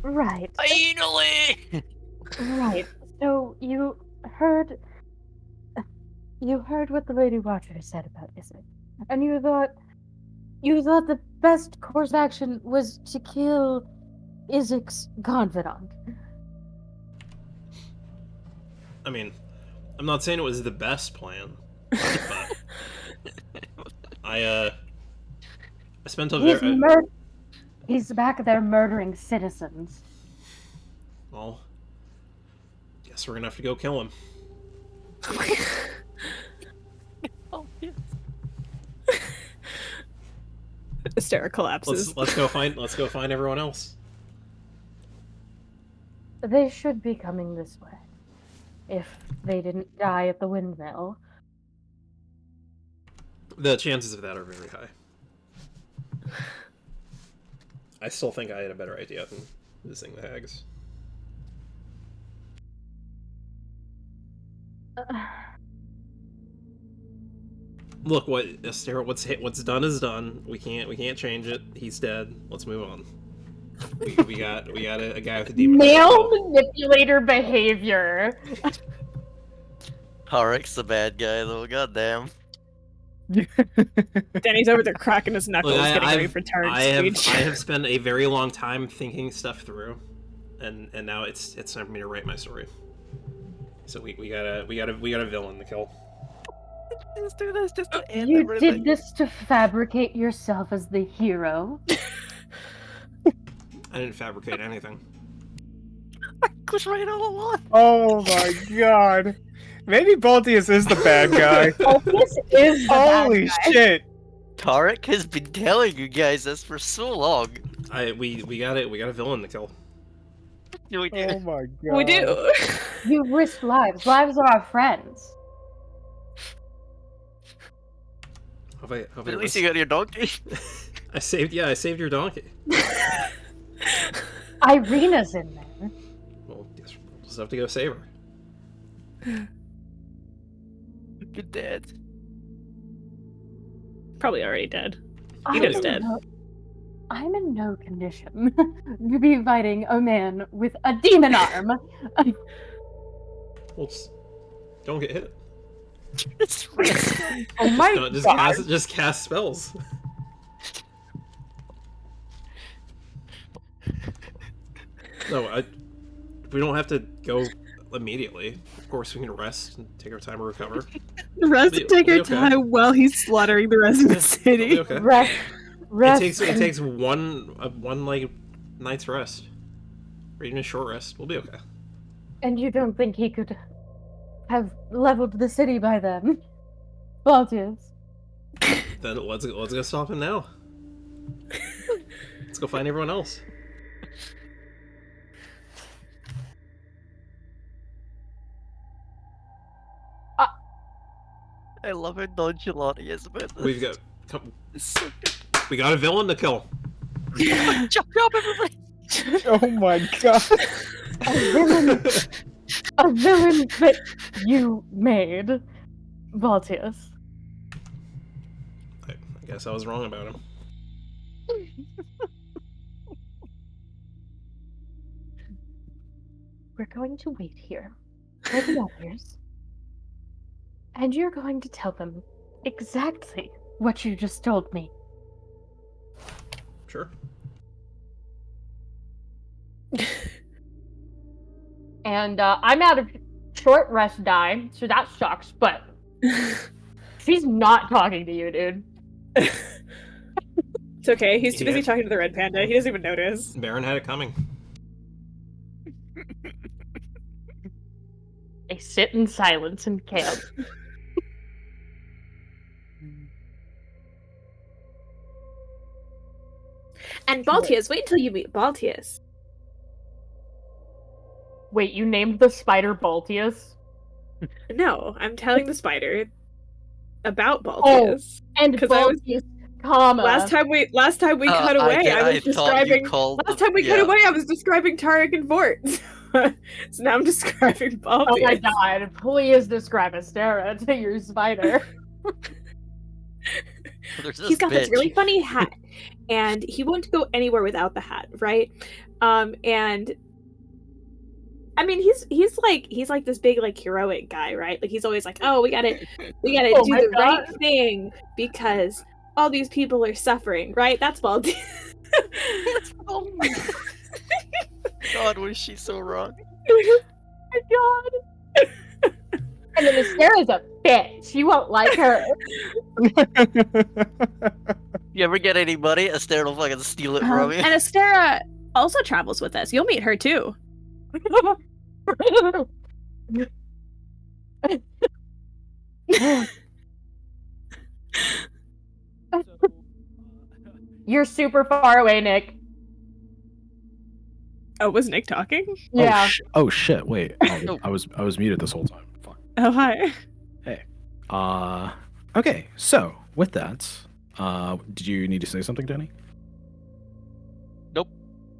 Right. Finally! Right. So you heard what the Lady Watcher said about Izek, and you thought the best course of action was to kill Izek's confidant. I mean, I'm not saying it was the best plan, but I spent a He's back there murdering citizens. Well, guess we're gonna have to go kill him. Oh, yeah. Astera collapses. Let's go find everyone else. They should be coming this way. If they didn't die at the windmill. The chances of that are very high. I still think I had a better idea than visiting the hags. Look, Astera, what's done is done. We can't change it. He's dead. Let's move on. We got a guy with a demon. Male manipulator behavior. Harek's the bad guy though, goddamn. Danny's over there cracking his knuckles, Look, getting ready for Tarek's speech. I have spent a very long time thinking stuff through, and now it's time for me to write my story. So we got a villain to kill. Let's do this just to end You everything. did this to fabricate yourself as the hero. I didn't fabricate anything. I was right all along. Oh my god. Maybe Baltius is the bad guy. Baltius is the Holy bad guy. shit. Tarek has been telling you guys this for so long. We got a villain to kill. Do we do? Oh my god. We do. You risked lives. Lives are our friends. At least you got your donkey. I saved your donkey. Irina's in there. Well, guess we'll just have to go save her. Good dad. Probably already dead. I'm Eno's dead. I'm in no condition to be fighting a man with a demon arm. Well, just don't get hit. It's risk. Oh my god. Just cast spells. No, we don't have to go immediately. Of course, we can rest and take our time to recover. Rest and take We'll your be okay. time while he's slaughtering the rest of the We'll city. be okay. Rest. It takes one like night's rest, or even a short rest. We'll be okay. And you don't think he could have leveled the city by then? Baltius. Then let's go stop him now. Let's go find everyone else. I love how nonchalant he is about this. We got a villain to kill. Jump, everybody! Oh my god. A villain that you made, Baltius. I guess I was wrong about him. We're going to wait here for the others, and you're going to tell them exactly what you just told me. Sure. And I'm out of short rest die, so that sucks, but she's not talking to you, dude. It's okay. He's too busy Yeah. talking to the red panda. He doesn't even notice. Baron had it coming. They sit in silence and camp. And Baltius, wait until you meet Baltius. Wait, you named the spider Baltius? No, I'm telling the spider about Baltius. And 'Cause I was- Baltius, comma. Last time we cut away, I was describing. Last time we cut away, I was describing Tarek and Vort. So now I'm describing Baltius. Oh my god, please describe Astera to your spider. He's got this really funny hat, and he won't go anywhere without the hat, right? And I mean, he's like this big like heroic guy, right? Like he's always like, oh, we gotta Oh do my the God. right thing because all these people are suffering, right? That's Baltius. Oh my god, was she so wrong? Oh my god. And then Astera's a bitch. You won't like her. You ever get any money? Astera will fucking steal it from you. And Astera also travels with us. You'll meet her too. You're super far away, Nick. Oh, was Nick talking? Yeah. Oh shit! Wait, I was muted this whole time. Fuck. Oh, hi. Hey. Okay. So with that, did you need to say something, Danny? Nope.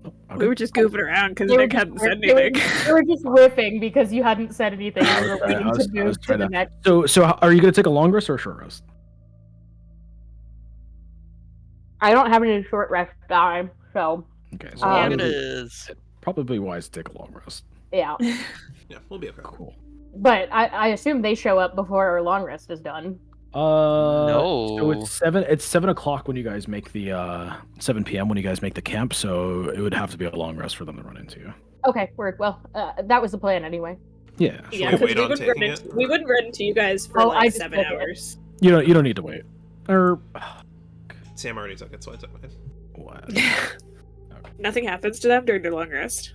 Oh, okay. We were just goofing around because They were Nick just hadn't said they were- anything. They were just riffing because you hadn't said anything. And we were Okay, waiting I was to move to trying the to- next. So are you gonna take a long rest or a short rest? I don't have any short rest time, so Okay. So Um, It is. probably wise to take a long rest. yeah. Yeah, we'll be okay. Cool. But I assume they show up before our long rest is done. So No. it's 7 o'clock when you guys make the 7 p.m. when you guys make the camp, so it would have to be a long rest for them to run into you. Okay, word. Well, that was the plan anyway. Yeah. Should Yeah, we because wait we on wouldn't run taking into it? we wouldn't run into you guys for Oh, I like just 7 took it. hours. You don't need to wait. Or Sam already took it, so I took mine. what? Nothing happens to them during their long rest.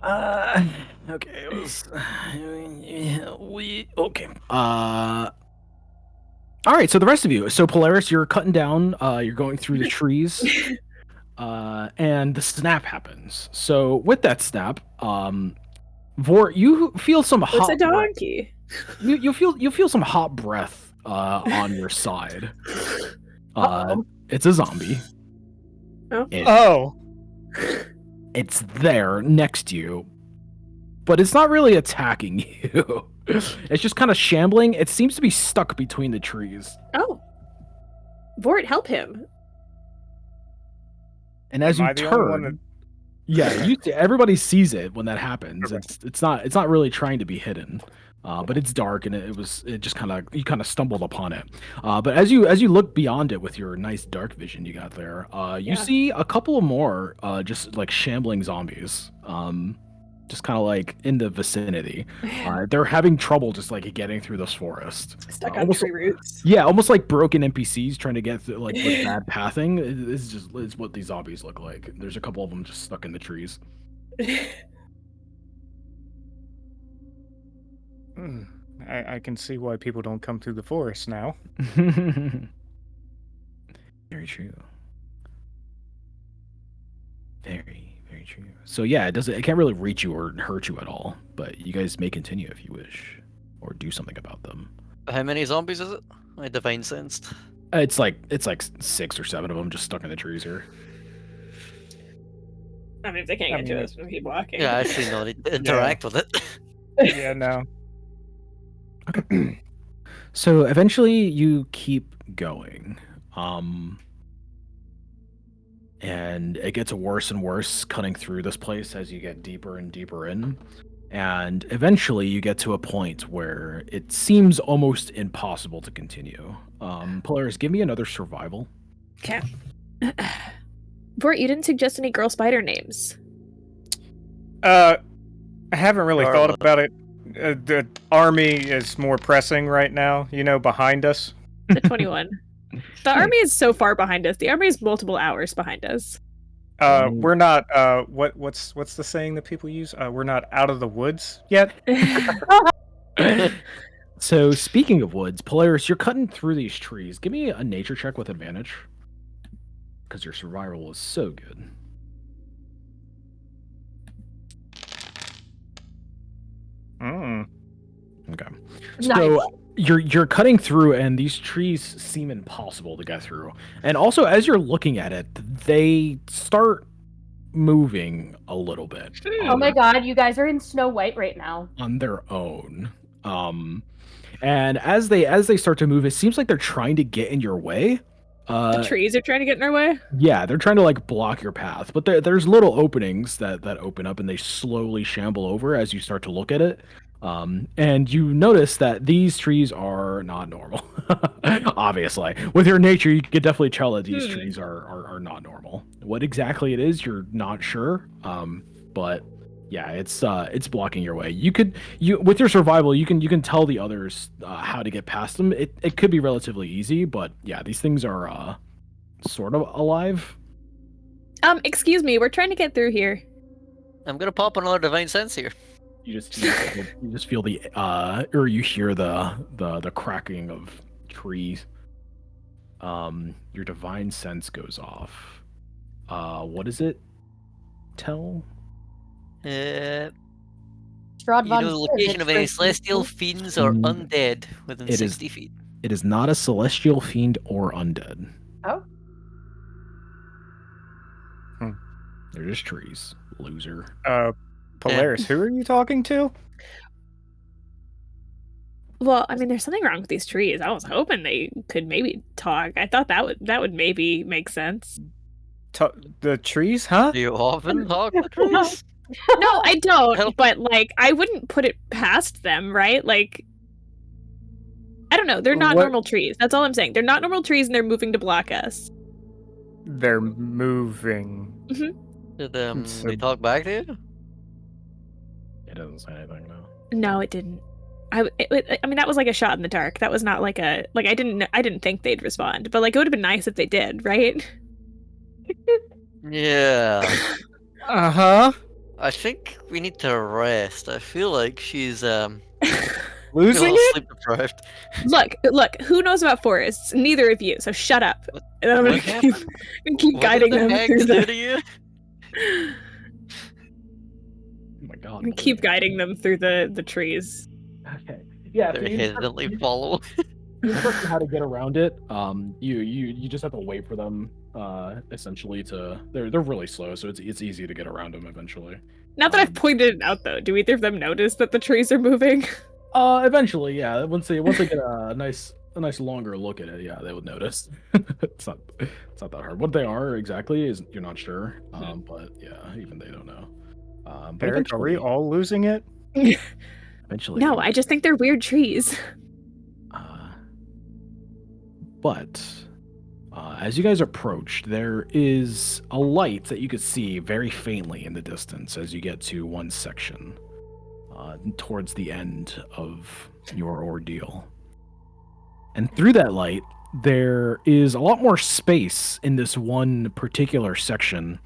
Okay, it was okay. All right, so the rest of you. So Polaris, you're cutting down, you're going through the trees. And the snap happens. So with that snap, Vort, you feel some What's hot a donkey? you feel some hot breath on your side. It's a zombie. Oh. It's there next to you, but it's not really attacking you. It's just kind of shambling. It seems to be stuck between the trees. Oh. Vort, help him. And as Am you I the only one turn, yeah, everybody sees it when that happens. Okay. It's not really trying to be hidden, but it's dark and it just you kind of stumbled upon it. But as you look beyond it with your nice dark vision you got there, you see a couple of more just like shambling zombies. Just kind of like in the vicinity. They're having trouble just like getting through this forest. Stuck on Almost tree roots. Yeah, almost like broken NPCs trying to get through, like with bad pathing. It's what these zombies look like. There's a couple of them just stuck in the trees. I can see why people don't come through the forest now. Very true. Very, very true. So yeah, it can't really reach you or hurt you at all, but you guys may continue if you wish, or do something about them. How many zombies is it? My divine sensed. It's like 6 or 7 of them just stuck in the trees here. I mean, if they can't get to us, we keep walking. Yeah, actually, no, they interact with it. Yeah, no. So eventually you keep going. And it gets worse and worse cutting through this place as you get deeper and deeper in. And eventually you get to a point where it seems almost impossible to continue. Polaris, give me another survival. Okay. Vort, you didn't suggest any girl spider names. I haven't really thought Darla. about it. The army is more pressing right now, behind us. The 21. The army is so far behind us. The army is multiple hours behind us. We're not, what's the saying that people use? We're not out of the woods yet. So speaking of woods, Polaris, you're cutting through these trees. Give me a nature check with advantage. Because your survival is so good. Okay. Nice. So you're cutting through and these trees seem impossible to get through. And also as you're looking at it, they start moving a little bit. Oh my god, you guys are in Snow White right now. On their own. And as they start to move, it seems like they're trying to get in your way. The trees are trying to get in our way? Yeah, they're trying to like block your path, but there's little openings that open up and they slowly shamble over as you start to look at it. And you notice that these trees are not normal. Obviously, with your nature, you could definitely tell that these trees are not normal. What exactly it is, you're not sure. But yeah, it's blocking your way. You with your survival, you can tell the others how to get past them. It could be relatively easy, but yeah, these things are sort of alive. Excuse me, we're trying to get through here. I'm gonna pop another divine sense here. You just feel the or you hear the cracking of trees. Your divine sense goes off. What does it tell? Strahd You von know the Sid, location it's of any for- celestial fiends or Mm. undead within It is- 60 feet. It is not a celestial fiend or undead. Oh. They're just trees, loser. Polaris, who are you talking to? Well, I mean, there's something wrong with these trees. I was hoping they could maybe talk. I thought that would maybe make sense. The trees, huh? Do you often talk to trees? No, I don't. Help. But like, I wouldn't put it past them, right? Like, I don't know. They're not What- normal trees. That's all I'm saying. They're not normal trees, and they're moving to block us. They're moving. Did So- they talk back to you? It doesn't say anything though. No, it didn't. I mean, that was like a shot in the dark. That was not like a like. I didn't think they'd respond, but like it would have been nice if they did, right? Yeah. Uh-huh. I think we need to rest. I feel like she's a Losing little it? sleep deprived. Look. Who knows about forests? Neither of you. So shut up. And I'm gonna What keep, happened? keep What guiding did the them hags through do the. to you? Oh my god. I'm gonna keep guiding them through the trees. Okay. Yeah. They hesitantly follow. You instruct how to get around it. You just have to wait for them. Essentially to they're really slow, so it's easy to get around them eventually. Now that I've pointed it out, though, do either of them notice that the trees are moving? Eventually, yeah. Once they get a nice longer look at it, yeah, they would notice. it's not that hard. What they are exactly is you're not sure. But yeah, even they don't know. But Eric, are we all losing it? eventually? No, I just think they're weird trees. But as you guys approach, there is a light that you could see very faintly in the distance as you get to one section towards the end of your ordeal. And through that light, there is a lot more space in this one particular section.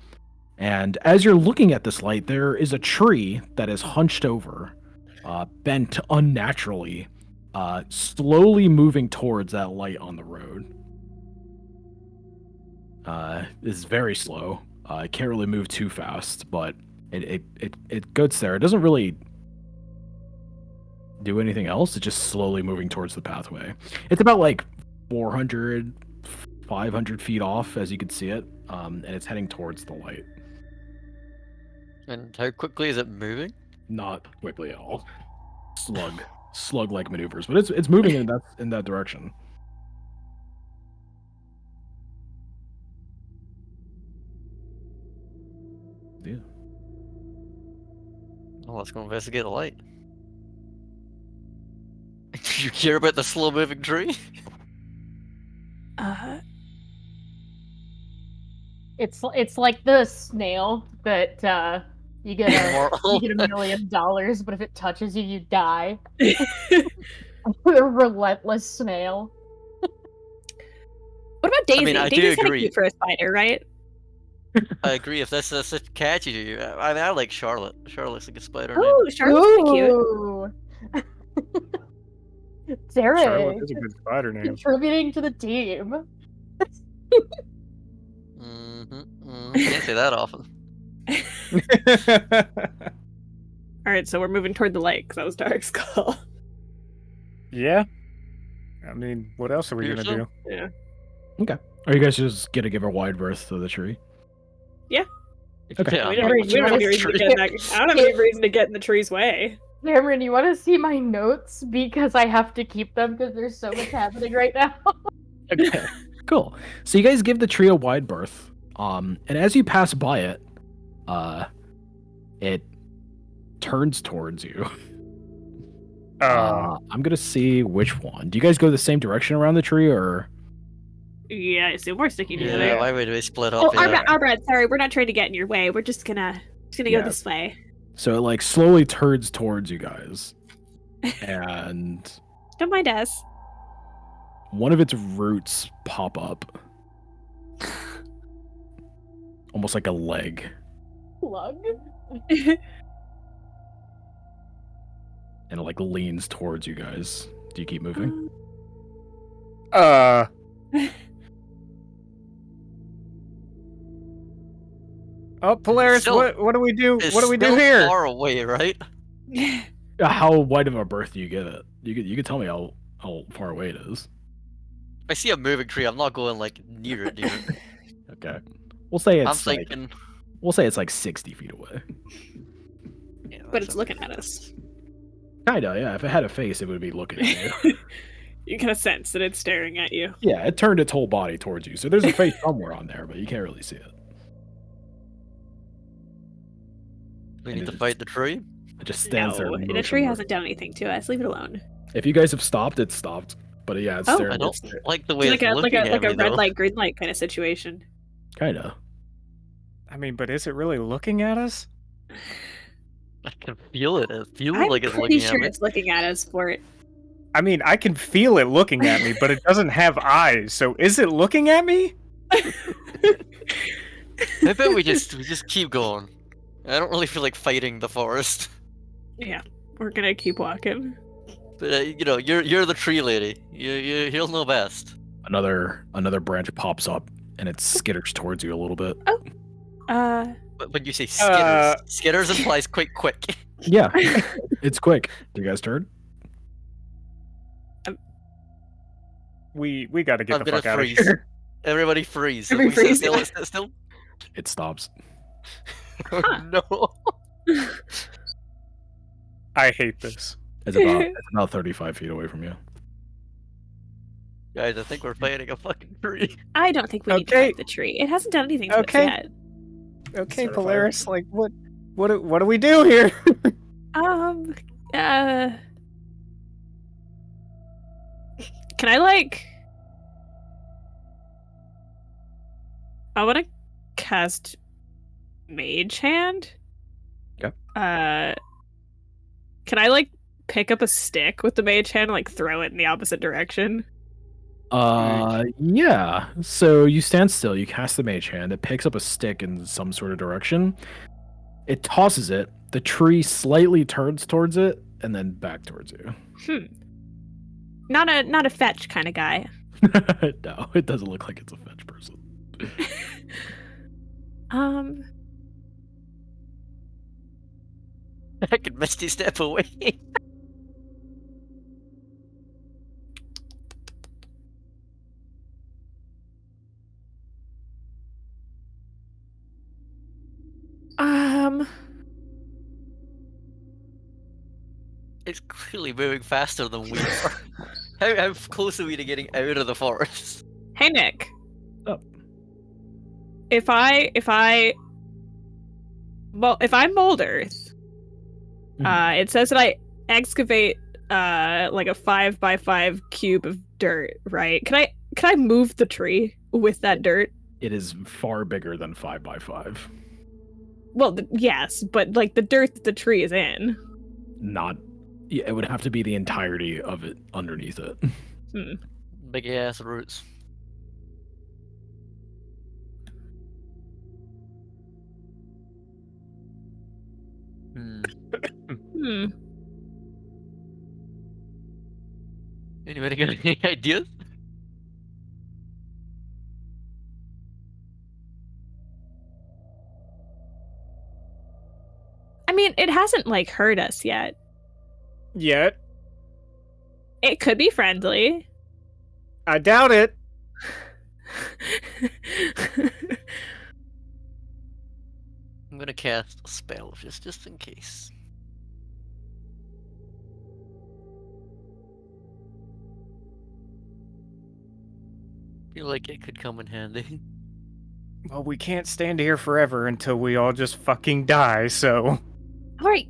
And as you're looking at this light, there is a tree that is hunched over, bent unnaturally, slowly moving towards that light on the road. Is very slow. It can't really move too fast, but it goes there. It doesn't really do anything else. It's just slowly moving towards the pathway. It's about like 400, 500 feet off as you can see it, and it's heading towards the light. And how quickly is it moving? Not quickly at all. Slug-like maneuvers, but it's moving in that direction. Yeah. Well, let's go investigate the light. Do you care about the slow-moving tree? It's like the snail that you get Moral. $1 million, but if it touches you, you die. The relentless snail. What about Daisy? I mean, I do Daisy's kind of agree. cute for a spider, right? I agree. If this catches you, I mean, I like Charlotte. Charlotte's a good spider name. Oh, Charlotte's kind of cute. Ooh. Charlotte Derek, is a good spider name. contributing to the team. Can't say that often. All right, so we're moving toward the light because that was Derek's call. Yeah. I mean, what else are we Here, gonna so? do? Yeah. Okay. Are you guys just gonna give a wide berth to the tree? Yeah. Okay. Yeah, We I'm don't, not we don't have any much reason to tree. get in that. I don't have any reason to get in the tree's way. Cameron, you want to see my notes because I have to keep them because there's so much happening right now. Okay. Cool. So you guys give the tree a wide berth. And as you pass by it, it turns towards you. I'm gonna see which one. Do you guys go the same direction around the tree, or? Yeah, I assume we're sticking together. Yeah, why would we split Oh, up? Yeah. Arbrad, sorry, we're not trying to get in your way. We're just gonna Yeah. go this way. So it like slowly turns towards you guys, and Don't mind us. one of its roots pop up, almost like a leg, Plug. and it like leans towards you guys. Do you keep moving? Oh, Polaris, Still- what do we do? It's What do we do still here? Far away, right? How wide of a berth do you give it? You could tell me how far away it is. I see a moving tree. I'm not going like near it. Okay, we'll say I'm it's like thinking. 60 feet away. Yeah, But that's it's a- looking at us. Kinda, yeah. If it had a face, it would be looking at you. You can sense that it's staring at you. Yeah, it turned its whole body towards you. So there's a face somewhere on there, but you can't really see it. We And need to it fight the tree. It just stands there. No, the tree motionless. hasn't done anything to us. Leave it alone. If you guys have stopped, it's stopped. But yeah, it's Oh. there. I don't It's like the way It's it's looking at like me, a red though. light, green light kind of situation. kind of. I mean, but is it really looking at us? I can feel it. It feels I'm like it's pretty looking sure at me. it's looking at us for it. I mean, I can feel it looking at me, but it doesn't have eyes. So is it looking at me? I bet we just keep going. I don't really feel like fighting the forest. Yeah, we're gonna keep walking. But you know, you're the tree lady. You'll know best. Another branch pops up and it skitters towards you a little bit. But when you say skitters, skitters implies quick. Yeah, it's quick. You guys turn? We got to get I'm the gonna fuck out of freeze. here. Everybody freeze. Everybody If we sit freeze. still, sit still. It stops. Oh, no. I hate this. It's about 35 feet away from you. Guys, I think we're fighting a fucking tree. I don't think we need to Okay. fight the tree. It hasn't done anything to Okay. us yet. Okay, Start a Polaris, like what do we do here? Can I I want to cast Mage Hand. Okay. Can I pick up a stick with the Mage Hand and throw it in the opposite direction? Yeah. So you stand still, you cast the mage hand, it picks up a stick in some sort of direction. It tosses it, the tree slightly turns towards it, and then back towards you. Not a fetch kind of guy. No, it doesn't look like it's a fetch person. I could misty step away. It's clearly moving faster than we are. How close are we to getting out of the forest? Hey Nick. Oh. If I mold earth, it says that I excavate a 5x5 cube of dirt, right? Can I move the tree with that dirt? It is far bigger than 5x5. Well, yes, but the dirt that the tree is in. Not. Yeah, it would have to be the entirety of it underneath it. Big ass roots. Anybody got any ideas? I mean, it hasn't hurt us yet. Yet. It could be friendly. I doubt it. I'm gonna cast a spell just in case. Feel like it could come in handy. Well, we can't stand here forever until we all just fucking die, so. All right.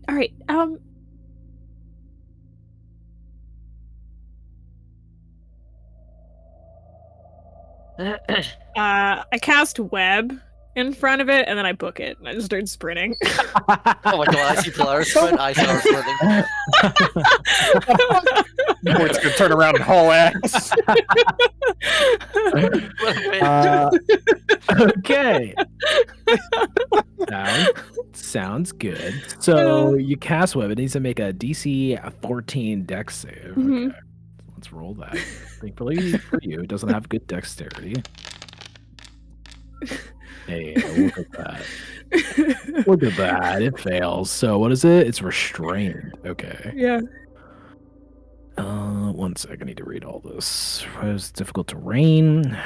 I cast web in front of it, and then I book it, and I just start sprinting. Oh my god, I see Polaris sprint, I see her sprinting. Boyd's gonna turn around and haul ass. Okay. Sounds good. So you cast web. It needs to make a DC 14 Dex save. Okay. Let's roll that. Thankfully for you, it doesn't have good dexterity. Hey, look at that. Look at that. It fails. So what is it? It's restrained. Okay. Yeah. 1 sec. I need to read all this. Was difficult terrain.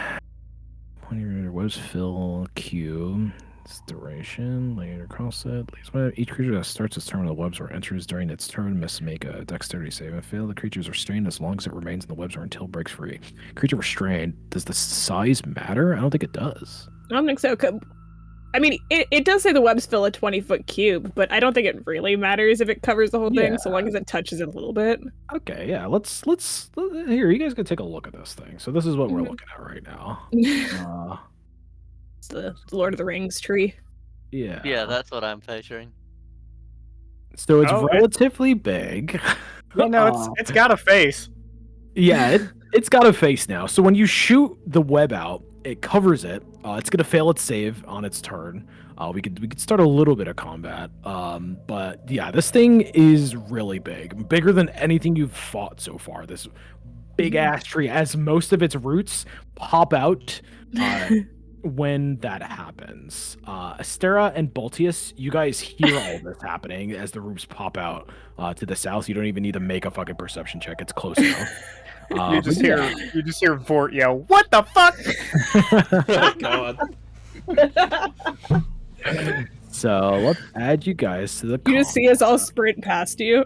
Webs fill Q. It's duration. Later cross it. Each creature that starts its turn with the webs or enters during its turn must make a dexterity save. If fail, the creature is restrained as long as it remains in the webs or until it breaks free. Creature restrained. Does the size matter? I don't think it does. I don't think so. I mean, it does say the webs fill a 20-foot cube, but I don't think it really matters if it covers the whole thing, so long as it touches it a little bit. Okay, yeah. Let's here. You guys can take a look at this thing. So this is what we're looking at right now. It's the Lord of the Rings tree. Yeah. Yeah, that's what I'm picturing. So it's relatively big. Yeah, no, it's got a face. Yeah, it's got a face now. So when you shoot the web out, it covers it. It's gonna fail its save on its turn. We could start a little bit of combat. But yeah, this thing is really bigger than anything you've fought so far. This big ass tree, as most of its roots pop out when that happens. Astera and Baltius, you guys hear all this happening as the roots pop out to the south. You don't even need to make a fucking perception check. It's close enough. You just hear Vort yell, "What the fuck?" Oh god. So let's add you guys to the. You just see us all sprint past you.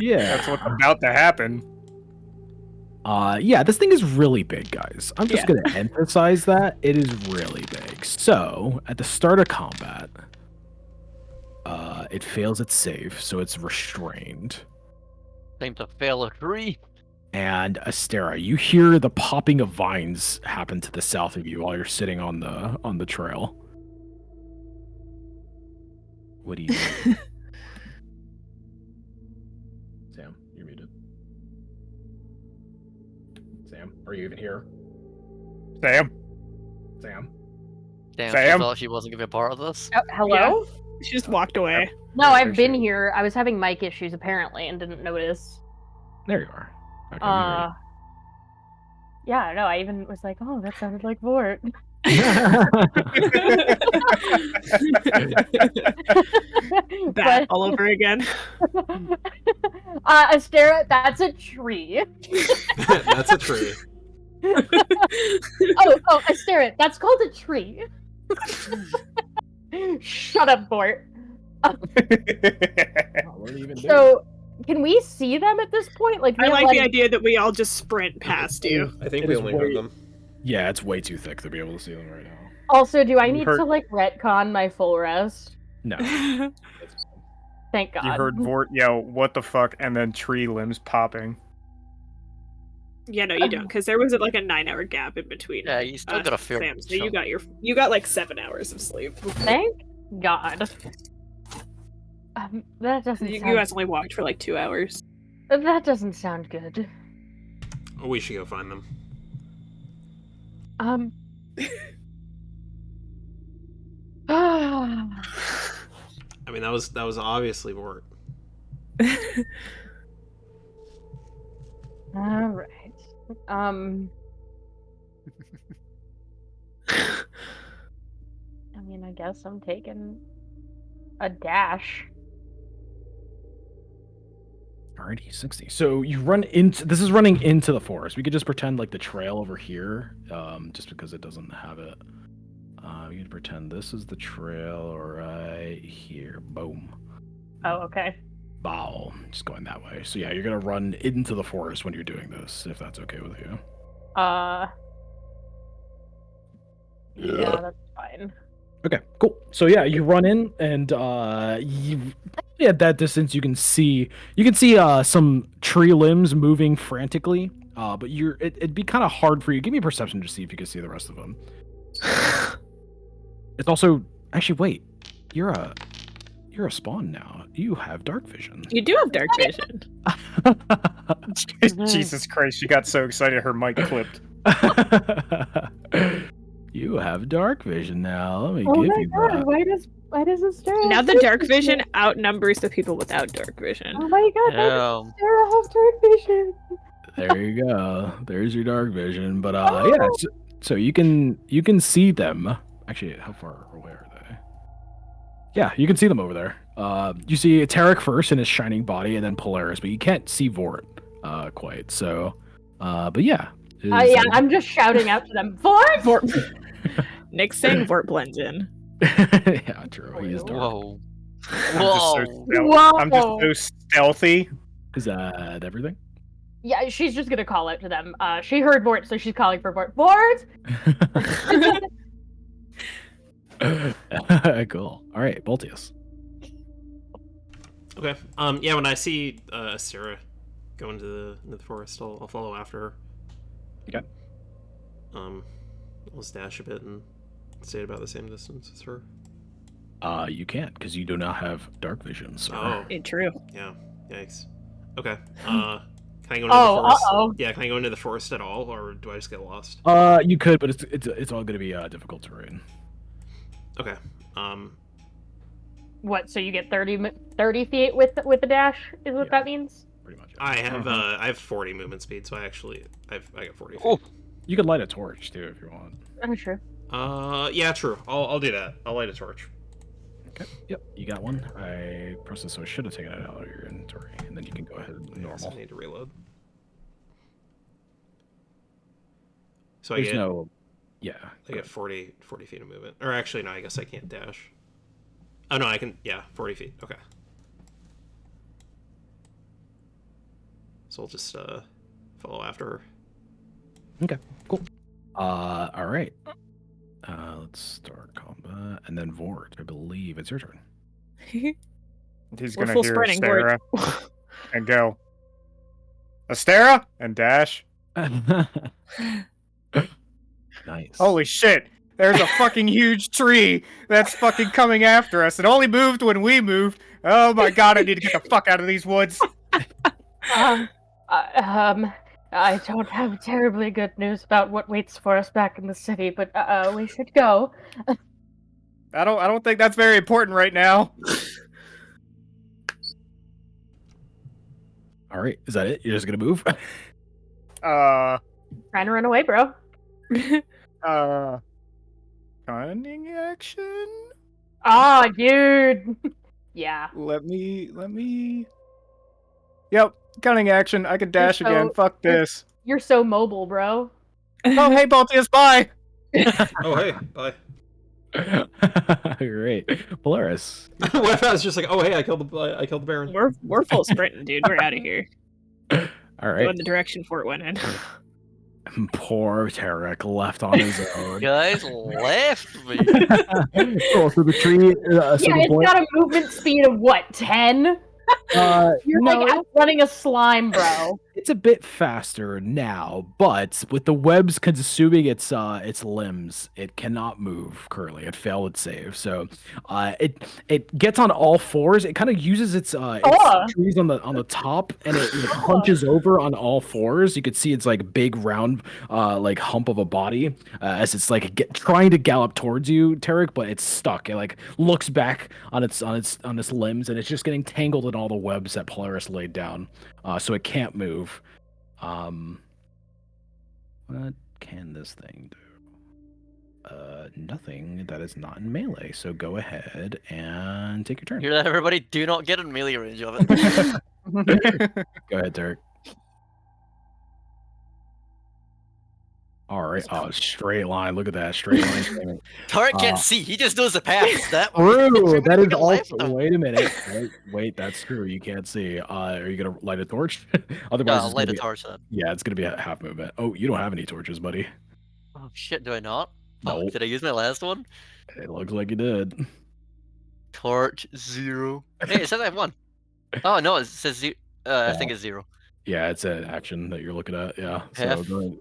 Yeah, that's what's about to happen. Yeah, this thing is really big, guys. I'm just gonna emphasize that it is really big. So at the start of combat, it fails its save, so it's restrained. Seem to fail a tree. And Astera, you hear the popping of vines happen to the south of you while you're sitting on the trail. What do you do? Sam, you're muted. Sam, are you even here? Sam. Damn, Sam? she thought she wasn't gonna be a part of this. Hello? She just walked away. No, I've been here. I was having mic issues apparently and didn't notice. There you are. Okay, we heard yeah, no, I even was like, oh, that sounded like Vort. Bat all over again. Astera, that's a tree. That's a tree. oh, Astera, that's called a tree. Shut up, Vort. So, can we see them at this point? Like, I like the idea that we all just sprint past you. I think we only heard them. Yeah, it's way too thick to be able to see them right now. Also, do I need to like retcon my full rest? No. Thank God. You heard Vort yell, "What the fuck?" and then tree limbs popping. Yeah, no, you don't, because there was like a 9-hour gap in between. Yeah, you still got a fair. Sam, so you got like 7 hours of sleep. Thank God. That doesn't. You guys only walked for like 2 hours. That doesn't sound good. Oh, we should go find them. I mean, that was obviously Vort. All right. I mean, I guess I'm taking a dash. Alrighty, 60. So you run into this is running into the forest. We could just pretend like the trail over here, just because it doesn't have it. We could pretend this is the trail right here. Boom. Oh, okay. Bow. Just going that way. So yeah, you're gonna run into the forest when you're doing this, if that's okay with you. Yeah, that's fine. Okay, cool. So yeah, you run in, and at that distance you can see some tree limbs moving frantically. But it'd be kind of hard for you. Give me a perception to see if you can see the rest of them. It's also actually wait, you're a spawn now. You have dark vision. You do have dark vision. Jesus Christ! She got so excited her mic clipped. You have dark vision now. Let me Oh give my you God! that. Why does it start? Now the dark vision outnumbers the people without dark vision. Oh my God! Yeah. Sarah has dark vision. There you go. There's your dark vision. But yeah, so you can see them. Actually, how far away are they? Yeah, you can see them over there. You see Tarek first in his shining body, and then Polaris, but you can't see Vort quite. So, but yeah. Yeah, I'm just shouting out to them. Vort! Vort. Nick's saying Vort blends in. Yeah, true. He is dark. Whoa. I'm just so stealthy. Is that everything? Yeah, she's just gonna call out to them. She heard Vort, so she's calling for Vort. Vort! Cool. All right, Baltius. Okay. Yeah, when I see Sarah go into the forest, I'll follow after her. Okay. I'll dash a bit and stay at about the same distance as her. You can't because you do not have dark vision, sir. Oh, True. yeah. Yikes. Okay. Can I go into the forest? Uh-oh. Yeah, can I go into the forest at all, or do I just get lost? You could, but it's all going to be difficult terrain. Okay. What? So you get 30 feet with the dash? Is what Yeah. that means? Pretty much. I have 40 movement speed, so I got 40 feet. Oh. You could light a torch too if you want. I'm sure. Yeah, true. I'll do that. I'll light a torch. Okay. Yep. You got one. I pressed it, so I should have taken it out of your inventory, and then you can go ahead and Yeah, so normal. I need to reload. So There's I get no. Yeah. I get 40 feet of movement. Or actually, no, I guess I can't dash. Oh, no, I can... Yeah, 40 feet. Okay. So I'll just follow after her. Okay. Cool. All right. Let's start combat, and then Vort. I believe it's your turn. He's We're gonna full hear sprinting, Astera and go, Astera, and dash. Nice. Holy shit! There's a fucking huge tree that's fucking coming after us. It only moved when we moved. Oh my god! I need to get the fuck out of these woods. I don't have terribly good news about what waits for us back in the city, but we should go. I don't think that's very important right now. All right. Is that it? You're just gonna move? Trying to run away, bro. Cunning action? Ah, dude. Yeah. Let me. Yep, cunning action. I can dash You're again. Fuck this. You're so mobile, bro. Oh, hey, Baltius, bye! Oh, hey, bye. Great. Polaris. What if I was just like, oh, hey, I killed the Baron? We're full sprinting, dude. We're out of here. All right. Going the direction Fort went in. Poor Tarek left on his own. Guys left me. Cool. So the tree. Yeah, it's got a movement speed of what, 10? You're no, like running a slime, bro. It's a bit faster now, but with the webs consuming its limbs, it cannot move currently. It failed its save, so it gets on all fours. It kind of uses its trees on the top, and it punches over on all fours. You could see its like big round like hump of a body as it's like trying to gallop towards you, Tarek, but it's stuck. It like looks back on its limbs, and it's just getting tangled in all the webs that Polaris laid down. So it can't move. What can this thing do? Nothing that is not in melee. So go ahead and take your turn. Hear that, everybody? Do not get in melee range of it. Go ahead, Derek. All right. Oh, straight line. Look at that straight line. Tarek can't see. He just knows the path. That True. That is Left also. them. Wait a minute. Wait. That's true. You can't see. Are you gonna light a torch? Otherwise, it's light gonna a be- torch then. Yeah, it's gonna be a half movement. Oh, you don't have any torches, buddy. Oh shit, do I not? No. Oh, did I use my last one? It looks like you did. Torch 0. Hey, it says I have 1. Oh no, it says 0. I think it's 0. Yeah, it's an action that you're looking at. Yeah. So Half. go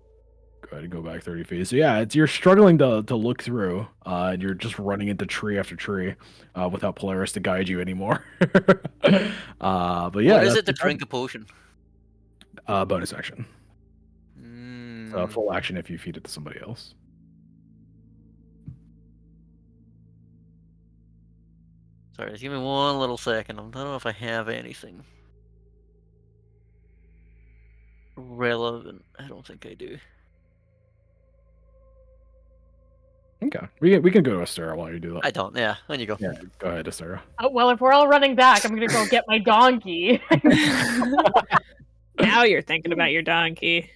ahead and go back 30 feet. So yeah, you're struggling to look through. And you're just running into tree after tree, without Polaris to guide you anymore. But yeah. What is that's it to your drink a potion? turn. Bonus action. Mm, Full action if you feed it to somebody else. Sorry, just give me one little second. I don't know if I have anything relevant. I don't think I do. Okay. We can go to Astera while you do that. I don't. Yeah, on you go. Yeah, go ahead, Astera. Well, if we're all running back, I'm gonna go get my donkey. Now you're thinking about your donkey.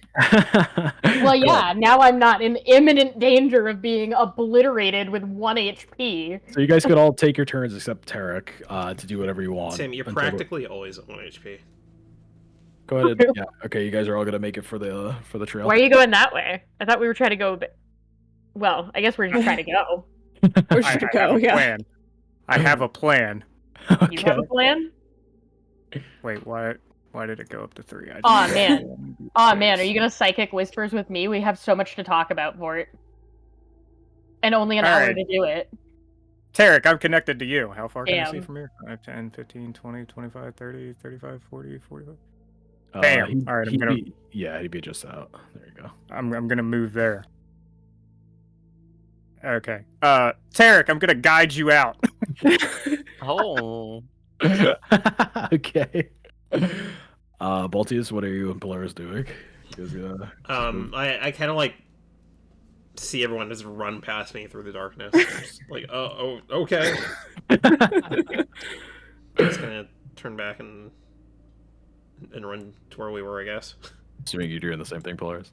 Well, yeah, now I'm not in imminent danger of being obliterated with 1 HP. So you guys could all take your turns except Tarek to do whatever you want. Tim, you're until practically always at 1 HP. Go ahead. And, yeah. Okay. You guys are all gonna make it for the trail. Why are you going that way? I thought we were trying to go. Well, I guess we're just trying to go. Or I should have go, a yeah. plan. I have a plan. You have a plan? Wait, why did it go up to 3? Aw, man. Aw, man, are you gonna psychic whispers with me? We have so much to talk about for it. And only an hour Alright. to do it. Tarek, I'm connected to you. How far can I see Damn. from here? 5, 10, 15, 20, 25, 30, 35, 40, 45. Damn. Bam. All right, he'd be just out. There you go. I'm gonna move there. Okay. Tarek, I'm gonna guide you out. Oh. Okay. Baltius, what are you and Polaris doing? You guys gonna... I kind of like see everyone just run past me through the darkness. Just like, oh, okay. Just gonna turn back and run to where we were, I guess. Assuming you're doing the same thing, Polaris.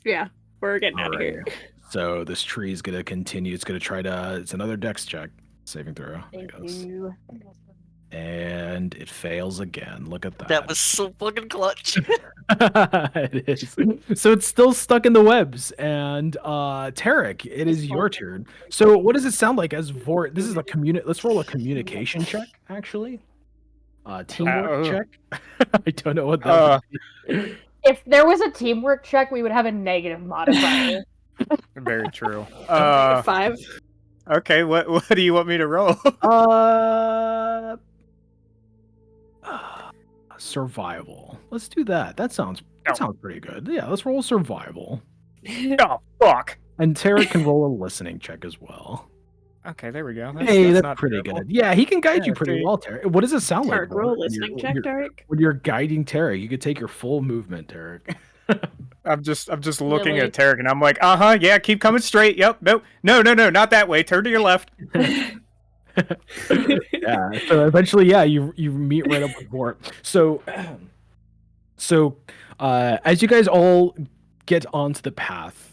Yeah, we're getting out of Alright. here. So this tree is gonna continue. It's gonna try to. It's another dex check, saving throw, I Thank guess. you. And it fails again. Look at that. That was so fucking clutch. It is. So it's still stuck in the webs. And Tarek, it is your turn. So what does it sound like as Vor? This is a let's roll a communication check, actually. Teamwork check. I don't know what that would be. If there was a teamwork check, we would have a negative modifier. Very true. 5. Okay, what do you want me to roll? Survival. Let's do that. That sounds pretty good. Yeah, let's roll survival. Oh, fuck. And Tarek can roll a listening check as well. Okay, there we go. That's not pretty terrible. good. Yeah, he can guide you Yeah, pretty see? well, Tarek. What does it sound like? Tarek, roll a when listening you're- check, when you're- Tarek. When you're guiding Tarek, you could take your full movement, Tarek. I'm just looking Really? at Tarek and I'm like, yeah, keep coming straight. Yep, no, not that way. Turn to your left. Yeah. So eventually, yeah, you meet right up with Bort. So as you guys all get onto the path,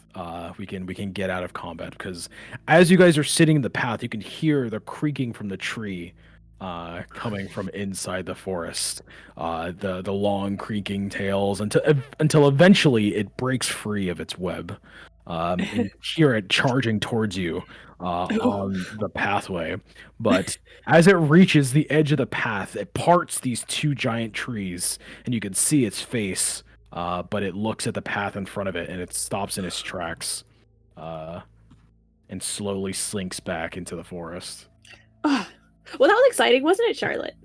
we can get out of combat, because as you guys are sitting in the path, you can hear the creaking from the tree coming from inside the forest. The long creaking tails until eventually it breaks free of its web. And you hear it charging towards you on the pathway. But as it reaches the edge of the path, it parts these 2 giant trees, and you can see its face. But it looks at the path in front of it, and it stops in its tracks, and slowly slinks back into the forest. Oh, well, that was exciting, wasn't it, Charlotte?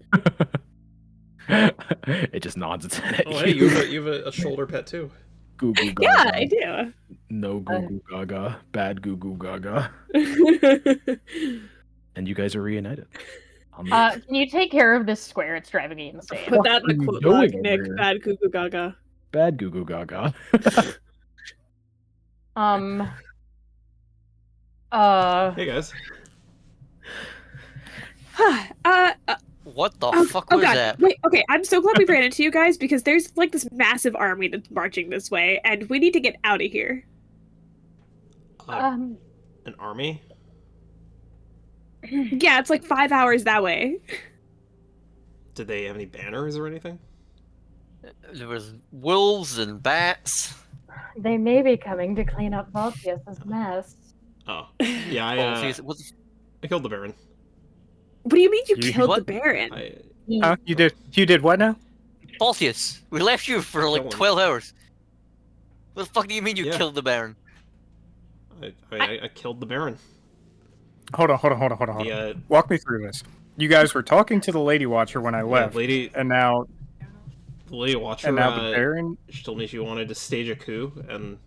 It just nods its head at Oh, hey, you have a shoulder pet too. Goo goo gaga. Yeah, I do. No goo goo gaga. Bad goo goo gaga. And you guys are reunited. Can you take care of this square? It's driving me insane. Put that in are the you quote doing book, Nick. over here? Bad goo goo gaga. Bad goo goo gaga. Hey guys. What the fuck Oh was god, that? wait, okay, I'm so glad we ran into you guys, because there's like this massive army that's marching this way, and we need to get out of here. An army? Yeah, it's like 5 hours that way. Did they have any banners or anything? There was wolves and bats. They may be coming to clean up Valtius's mess. Oh, yeah, I killed the Baron. What do you mean you You- killed the what? Baron? Huh? You did what now? Baltius, we left you for like Kill him. 12 hours. What the fuck do you mean you Yeah. killed the Baron? I killed the Baron. Hold on. The Walk me through this. You guys were talking to the Lady Watcher when I left, lady, and now the lady watcher. the Baron. She told me she wanted to stage a coup, and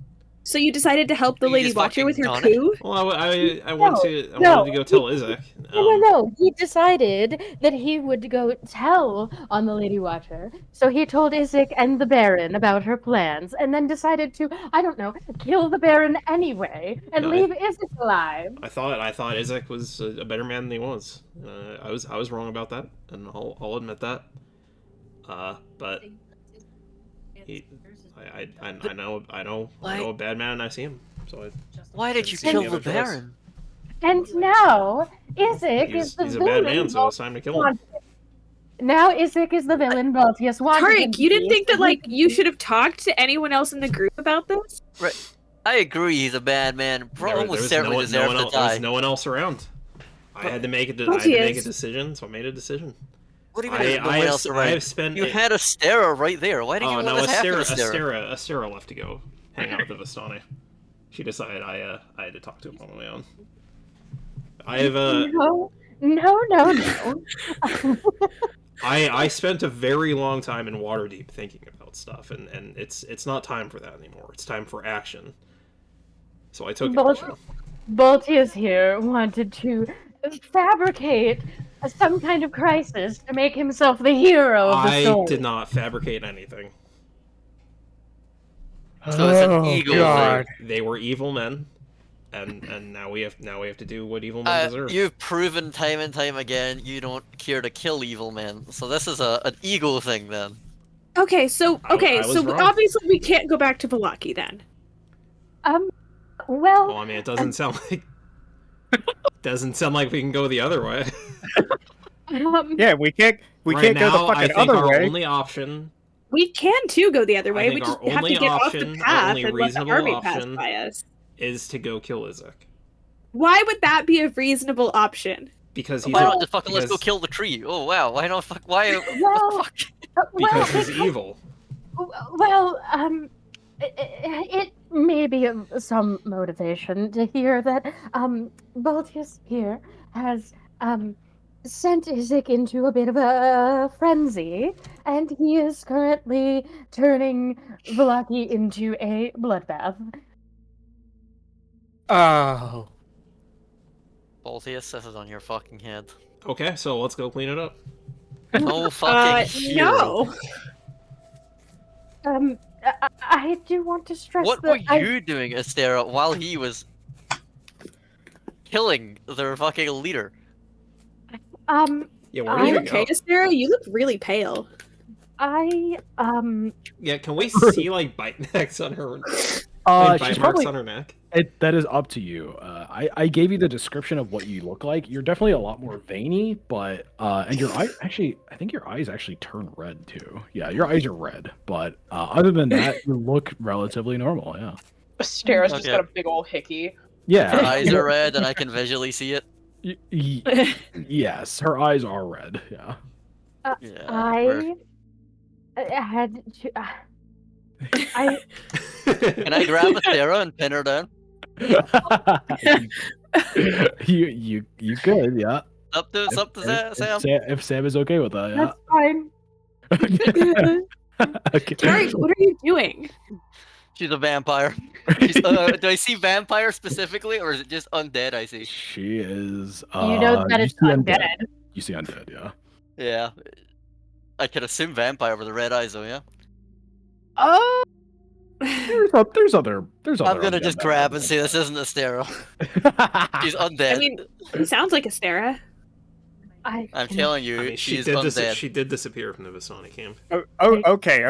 So you decided to help the You Lady just Watcher with your fucking coup? well, I wanted to go tell Izek. No. He decided that he would go tell on the Lady Watcher. So he told Isaac and the Baron about her plans, and then decided to, I don't know, kill the Baron anyway and No, leave Isaac alive. I thought Izek was a better man than he was. I was wrong about that, and I'll admit that. But I know a bad man and I see him. So Why did you see kill any the other choice. Baron? And now Isaac is the he's a villain. bad man, so it's time to kill him. Now Isaac is the villain Valtius wanted him Tarek, to you didn't be, think so that, like, he- you should have talked to anyone else in the group about this? Right. I agree, he's a bad man. Bro almost certainly deserved to die. There's no one else around. I had to make a decision, so I made a decision. What do you mean? No one else around? I have spent. You had Astera right there. Why did you let us have Astera? Astera left to go hang out with the Vistani. She decided I had to talk to him on my own. I have No. I spent a very long time in Waterdeep thinking about stuff, and it's not time for that anymore. It's time for action. So I took action. Baltius here wanted to fabricate some kind of crisis to make himself the hero of the story. I did not fabricate anything. So it's an ego thing. They were evil men, and now we have to do what evil men deserve. You've proven time and time again you don't care to kill evil men. So this is an ego thing then. Okay, so obviously we can't go back to Vallaki then. Well, I mean, it doesn't sound like we can go the other way. Yeah, we can't go the fucking other way. Our only option. We can too go the other way. We just have to get off the path and let the army pass by us. Is to go kill Izek. Why would that be a reasonable option? Because he's let's go kill the tree. Oh wow, why not fuck why what the fuck? Because he's evil. Well, it may be some motivation to hear that Baltius here has sent Izek into a bit of a frenzy, and he is currently turning Vallaki into a bloodbath. Oh. Baltius, this is on your fucking head. Okay, so let's go clean it up. No fucking no. I do want to stress what that were you doing, Astera, while he was killing their fucking leader? Yeah, are you okay, Astera? You look really pale. Yeah, can we see like bite marks on her? Bite marks on her neck. That is up to you. I gave you the description of what you look like. You're definitely a lot more veiny, but and your eye actually, I think your eyes actually turn red too. Yeah, your eyes are red, but other than that, you look relatively normal. Yeah. Astera's just got a big old hickey. Yeah. Her eyes are red, and I can visually see it. Yes, her eyes are red. Yeah. I had to. Can I grab Astera and pin her down? you could, yeah. Up to Sam. If Sam is okay with that, yeah. That's fine. Okay. Carrie, what are you doing? She's a vampire. Do I see vampire specifically, or is it just undead I see? She is. You know that it's undead. You see undead, yeah. Yeah. I could assume vampire with the red eyes, though, yeah? Oh! There's other. I'm gonna just grab and say this isn't Astera. She's undead. I mean, it sounds like Astera. I'm telling you, she's undead. She did disappear from the Vistani camp. Okay.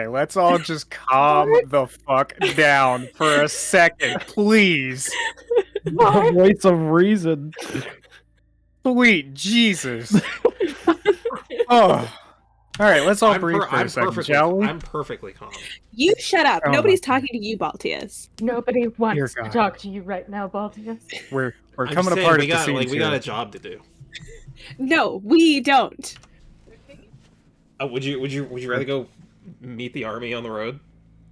Let's all just calm the fuck down for a second, please. The voice of reason. Sweet Jesus. Oh. All right, let's all breathe for a second, shall we? I'm perfectly calm. You shut up. Nobody's talking to you, Baltius. Nobody wants to talk to you right now, Baltius. We're coming apart at the seams. We got a job to do. No, we don't. Would you rather go meet the army on the road?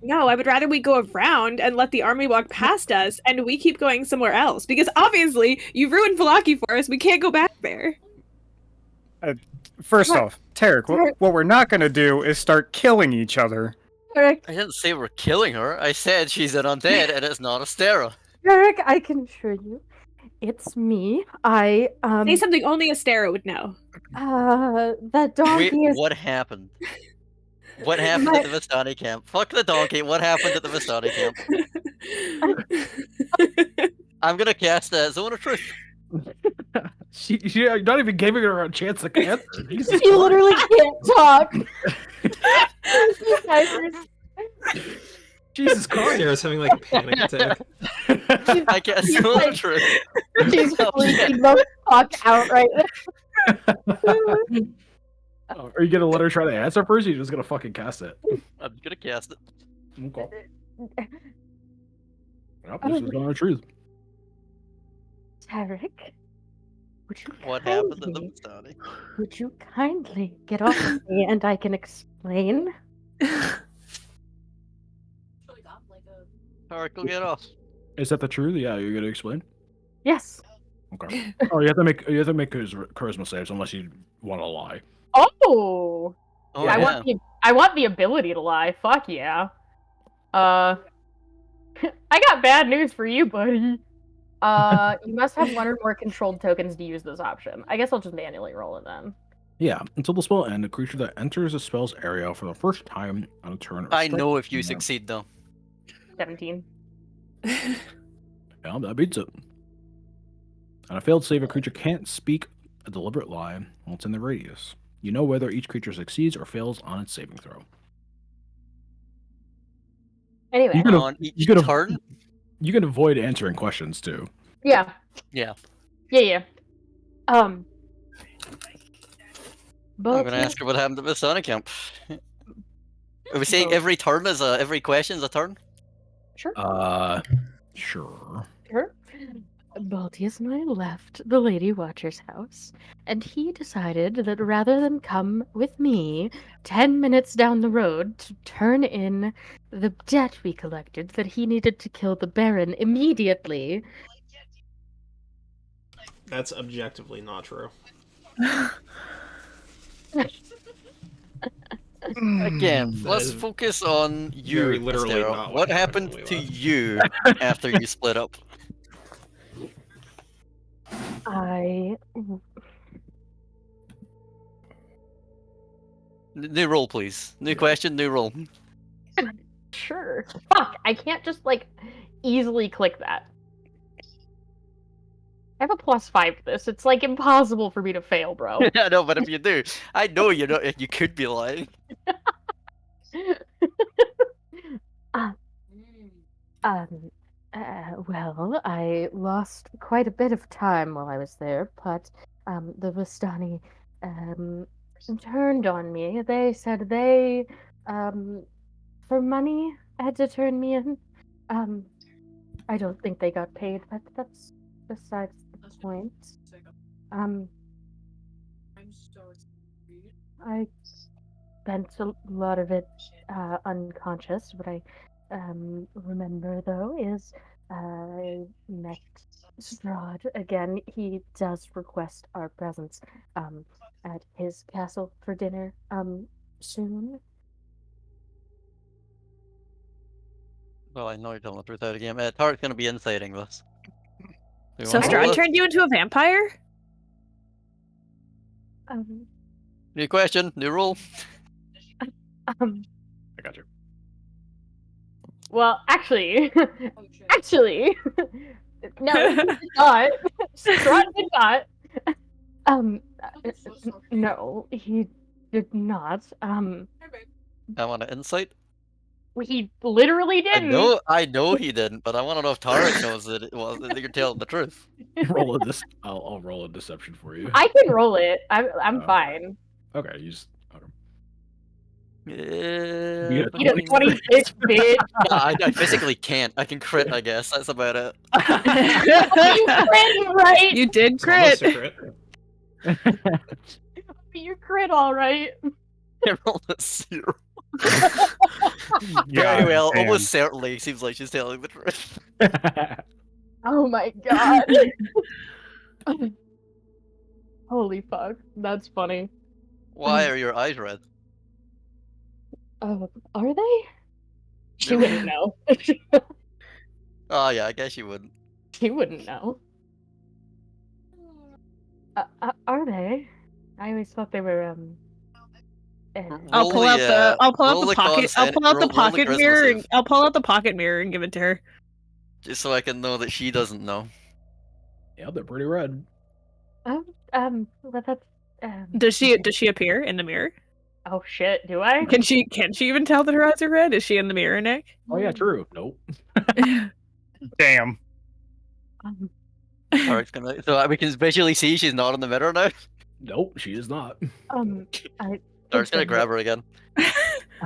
No, I would rather we go around and let the army walk past us, and we keep going somewhere else. Because obviously, you ruined Vallaki for us. We can't go back there. First off, Tarek, what we're not going to do is start killing each other. Tarek, I didn't say we're killing her. I said she's an undead, and it's not Astera. Tarek, I can assure you, it's me. Say something only Astera would know. That donkey is... What happened? What happened at the Vistani camp? Fuck the donkey. What happened at the Vistani camp? I'm gonna cast Zone of Truth. She not even giving her a chance to answer. She literally can't talk. Jesus Christ. Sarah's having like a panic attack. I cast Zone of Truth. She's freaking the fuck out right now. Are you gonna let her try to answer first, or are you just gonna fucking cast it? I'm gonna cast it. Okay. Yep, this is the truth. Tarek, would you What happened at the kindly, Masonic? would you kindly get off of me and I can explain? Alright, go get off. Is that the truth? Yeah, you're gonna explain. Yes. Okay. Oh, you have to make charisma saves unless you want to lie. Oh, Oh, I yeah. want the ability to lie. Fuck yeah. I got bad news for you, buddy. You must have one or more controlled tokens to use this option. I guess I'll just manually roll it then. Yeah, until the spell ends, a creature that enters the spell's area for the first time on a turn. I know if you succeed, though. 17. Yeah, that beats it. On a failed save, a creature can't speak a deliberate lie while it's in the radius. You know whether each creature succeeds or fails on its saving throw. Anyway. On each turn? You can avoid answering questions too. Yeah. Yeah. Yeah. I'm gonna ask her what happened to the Masonic camp. Are we saying every turn is every question is a turn? Sure. Sure. Sure. Baltius and I left the Lady Watcher's house, and he decided that rather than come with me 10 minutes down the road to turn in the debt we collected, that he needed to kill the Baron immediately. That's objectively not true. Again, let's focus on you, very literally Estero. not What what happened happened to when we you after you split up? New roll, please. New question, new roll. Sure. Fuck, I can't just, easily click that. I have a +5 to this. It's, impossible for me to fail, bro. I know, but if you do, I know you could be lying. Well, I lost quite a bit of time while I was there, but the Vistani turned on me. They said they, for money, had to turn me in. I don't think they got paid, but that's besides the point. I spent a lot of it unconscious. What I remember, though, is I met Strahd again. He does request our presence at his castle for dinner soon. Well, I know you're telling the truth out again. Tarek's gonna be inciting this. So Strahd turned you into a vampire? New question, new rule. I got you. Well, actually, no, he did not. Strahd did not. No, he did not. I want an insight. He literally didn't. I know he didn't, but I want to know if Tarek knows that it was that you're telling the truth. Roll this. I'll roll a deception for you. I can roll it. I'm fine. Okay, you just. Okay. You get a 26, bitch. No, I physically can't. I can crit, I guess. That's about it. You crit, right? You did It's almost crit. a crit. You crit, all right. I rolled a 0. Yeah, Very well, damn. almost certainly seems like she's telling the truth. Oh my god. Holy fuck. That's funny. Why are your eyes red? Are they? She wouldn't know. Oh yeah, I guess you wouldn't. She wouldn't know. Are they? I always thought they were, I'll pull out the pocket charisma mirror. save. I'll pull out the pocket mirror and give it to her. Just so I can know that she doesn't know. Yeah, they're pretty red. But that's, Does she appear in the mirror? Oh shit, do I? Can she even tell that her eyes are red? Is she in the mirror, Nick? Oh yeah, true. Nope. Damn. Tarek's gonna, so we can visually see she's not in the mirror now. Nope, she is not. Tarek's gonna grab her again.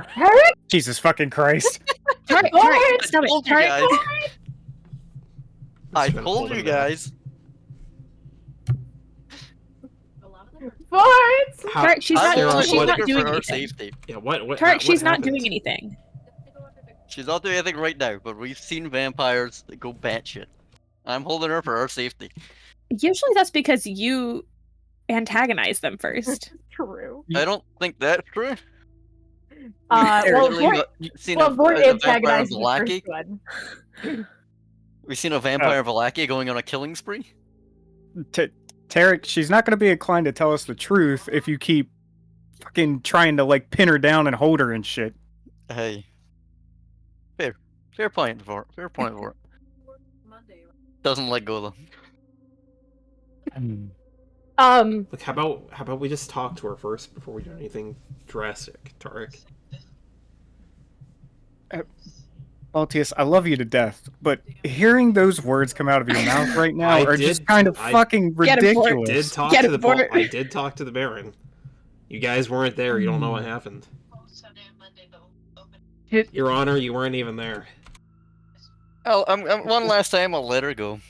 Harry? Jesus fucking Christ. Tarek, stop Told it. you Tarek, guys. I Just gonna told hold you him now. guys. What? How, Tarek, she's I'm not. only She's holding not her doing for our anything. safety. yeah, what Tarek, what she's not happened? doing anything. She's not doing anything right now, but we've seen vampires go batshit. I'm holding her for our safety. Usually that's because you antagonize them first. True. I don't think that's true. Well, Literally seen a Vort vampire in antagonized the first Valaki. one. We've seen a vampire in Valaki going on a killing spree. Tarek, she's not going to be inclined to tell us the truth if you keep fucking trying to like pin her down and hold her and shit. Hey. Fair point, Vort. Fair point, Vort. Doesn't let go though. Like, how about we just talk to her first before we do anything drastic, Tarek? Altius, I love you to death, but hearing those words come out of your mouth right now are just kind of fucking ridiculous. I did talk to the Baron. You guys weren't there. You don't know what happened. Your Honor, you weren't even there. Oh, one last time I'll let her go.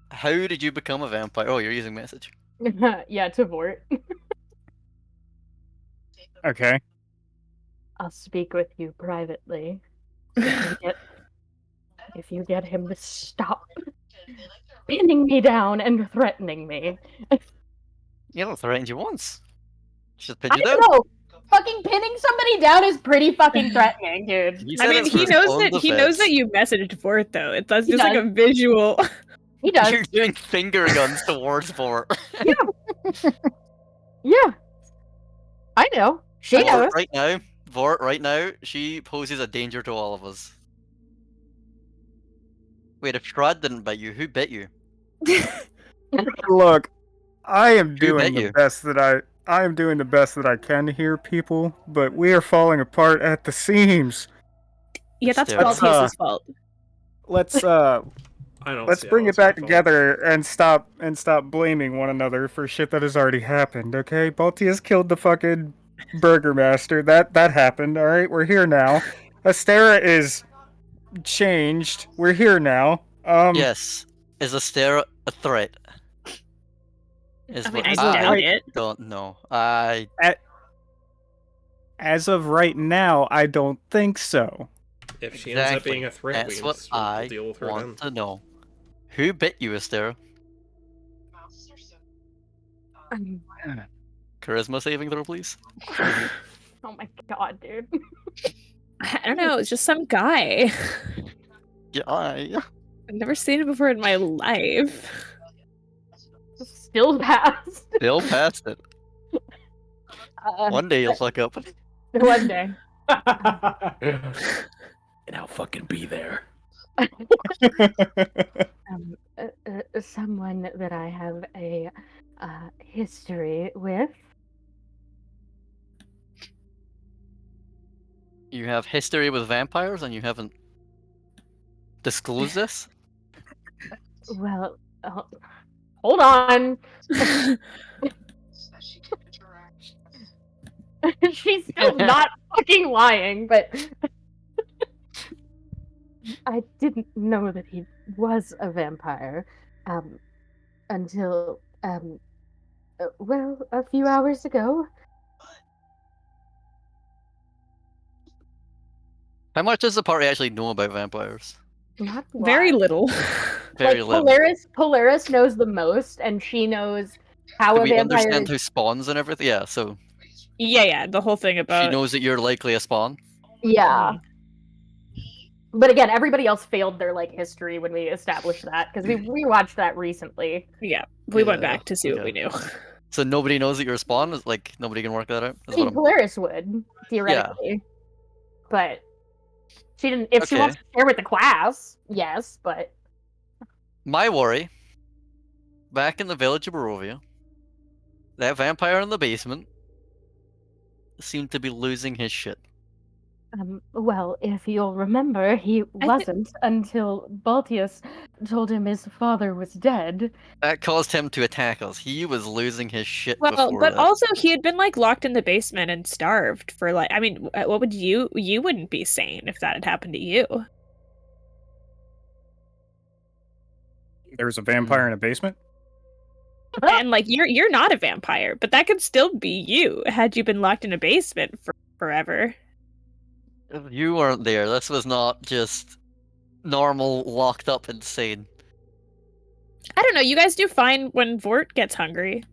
How did you become a vampire? Oh, you're using message. Yeah, to Vort. Okay. I'll speak with you privately. If you get him to stop pinning me down and threatening me. You don't threaten you once. Just pin I you down. don't know. Fucking pinning somebody down is pretty fucking threatening, dude. You I said mean, it's he for his knows own that he knows that defense. you messaged Vort though. That's He just like does. a visual. He does. You're doing finger guns towards Vort. Yeah. I know. She knows. Vort, right now, she poses a danger to all of us. Wait, if Strahd didn't bite you, who bit you? Look, I am Who doing bit the you? best that I am doing the best that I can here, people, but we are falling apart at the seams. Yeah, that's Let's, Baltius's fault. Let's I don't let's see bring how it it's my back fault. together and stop blaming one another for shit that has already happened, okay? Baltius killed the fucking Burgermaster. That happened, alright? We're here now. Astera is changed. We're here now. yes. Is Astera a threat? Is I mean, what I doubt it. don't know. As of right now, I don't think so. If she ends up being Exactly. a threat, That's we'll what I deal with her then. want to know. Who bit you, Astera? Charisma saving throw, please. Oh my god, dude. I don't know. It's just some guy. Yeah, I've never seen him before in my life. Still passed. Still passed it. One day you'll fuck up. One day. And I'll fucking be there. Someone that I have a history with. You have history with vampires and you haven't disclosed this? Well, hold on. She's still not fucking lying, but I didn't know that he was a vampire until well, a few hours ago. How much does the party actually know about vampires? Not a Very lot. little. Very Like little. Polaris knows the most, and she knows how Do a we vampire understand is. who spawns and everything? Yeah, so Yeah. The whole thing she about knows that you're likely a spawn. Yeah. But again, everybody else failed their like history when we established that because we watched that recently. yeah. We went Yeah, back to see what okay. we knew. So nobody knows that you're a spawn? Like, nobody can work that out? I mean, Polaris would theoretically, but she didn't. If she wants to share with the class, yes, but My worry, back in the village of Barovia, that vampire in the basement seemed to be losing his shit. well, if you'll remember, he wasn't until Baltius told him his father was dead. That caused him to attack us. He was losing his shit Well, before but that. also he had been like locked in the basement and starved for like. I mean, what would you wouldn't be sane if that had happened to you? There's a vampire in a basement? And like you're not a vampire, but that could still be you had you been locked in a basement for forever. You weren't there. This was not just normal, locked up insane. I don't know. You guys do fine when Vort gets hungry.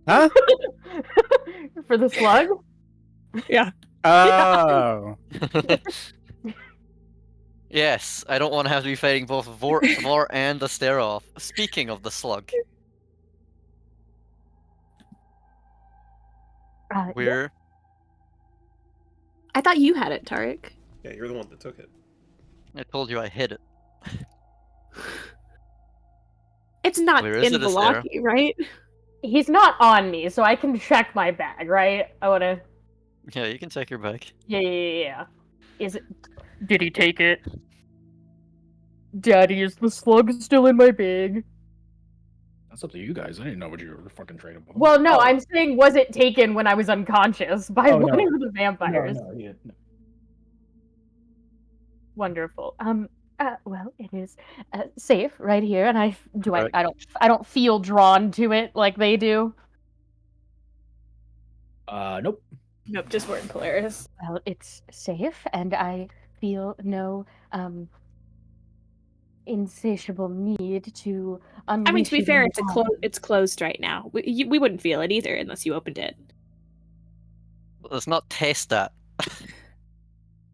Huh? For the slug? Yeah. Oh. Yes, I don't want to have to be fighting both Vort and the Steroff. Speaking of the slug, we're... I thought you had it, Tarek. Yeah, you're the one that took it. I told you I hid it. It's not Where is in it, Astera? Velaki, right? He's not on me, so I can check my bag, right? I wanna. Yeah, you can check your bag. Yeah. Is it? Did he take it? Daddy, is the slug still in my bag? That's up to you guys. I didn't know what you were fucking trading with. Well, no, I'm saying, was it taken when I was unconscious by one no. of the vampires? No. Wonderful. Well, it is safe right here, and I Right. don't feel drawn to it like they do. Nope. Nope, just we're in Polaris. Well, it's safe, and I feel no insatiable need to unleash. I mean, to be it fair, on it's closed right now. We wouldn't feel it either unless you opened it. Let's not test that.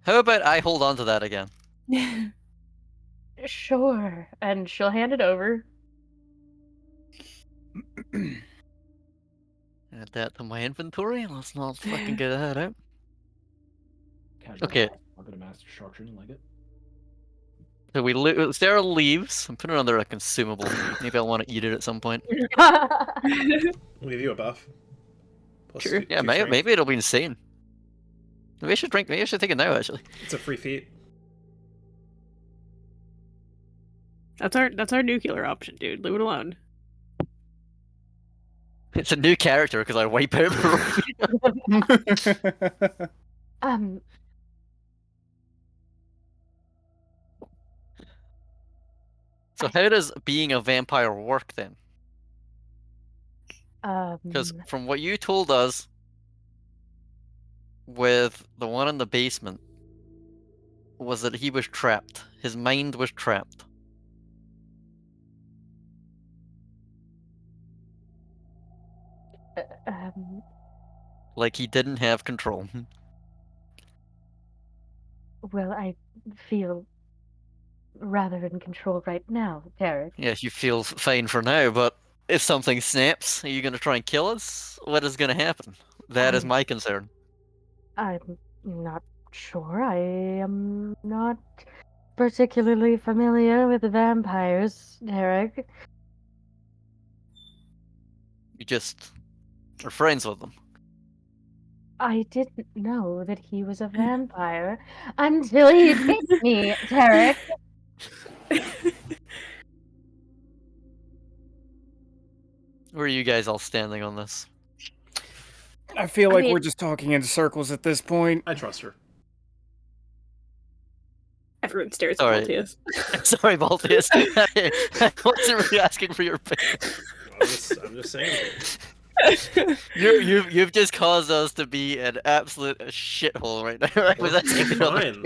How about I hold on to that again? Sure, and she'll hand it over. Add that to my inventory. Let's not fucking get that out. Casual Okay. Look at a master structure and like it. So Sarah leaves. I'm putting it under a consumable. Maybe I'll want to eat it at some point. We'll give you a buff. Plus True. Yeah, two maybe, strength. maybe it'll be insane. Maybe I should drink. Maybe I should take it now. Actually, It's a free feat. That's our nuclear option, dude. Leave it alone. it's a new character because I wipe out. um, So how does being a vampire work then? Because um, from what you told us, with the one in the basement, was that he was trapped. His mind was trapped. um, Like he didn't have control. well, I feel rather in control right now, Derek. Yes, you feel fine for now, but if something snaps, are you going to try and kill us? What is going to happen? That is my concern. I'm not sure. I am not particularly familiar with the vampires, Derek. You just are friends with them. I didn't know that he was a vampire until he picked me, Derek. Where are you guys all standing on this? I feel like mean- we're just talking in circles at this point. I trust her. Everyone stares Sorry. at Baltius. Sorry, Baltius. I wasn't really asking for your opinion. I'm just saying. You've just caused us to be an absolute shithole right now. I was asking for other- Fine.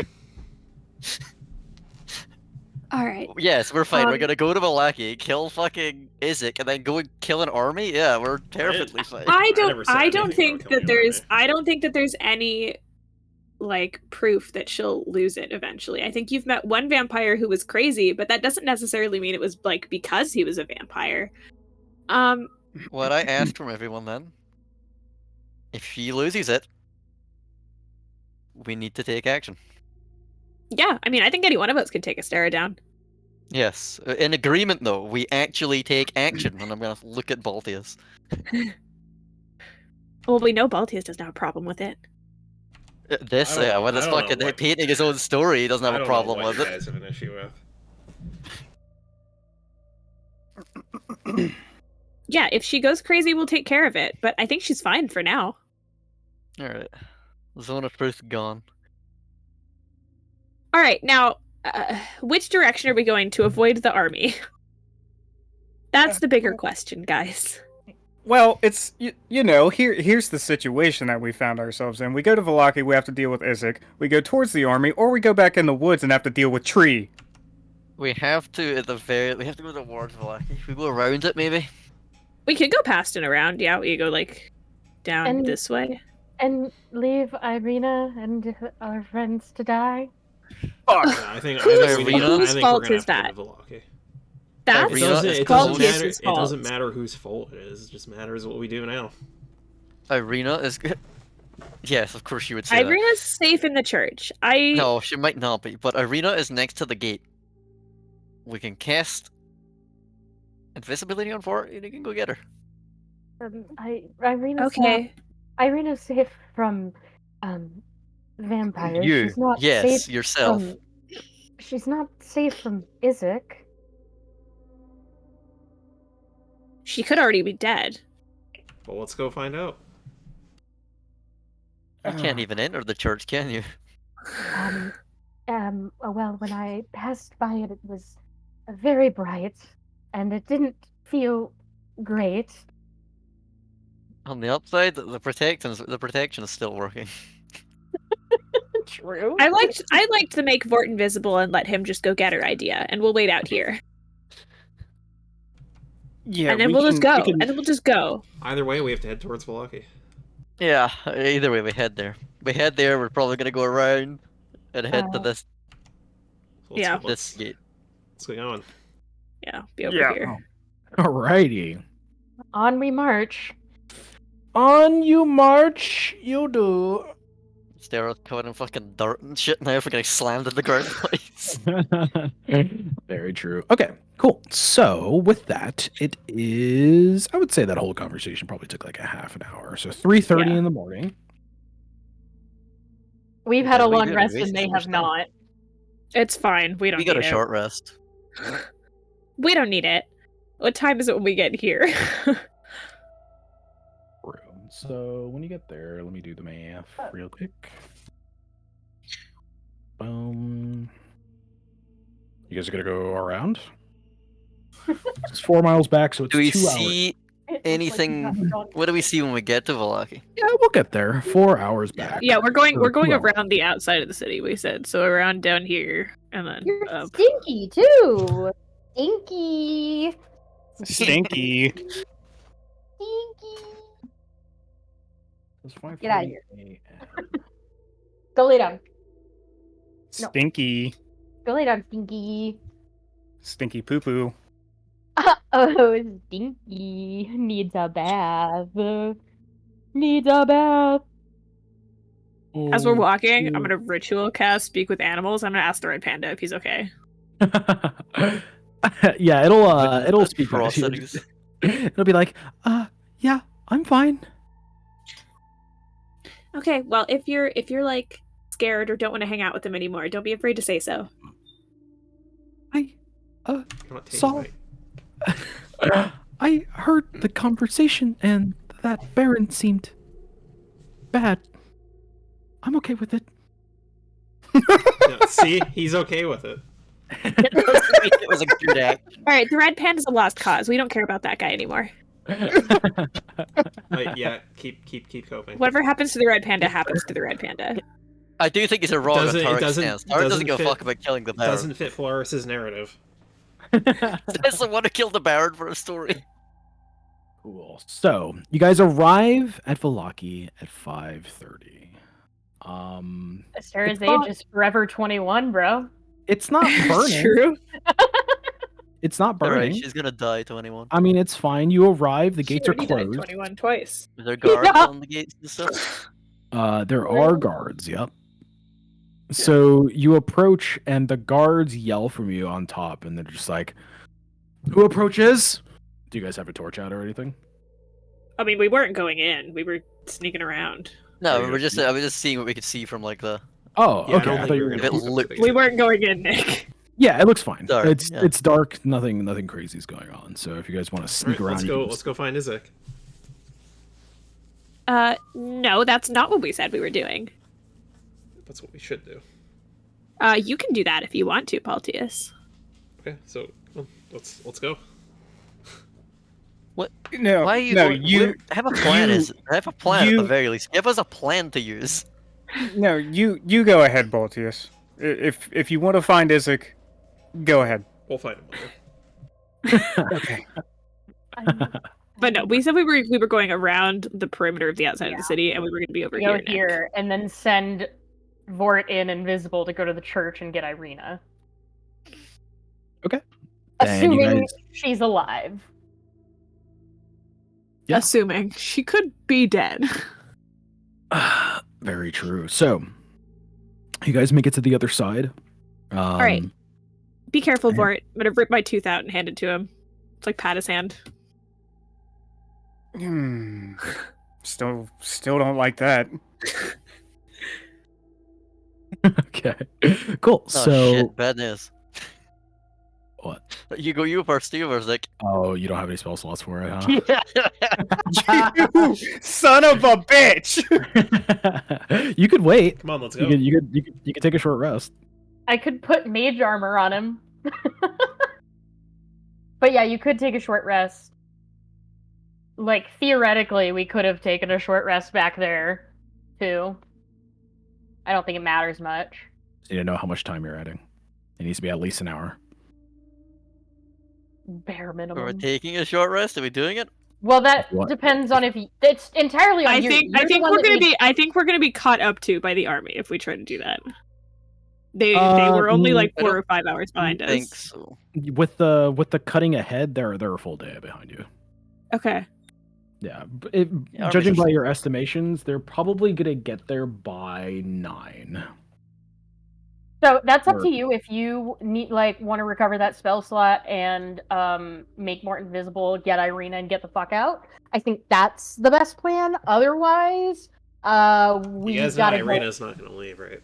All right. Yes, we're fine. We're Um, gonna go to Malaki, kill fucking Izek, and then go and kill an army. Yeah, we're perfectly fine. I never don't. said I don't anything think about that killing your there's. I don't think that there's any like proof that she'll lose it eventually. I think you've met one vampire who was crazy, but that doesn't necessarily mean it was like because he was a vampire. What I asked from everyone then, if she loses it, we need to take action. Yeah. I mean, I think any one of us could take a Astera down. Yes, in agreement though, we actually take action, and I'm gonna look at Baltius. Well, we know Baltius doesn't have a problem with it. This, I don't- when it's I don't know fucking what- painting his own story, he doesn't have I a don't problem know what with you it. guys have an issue with. Yeah, if she goes crazy, we'll take care of it. But I think she's fine for now. Alright. Zone of Truth gone. All right, now Which direction are we going to avoid the army? That's the bigger question, guys. Well, it's here's the situation that we found ourselves in. We go to Vallaki, we have to deal with Isaac. We go towards the army, or we go back in the woods and have to deal with Tree. We have to we have to go towards Vallaki. We go around it maybe. We could go past and around. Yeah, we could go like down this way. And leave Irina and our friends to die. Fuck. Yeah, I think we're fault gonna is have that? to go to Vallaki. That's It Baltius's doesn't fault. matter whose fault it is. It just matters what we do now. Irina is good. Yes, of course you would say Irina's safe in the church. that. No, she might not be, but Irina is next to the gate. We can cast invisibility on Fort and you can go get her. Irina's safe from vampires. You. She's not Yes, safe yourself. She's not safe from Isaac. She could already be dead. Well, let's go find out. You can't even enter the church, can you? Well, when I passed by it, it was very bright, and it didn't feel great. On the upside, the protection is still working. True. I liked to make Vort invisible and let him just go get her idea, and we'll wait out here. Yeah, and then we'll just go. Either way, we have to head towards Vallaki. Yeah, either way we head there. We head there, we're probably gonna go around and head to this this gate. Let's get going. Yeah, be over here. Alrighty. On we march. On you march, you do. Stare covered in fucking dirt and shit now for getting slammed in the ground twice. Very true. Okay, cool. So with that, it is. I would say that whole conversation probably took like a half an hour. So 3:30 in the morning. We've had a we long did, rest we and they wasted have some not. It's fine. We don't We need got a it. short rest. We don't need it. What time is it when we get here? Room. So when you get there, let me do the math real quick. You guys are gonna go around? It's 4 miles back, so it's Do we 2 hours. see anything? What do we see when we get to Vallaki? Yeah, we'll get there. 4 hours back. Yeah, we're going Or 2 hours. around the outside of the city, we said. So around down here and then You're up. stinky too. Stinky. Stinky. Stinky. It's Get out of here. 5:40 a.m. Go lay down. No. Stinky. Go lay down, Stinky. Stinky poo poo. Oh, Stinky needs a bath. Needs a bath. As we're walking, I'm gonna ritual cast speak with animals. I'm gonna ask the red panda if he's okay. Yeah, it'll speak back. Atrocities. It'll be like, yeah, I'm fine. Okay, well if you're like scared or don't want to hang out with them anymore, don't be afraid to say so. I I'm not taking saw. it. I heard the conversation, and that Baron seemed bad. I'm okay with it. Yeah, see, he's okay with it. It was a good act. Alright, the red panda's a lost cause. We don't care about that guy anymore. Yeah, keep coping. Whatever happens to the red panda happens to the red panda. I do think it's a wrong Tarek stance. Tarek doesn't give a fuck about killing the Baron. Doesn't fit Polaris's narrative. Doesn't want to kill the Baron for a story. Cool. So you guys arrive at Vallaki at 5:30. Astera's It's not- age is forever 21, bro. It's not burning. True. It's not Alright, burning. she's gonna die to anyone. I mean, it's fine. You arrive. The gates are She already died closed. 21 twice. Is there guards Yeah. on the gates and stuff? There are guards. Yep. So you approach, and the guards yell from you on top, and they're just like, "Who approaches?" Do you guys have a torch out or anything? I mean, we weren't going in. We were sneaking around. No, There you we were go. just I was just seeing what we could see from like the. Oh, Yeah, I okay. don't I think thought we you were were gonna It keep looked- it We weren't going in, Nick. Yeah, it looks fine. Dark, it's yeah. it's dark. Nothing crazy is going on. So if you guys want to sneak Alright, around, you can let's go find Isaac. No, that's not what we said we were doing. That's what we should do. You can do that if you want to, Baltius. Okay, so let's go. What? No, Why are you no, going? you Have a plan. Have a plan at the you- very least. Give us a plan to use. no, you go ahead, Baltius. If you want to find Isaac, go ahead. We'll find him later. Okay. But no, we said we were going around the perimeter of the outside of the city, and we were going to be over Go here. here and then send Vort in invisible to go to the church and get Irina. Okay. And you Assuming guys- she's alive. Yeah. Assuming she could be dead. Very true. So, you guys make it to the other side. All right. Be careful, Yeah. Vort. I'm going to rip my tooth out and hand it to him. It's like pat his hand. Still don't like that. Okay. Cool. Oh So, shit! Bad news. what? You go. You first. You first. Like. Oh, you don't have any spell slots for it, huh? You son of a bitch! You could wait. Come on, let's go. You could take a short rest. I could put mage armor on him. But yeah, you could take a short rest. Like, theoretically, we could have taken a short rest back there, too. I don't think it matters much. You need to know how much time you're adding. It needs to be at least an hour. Bare Are we minimum. taking a short rest? Are we doing it? Well, that What? depends on if you... It's entirely on I you. think You're the one that needs- I think we're gonna be caught up to by the army if we try to do that. They Uh, were only like I 4 don't or 5 hours behind I think us. so. With the cutting ahead, they're a full day behind you. Okay. Yeah, Yeah, judging armies are by your estimations, they're probably gonna get there by 9. So that's up Or- to you if you need want to recover that spell slot and make Mort invisible, get Irina, and get the fuck out. I think that's the best plan. Otherwise, we You guys know gotta Irina's not gonna leave, right?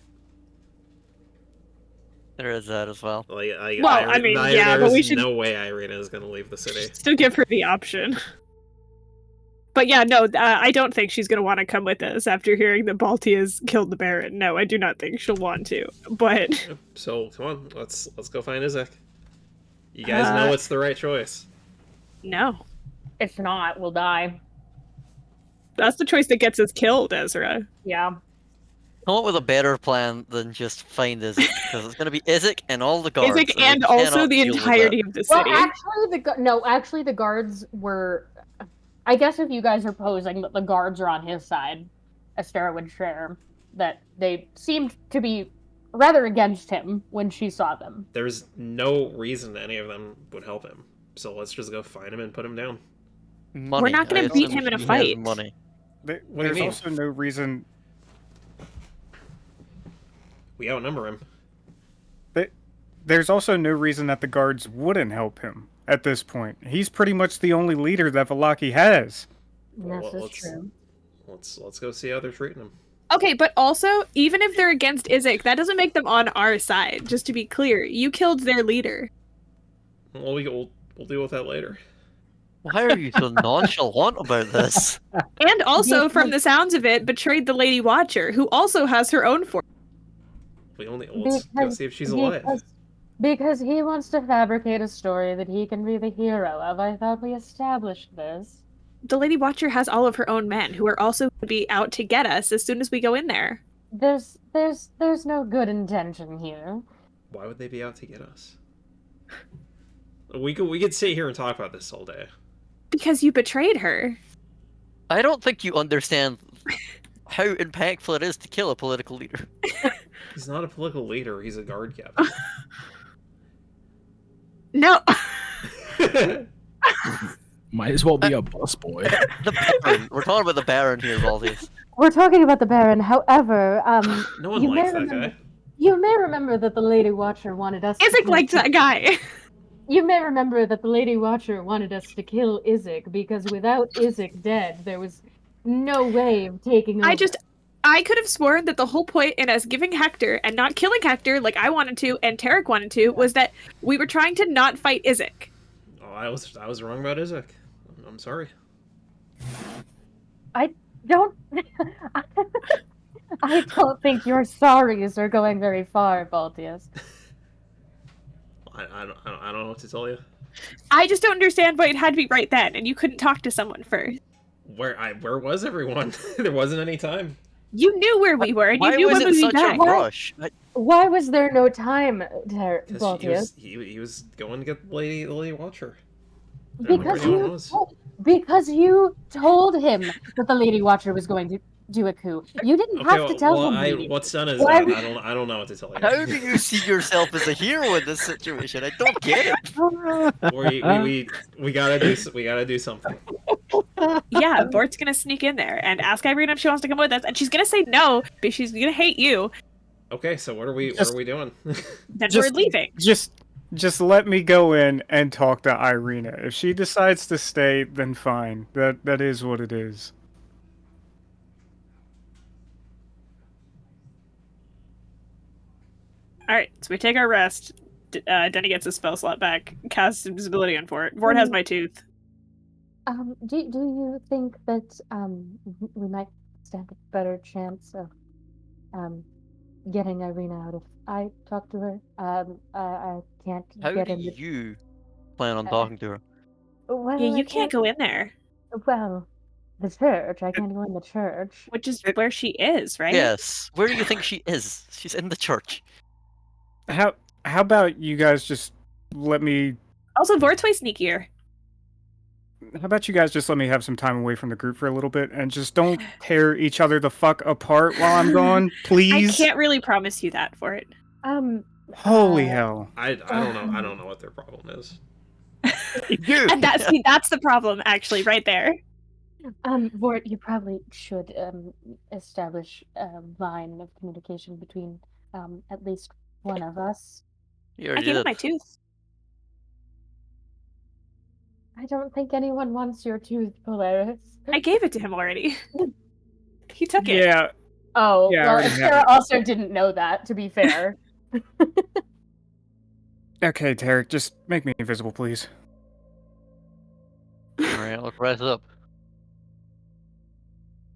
There is that as well. Like, Well, I mean, yeah, but there's we should- no way Irina is gonna leave the city. Still give her the option. But yeah, no, I don't think she's going to want to come with us after hearing that Balti has killed the Baron. No, I do not think she'll want to. But So come on, let's go find Isaac. You guys know it's the right choice. no, If not, we'll die. that's the choice that gets us killed, Ezra. Yeah. Come up with a better plan than just find Isaac, because it's going to be Isaac and all the guards. Isaac we and also cannot the deal with entirety that. of the Well, city. actually, the guards were. I guess if you guys are posing that the guards are on his side, Astera would share that they seemed to be rather against him when she saw them. There's no reason any of them would help him. So let's just go find him and put him down. Money. We're not gonna I beat assume him in a he has fight. Money. What do you There's mean? also no reason. We outnumber him. There's also no reason that the guards wouldn't help him at this point. He's pretty much the only leader that Valaki has. Well, This is let's- true. Let's go see how they're treating him. Okay, but also, even if they're against Isaac, that doesn't make them on our side. Just to be clear, you killed their leader. Well, we'll deal with that later. Why are you so nonchalant about this? And also, from the sounds of it, betrayed the Lady Watcher, who also has her own force. Let's go see if she's alive. Because he wants to fabricate a story that he can be the hero of. I thought we established this. The Lady Watcher has all of her own men, who are also going to be out to get us as soon as we go in there. There's no good intention here. Why would they be out to get us? We could sit here and talk about this all day. Because you betrayed her. I don't think you understand how impactful it is to kill a political leader. He's not a political leader. He's a guard captain. No. Might as well be a busboy. The Baron. We're talking about the Baron here, Valdez. We're talking about the Baron. However, No one You likes may that remember- guy. you may remember that the Lady Watcher wanted us. Isaac liked that guy. You may remember that the Lady Watcher wanted us to kill Isaac because without Isaac dead, there was no way of taking over. I could have sworn that the whole point in us giving Hector and not killing Hector like I wanted to and Tarek wanted to was that we were trying to not fight Isaac. Oh, I was wrong about Isaac. I'm sorry. don't. I don't think your sorries are going very far, Baltius. I don't know what to tell you. I just don't understand why it had to be right then, and you couldn't talk to someone first. Where was everyone? There wasn't any time. You knew where we were, and you Why knew was when it we'd be such back. a rush? Why was there no time, Because Baltius? he was going to get the lady watcher. Because you told him that the Lady Watcher was going to do a coup. You didn't Okay, have to tell well, him immediately. what son is Why that? I don't know what to tell you. How do you see yourself as a hero in this situation? I don't get it. We gotta do something. Yeah, Bort's gonna sneak in there and ask Irene if she wants to come with us, and she's gonna say no, but she's gonna hate you. Okay, so what are we doing? Then we're leaving. Just let me go in and talk to Irina. If she decides to stay, then fine. That is what it is. Alright, so we take our rest. Denny gets his spell slot back, casts invisibility on Vort. Vort has my tooth. Do you think that we might stand a better chance of getting Irina out if I talk to her? I can't How get do in the... you plan on talking to her? Well, Yeah, I you can't go in there, Well, the church. I can't go in the church. which is where she is, right? Yes. Where do you think she is? She's in the church. How about you guys just let me... Also, Vort's way sneakier. How about you guys just let me have some time away from the group for a little bit and just don't tear each other the fuck apart while I'm gone, please? I can't really promise you that, Vort. Holy hell. I don't know. I don't know what their problem is. And that's the problem, actually, right there. Vort, you probably should establish a line of communication between at least one of us. You I already gave him did. my tooth. I don't think anyone wants your tooth, Polaris. I gave it to him already. He took it. Yeah. Oh, Yeah, I well, already have Sarah it. also didn't know that, to be fair. Okay, Tarek, just make me invisible, please. Alright, look right up.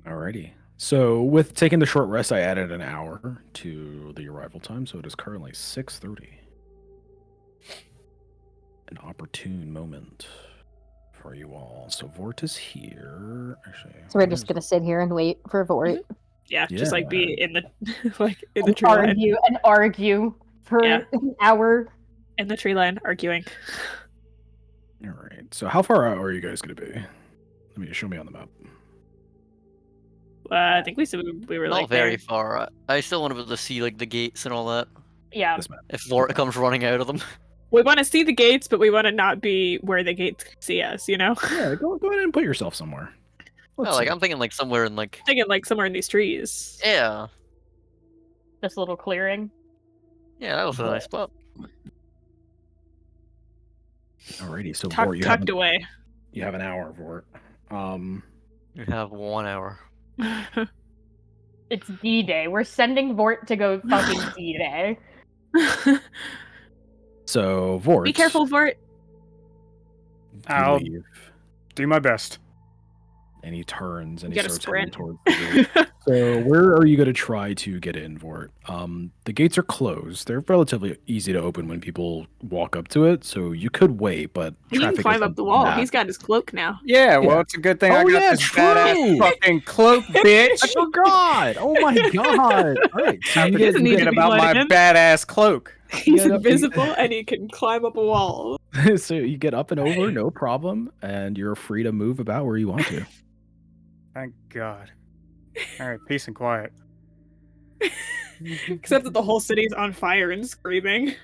Alrighty. So with taking the short rest, I added an hour to the arrival time, so it is currently 6:30. An opportune moment for you all. So Vort is here. Actually, So we're just gonna sit here and wait for Vort. Yeah, just like Yeah. be in the in the tree line. Argue for Yeah. an hour. In the tree line, arguing. All right. So how far out are you guys going to be? Let me show me on the map. I think we said we were Not like very there. far. I still want to be able to see like the gates and all that. Yeah. This map. If Vort comes running out of them. We want to see the gates, but we want to not be where the gates see us, you know? Yeah, go ahead and put yourself somewhere. No, like I'm thinking like somewhere in like Thinking like somewhere in these trees. yeah. This little clearing. Yeah, that was a nice spot. Alrighty. So Vort, Tucked away. you have an hour, Vort. You have 1 hour. It's D-Day. We're sending Vort to go fucking D-Day. So Vort. Be careful, Vort. I'll leave, do my best. and he turns and You he gotta starts heading sprint. towards the gate. So where are you going to try to get in, Vort? The gates are closed. They're relatively easy to open when people walk up to it, so you could wait, but He can traffic climb is up the wall. bad. He's got his cloak now. Yeah, well, Yeah. it's a good thing Oh, I got yeah, this true. badass fucking cloak, I bitch. forgot. Oh my god! All right, so you doesn't need Forget to be about my letting in. badass cloak. He's get up- invisible and he can climb up a wall. so you get up and over, no problem, and you're free to move about where you want to. Thank God. All right, peace and quiet. Except that the whole city's on fire and screaming.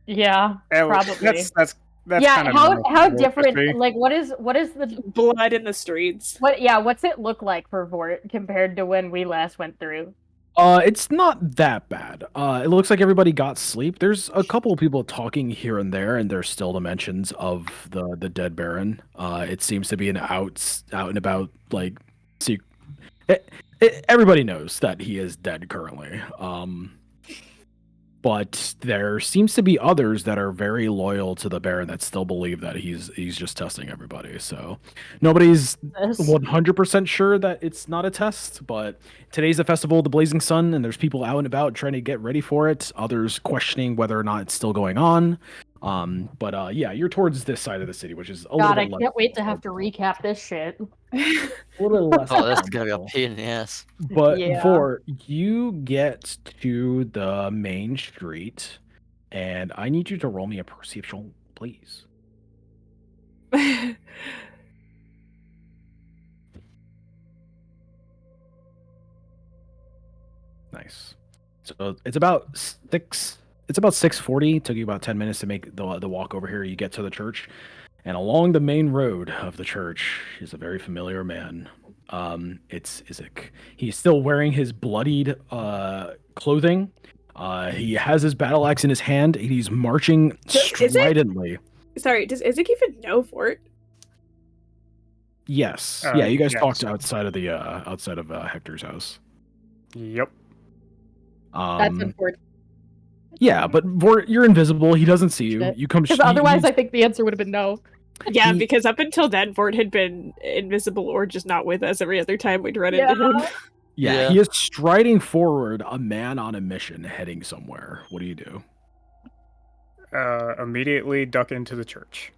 Yeah, Yeah, well, probably. That's yeah, kinda how normal for how Vort to different? see. Like, what is the Blood in the streets. what's it look like for Vort compared to when we last went through? It's not that bad. It looks like everybody got sleep. There's a couple of people talking here and there, and there's still dimensions of the dead Baron. It seems to be an out and about like. See, everybody knows that he is dead currently. But there seems to be others that are very loyal to the Baron that still believe that he's just testing everybody. So nobody's 100% sure that it's not a test, but today's the festival of the Blazing Sun, and there's people out and about trying to get ready for it. Others questioning whether or not it's still going on. Yeah, you're towards this side of the city, which is a little God, bit I less. can't wait to have to recap this shit. A little less. Oh, that's gonna be a pain in the ass. But Yeah. before you get to the main street, and I need you to roll me a perception, please. Nice. So it's about 6:40. Took you about 10 minutes to make the walk over here. You get to the church, and along the main road of the church is a very familiar man. It's Isaac. He's still wearing his bloodied clothing. He has his battle axe in his hand, and he's marching stridently. Sorry, does Isaac even know Fort? Yes. Yeah, you guys yes. talked outside of Hector's house. Yep. That's important. Yeah, but you're invisible. He doesn't see you. You come. Because otherwise, I think the answer would have been no. Yeah, because up until then, Fort had been invisible or just not with us every other time we'd run into him. Yeah, he is striding forward, a man on a mission, heading somewhere. What do you do? Immediately duck into the church.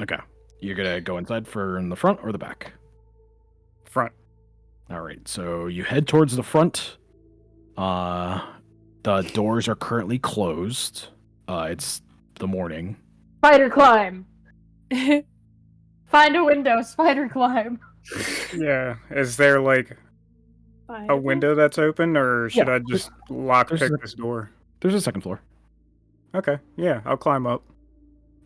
Okay. You're gonna go inside in the front or the back? Front. All right. So you head towards the front. The doors are currently closed. It's the morning. Spider climb. Find a window. Spider climb. Yeah. Is there like a window that's open, or should I just lockpick this door? There's a second floor. Okay. Yeah, I'll climb up.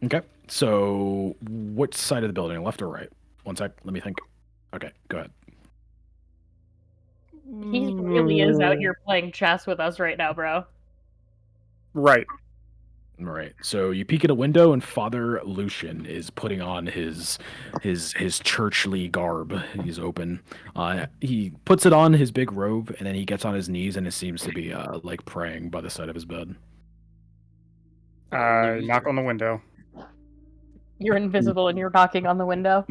Okay. So, which side of the building, left or right? One sec. Let me think. Okay, go ahead. He really is out here playing chess with us right now, bro. Right. All right. So you peek at a window, and Father Lucian is putting on his churchly garb. He's open. He puts it on his big robe, and then he gets on his knees, and it seems to be like praying by the side of his bed. Knock on the window. You're invisible and you're knocking on the window.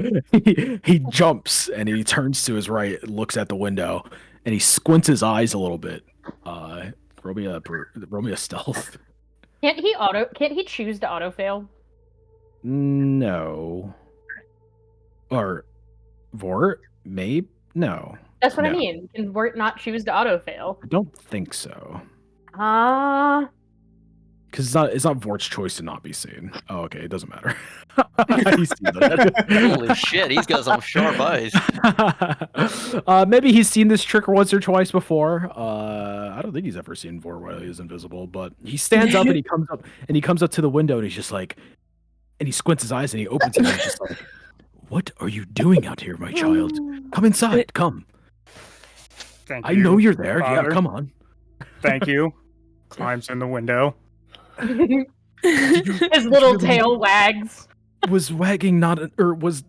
He jumps and he turns to his right, looks at the window, and he squints his eyes a little bit. Roll me a stealth. Can't he choose to auto fail? No. Or Vort? Maybe? No. That's what I mean. Can Vort not choose to auto fail? I don't think so. Because it's not Vort's choice to not be seen. Oh, okay, it doesn't matter. He's seen that. Holy shit, he's got some sharp eyes. Maybe he's seen this trick once or twice before. I don't think he's ever seen Vort while he is invisible, but he stands up and he comes up to the window and he's just like, and he squints his eyes and he opens it and he's just like, "What are you doing out here, my child? Come inside, come. Thank I you, know you're there. Father. Yeah, come on." Thank you. Climbs in the window. His little tail wags. Was wagging not or was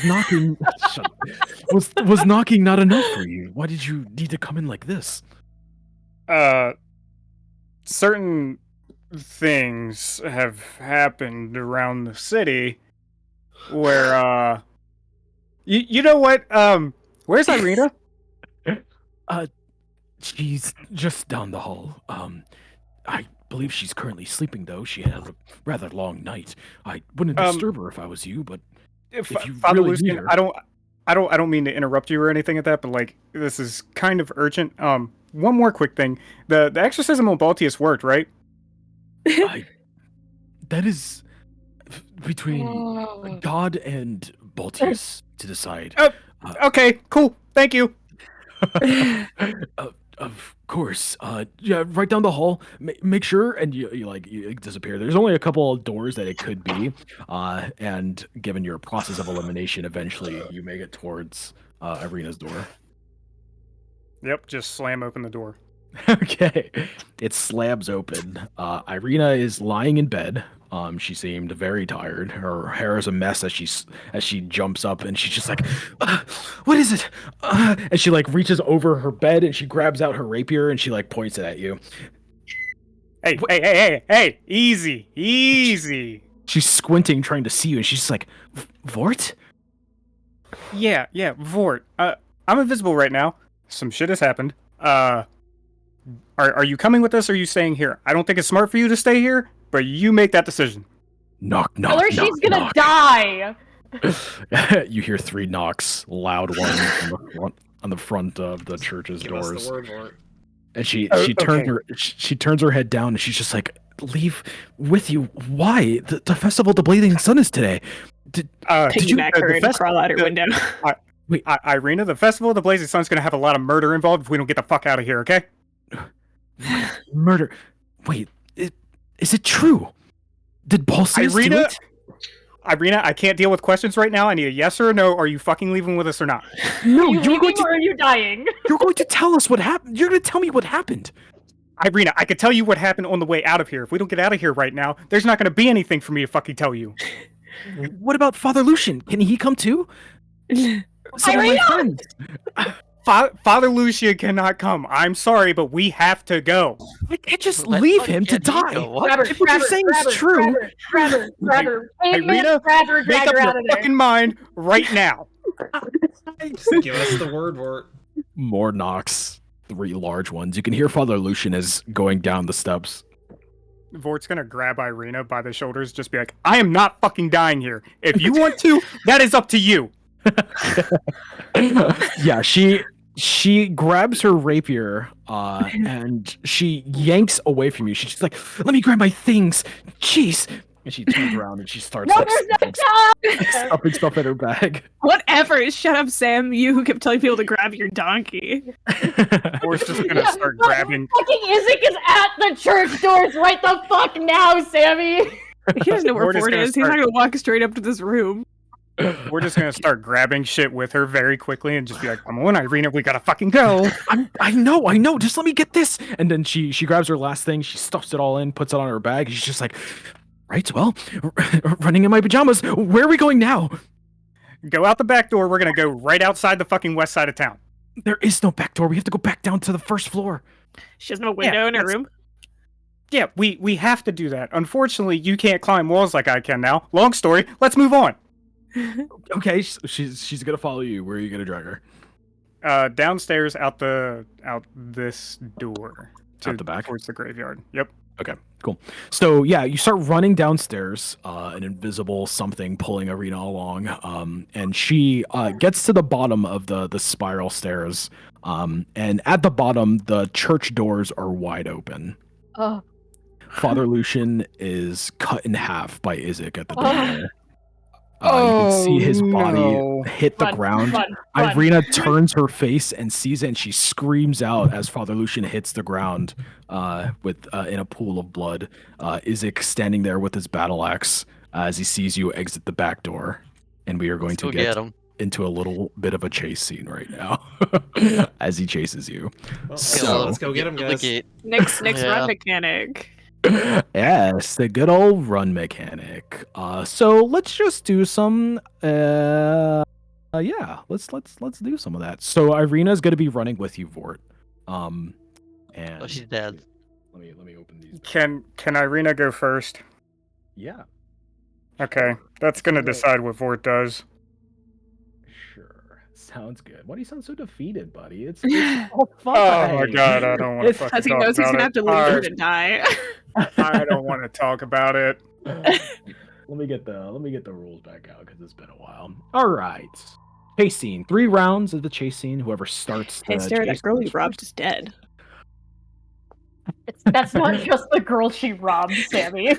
knocking shut up. was knocking not enough for you? Why did you need to come in like this? Certain things have happened around the city where you know what? Where's Irina? She's just down the hall. I believe she's currently sleeping, though. She had a rather long night. I wouldn't disturb her if I was you, but if you Father really Lucian, need her... I don't mean to interrupt you or anything at that, but like this is kind of urgent. One more quick thing. The exorcism on Baltius worked, right? That is between God and Baltius to decide. Okay, cool. Thank you. Of course. Yeah, right down the hall. Make sure, and you disappear. There's only a couple of doors that it could be, and given your process of elimination, eventually you make it towards Irina's door. Yep, just slam open the door. Okay, it slams open. Irina is lying in bed. She seemed very tired. Her hair is a mess as she jumps up, and she's just like, "What is it?" And she like reaches over her bed and she grabs out her rapier and she like points it at you. Hey, easy. She's squinting, trying to see you, and she's just like, Vort? Yeah, Vort. I'm invisible right now. Some shit has happened. Are you coming with us or are you staying here? I don't think it's smart for you to stay here, but you make that decision. Knock. Tell her she's gonna die! You hear 3 knocks, loud ones on the front of the church's Give doors. us the word for it. And she okay. turns her head down and she's just like, leave with you? Why? The festival of the blazing sun is today. Did you Piggyback her and crawl out her window. Wait, Irina, the festival of the blazing sun's gonna have a lot of murder involved if we don't get the fuck out of here, okay? Murder? Wait, is it true? Did Balsius do it? Irina, I can't deal with questions right now. I need a yes or a no. Are you fucking leaving with us or not? No, you're going to. Or are you dying? You're going to tell us what happened. You're going to tell me what happened. Irina, I could tell you what happened on the way out of here. If we don't get out of here right now, there's not going to be anything for me to fucking tell you. What about Father Lucian? Can he come too? Some of my friends. Father Lucia cannot come. I'm sorry, but we have to go. I can't just leave him to die. If what you're saying is true. Grab her. Irina, make up your fucking mind right now. Just give us the word for it. More knocks. 3 large ones. You can hear Father Lucian is going down the steps. Vort's gonna grab Irina by the shoulders, just be like, I am not fucking dying here. If you want to, that is up to you. Yeah, she grabs her rapier and she yanks away from you. She's just like, let me grab my things. Jeez. And she turns around and she starts stuffing stuff in her bag. Whatever. Shut up, Sam. You who kept telling people to grab your donkey. Vort's just gonna start grabbing. Fucking Isaac is at the church doors right the fuck now, Sammy. He doesn't know where Ford is. He's not gonna walk straight up to this room. We're just gonna start grabbing shit with her very quickly and just be like, come on, Irina, we gotta fucking go. I know. Just let me get this. And then she grabs her last thing. She stuffs it all in, puts it on her bag. She's just like, right, well, running in my pajamas. Where are we going now? Go out the back door. We're gonna go right outside the fucking west side of town. There is no back door. We have to go back down to the first floor. She has no window in her room. Yeah, we have to do that. Unfortunately, you can't climb walls like I can now. Long story. Let's move on. Okay, she's gonna follow you. Where are you gonna drag her? Downstairs, out this door. Out the back? Towards the graveyard. Yep. Okay, cool. So yeah, you start running downstairs, an invisible something pulling Irina along, and she gets to the bottom of the spiral stairs, and at the bottom, the church doors are wide open. Father Lucian is cut in half by Isaac at the door. You can see his body hit the ground. Run. Irina turns her face and sees it, and she screams out as Father Lucian hits the ground in a pool of blood. Isaac standing there with his battle axe as he sees you exit the back door. And we are going to get into a little bit of a chase scene right now as he chases you. So let's go get him, guys. Nick's run mechanic. Yes, the good old run mechanic. So let's just do some let's do some of that. So Irina's gonna be running with you, Vort. And she's dead. Let me open these. Can Irina go first? Yeah. Okay. That's gonna decide what Vort does. Sure. Sounds good. Why do you sound so defeated, buddy? It's fine. Oh my god, I don't want to fucking talk about it. Because he knows he's gonna have to leave and die. I don't want to talk about it. Let me get the rules back out because it's been a while. All right. Chase scene. 3 rounds of the chase scene. Whoever starts the Sarah, that girl you robbed is dead. That's not just the girl she robbed, Sammy.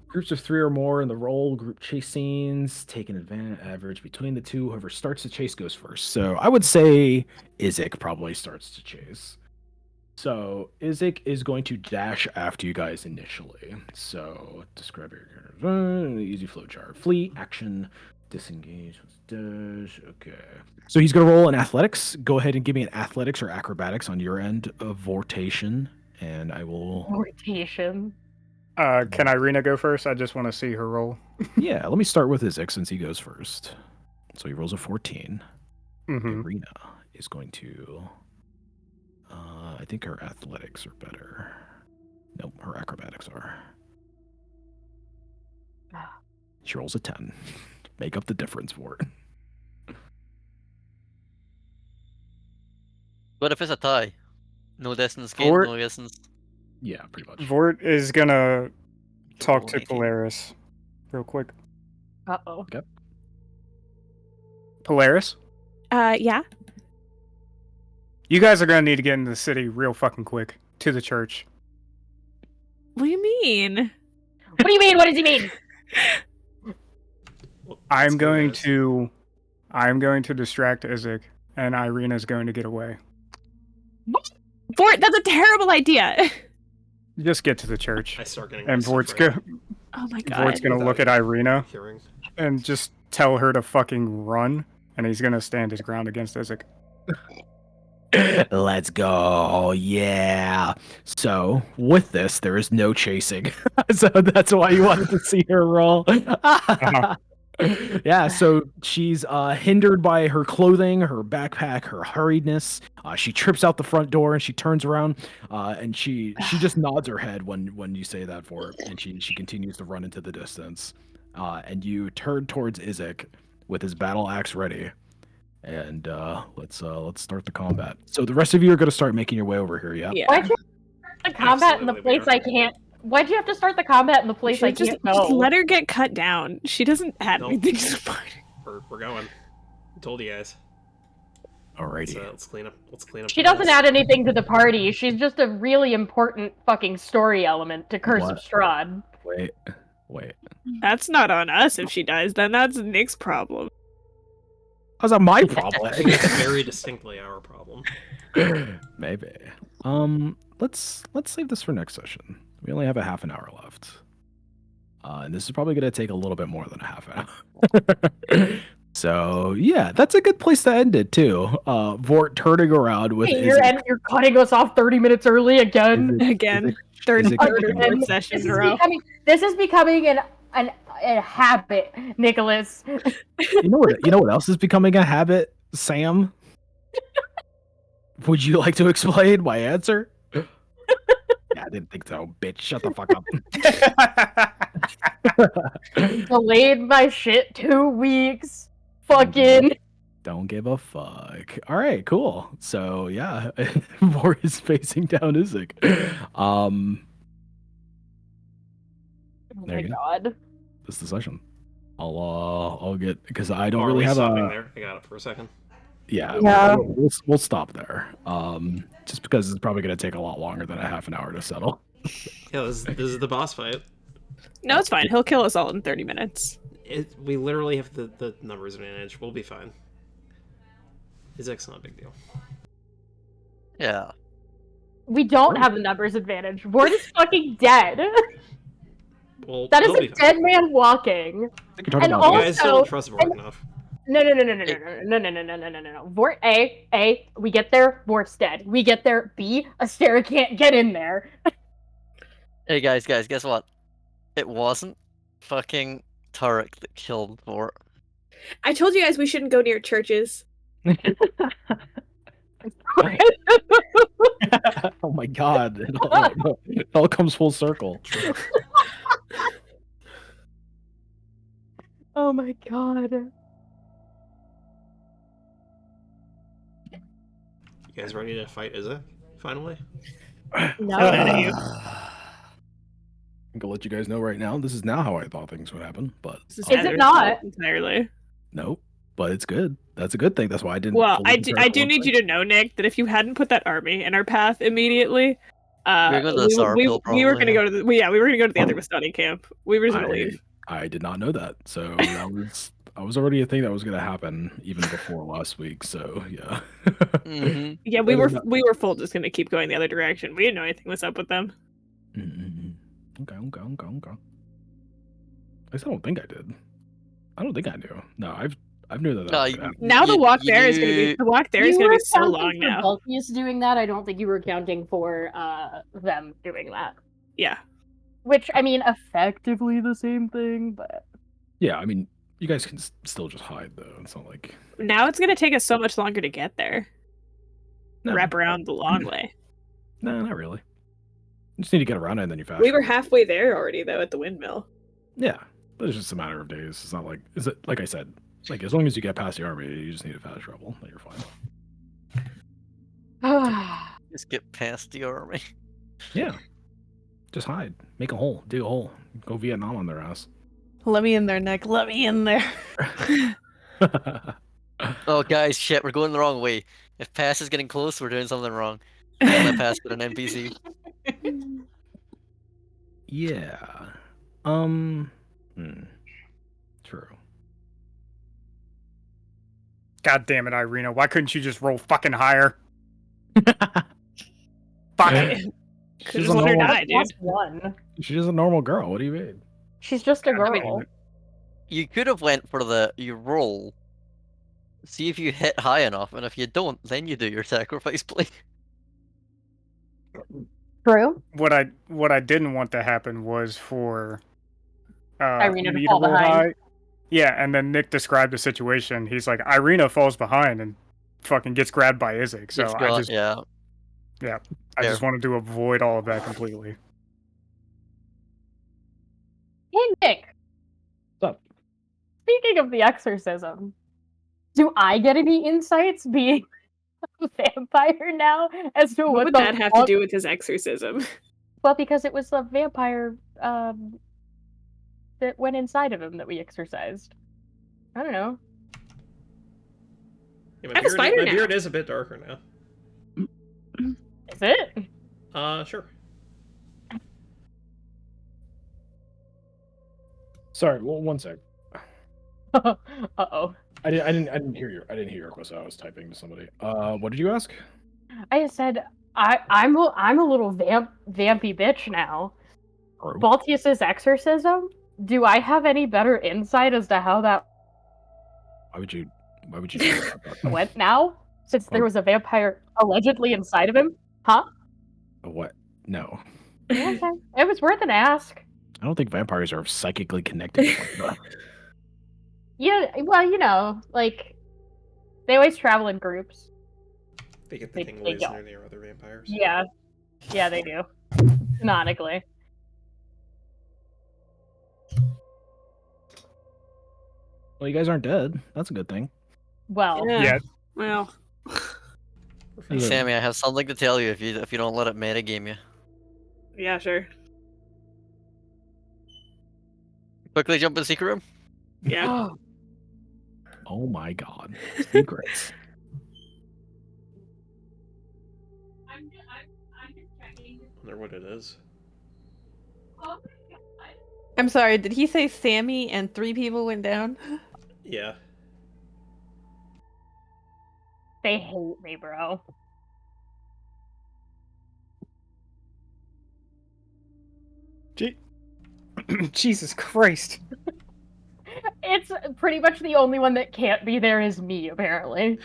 Groups of 3 or more in the roll. Group chase scenes. Take an advantage average between the two. Whoever starts the chase goes first. So I would say Isaac probably starts to chase. So Isaac is going to dash after you guys initially. So describe your easy flow chart. Flee, action, disengage. Dash. Okay. So he's gonna roll an athletics. Go ahead and give me an athletics or acrobatics on your end of vortation, and I will. Vortation. Can Irina go first? I just want to see her roll. Yeah, let me start with Isaac since he goes first. So he rolls a 14. Mm-hmm. Irina is going to. I think her athletics are better. Nope, her acrobatics are. She rolls a 10. Make up the difference for it. What if it's a tie? No distance gain, no distance. Yeah, pretty much. Vort is gonna talk Roll to an 18. Polaris real quick. Uh-oh. Okay. Polaris, Yeah. you guys are gonna need to get into the city real fucking quick to the church. What do you mean? What do you mean? What does he mean? Well, I'm let's go, going guys. to distract Isaac, and Irina's going to get away. Fort, that's a terrible idea. Just get to the church, I start getting and my stuff Vort's ready. Oh my Vort's god. gonna Without look at you Irina hearing. and just tell her to fucking run, and he's gonna stand his ground against Isaac. Let's go. Yeah. So, with this, there is no chasing. So, that's why you wanted to see her roll. Yeah, so she's hindered by her clothing, her backpack, her hurriedness. She trips out the front door and she turns around and she just nods her head when you say that for her, and she continues to run into the distance. And you turn towards Isaac with his battle axe ready. And let's start the combat. So the rest of you are going to start making your way over here, yeah? Yeah. Why'd you start the combat in the Absolutely, we place I can't? Why'd you have to start the combat in the place I Just, can't go? just let her get cut down. She doesn't add Nope. anything to the party. We're going. I told you guys. Alrighty. Let's clean up. Let's clean up. She the doesn't mess. add anything to the party. She's just a really important fucking story element to Curse of What? Strahd. Wait. That's not on us if she dies, then that's Nick's problem. How's that my problem? I think it's very distinctly our problem. Maybe. Let's save this for next session. We only have a half an hour left. And this is probably gonna take a little bit more than a half an hour. So yeah, that's a good place to end it too. Vort turning around with Hey, Isaac. you're cutting us off 30 minutes early again. Again. Third Isaac- or Again. fourth session in a row. This is becoming a habit, Nicholas. You know what else is becoming a habit, Sam? Would you like to explain my answer? Yeah, I didn't think so, bitch. Shut the fuck up. Delayed my shit 2 weeks. Fucking. Don't give a fuck. All right, cool. So yeah, Vort is facing down Isaac. Oh There my you go. god. This is the session. I'll get, because I don't Are really we have stopping a there? I got it for a second. yeah. Yeah. We'll stop there. Just because it's probably gonna take a lot longer than a half an hour to settle. Yeah, this is the boss fight. No, it's fine. He'll kill us all in 30 minutes. We literally have the numbers advantage. We'll be fine. Isaac's not a big deal. Yeah. We don't have the numbers advantage. Vort is fucking dead. Well, That is he'll a be fine. dead man walking. You're talking And about You guys still also- don't trust Vort enough. No. Vort A, we get there, Vort's dead. We get there, B, Astera can't get in there. Hey guys, guess what? It wasn't fucking Turek that killed Vort. I told you guys we shouldn't go near churches. Oh my god! It all comes full circle. Oh my god. You guys ready to fight Isaac? Finally? No. you. I'm gonna let you guys know right now. This is now how I thought things would happen, but This is Is it Heather's not? fault entirely? no. But it's good. That's a good thing. That's why I didn't. Well, fully I do prepare for need one you to know, Nick, that if you hadn't put that army in our path immediately, We're going to the Sour Pill, we were probably, gonna yeah. go to the we were gonna go to the other Vistani camp. We were just gonna thing. leave. I did not know that. So that was already a thing that was gonna happen even before last week. So yeah. Mm-hmm. Yeah, we Better were not- full just gonna keep going the other direction. We didn't know anything was up with them. Okay. I still don't think I did. I don't think I knew. No, I've knew that. No, was gonna happen. Now the walk you there is gonna be knew- the walk there is You gonna were be so accounting long for now. Baltius doing that. I don't think you were accounting for them doing that. Yeah. Which, I mean, effectively the same thing, but Yeah, I mean, you guys can still just hide though. It's not like Now it's gonna take us so much longer to get there. No. Wrap around the long way. no, not really. You just need to get around it and then you fast We were travel. halfway there already, though, at the windmill. Yeah, but it's just a matter of days. It's not like is it like I said. Like as long as you get past the army, you just need to fast travel. Then you're fine. Just get past the army. Yeah, just hide, make a hole, dig a hole, go Vietnam on their ass. Let me in there, Nick. Let me in there. Oh, guys, shit, we're going the wrong way. If Pass is getting close, we're doing something wrong. Don't let Pass get an NPC. Yeah. True. God damn it, Irina. Why couldn't you just roll fucking higher? Fuck. Just let her die, dude. One. She's a normal girl. What do you mean? She's just a God damn girl. it. You could have went for you roll. See if you hit high enough, and if you don't, then you do your sacrifice play. True. What I didn't want to happen was for Irina to me fall roll behind. high. Yeah, and then Nick described the situation. He's like, Irina falls behind and fucking gets grabbed by Isaac. So It's I got- just yeah. I Fair. just wanted to avoid all of that completely. Hey, Nick. What's up? Speaking of the exorcism, do I get any insights being a vampire now as to What what would the that have to fuck- do with his exorcism? Well, because it was the vampire that went inside of him that we exorcised. I don't know. Yeah, I have a spider my now. beard is a bit darker now. Is it? Sure. Sorry, one sec. Uh-oh. I didn't hear your question. I was typing to somebody. What did you ask? I said I'm a little vampy bitch now. Or Baltius's exorcism? Do I have any better insight as to how that why would you do that? went now? Since there Oh. was a vampire allegedly inside of him? Huh? What? No. Okay. It was worth an ask. I don't think vampires are psychically connected. Yeah, well, you know, like they always travel in groups. They get the They tinglies don't. near the other vampires. Yeah. Yeah, they do. Canonically. Well, you guys aren't dead. That's a good thing. Well, Yeah. Well, Hey, Sammy, I have something to tell you if you don't let it metagame you. yeah, sure. Quickly jump in the secret room. Yeah. Oh my god. Secrets. Wonder what it is. I'm sorry, did he say Sammy and 3 people went down? Yeah. they hate me, bro. Jesus Christ. It's pretty much the only one that can't be there is me, apparently.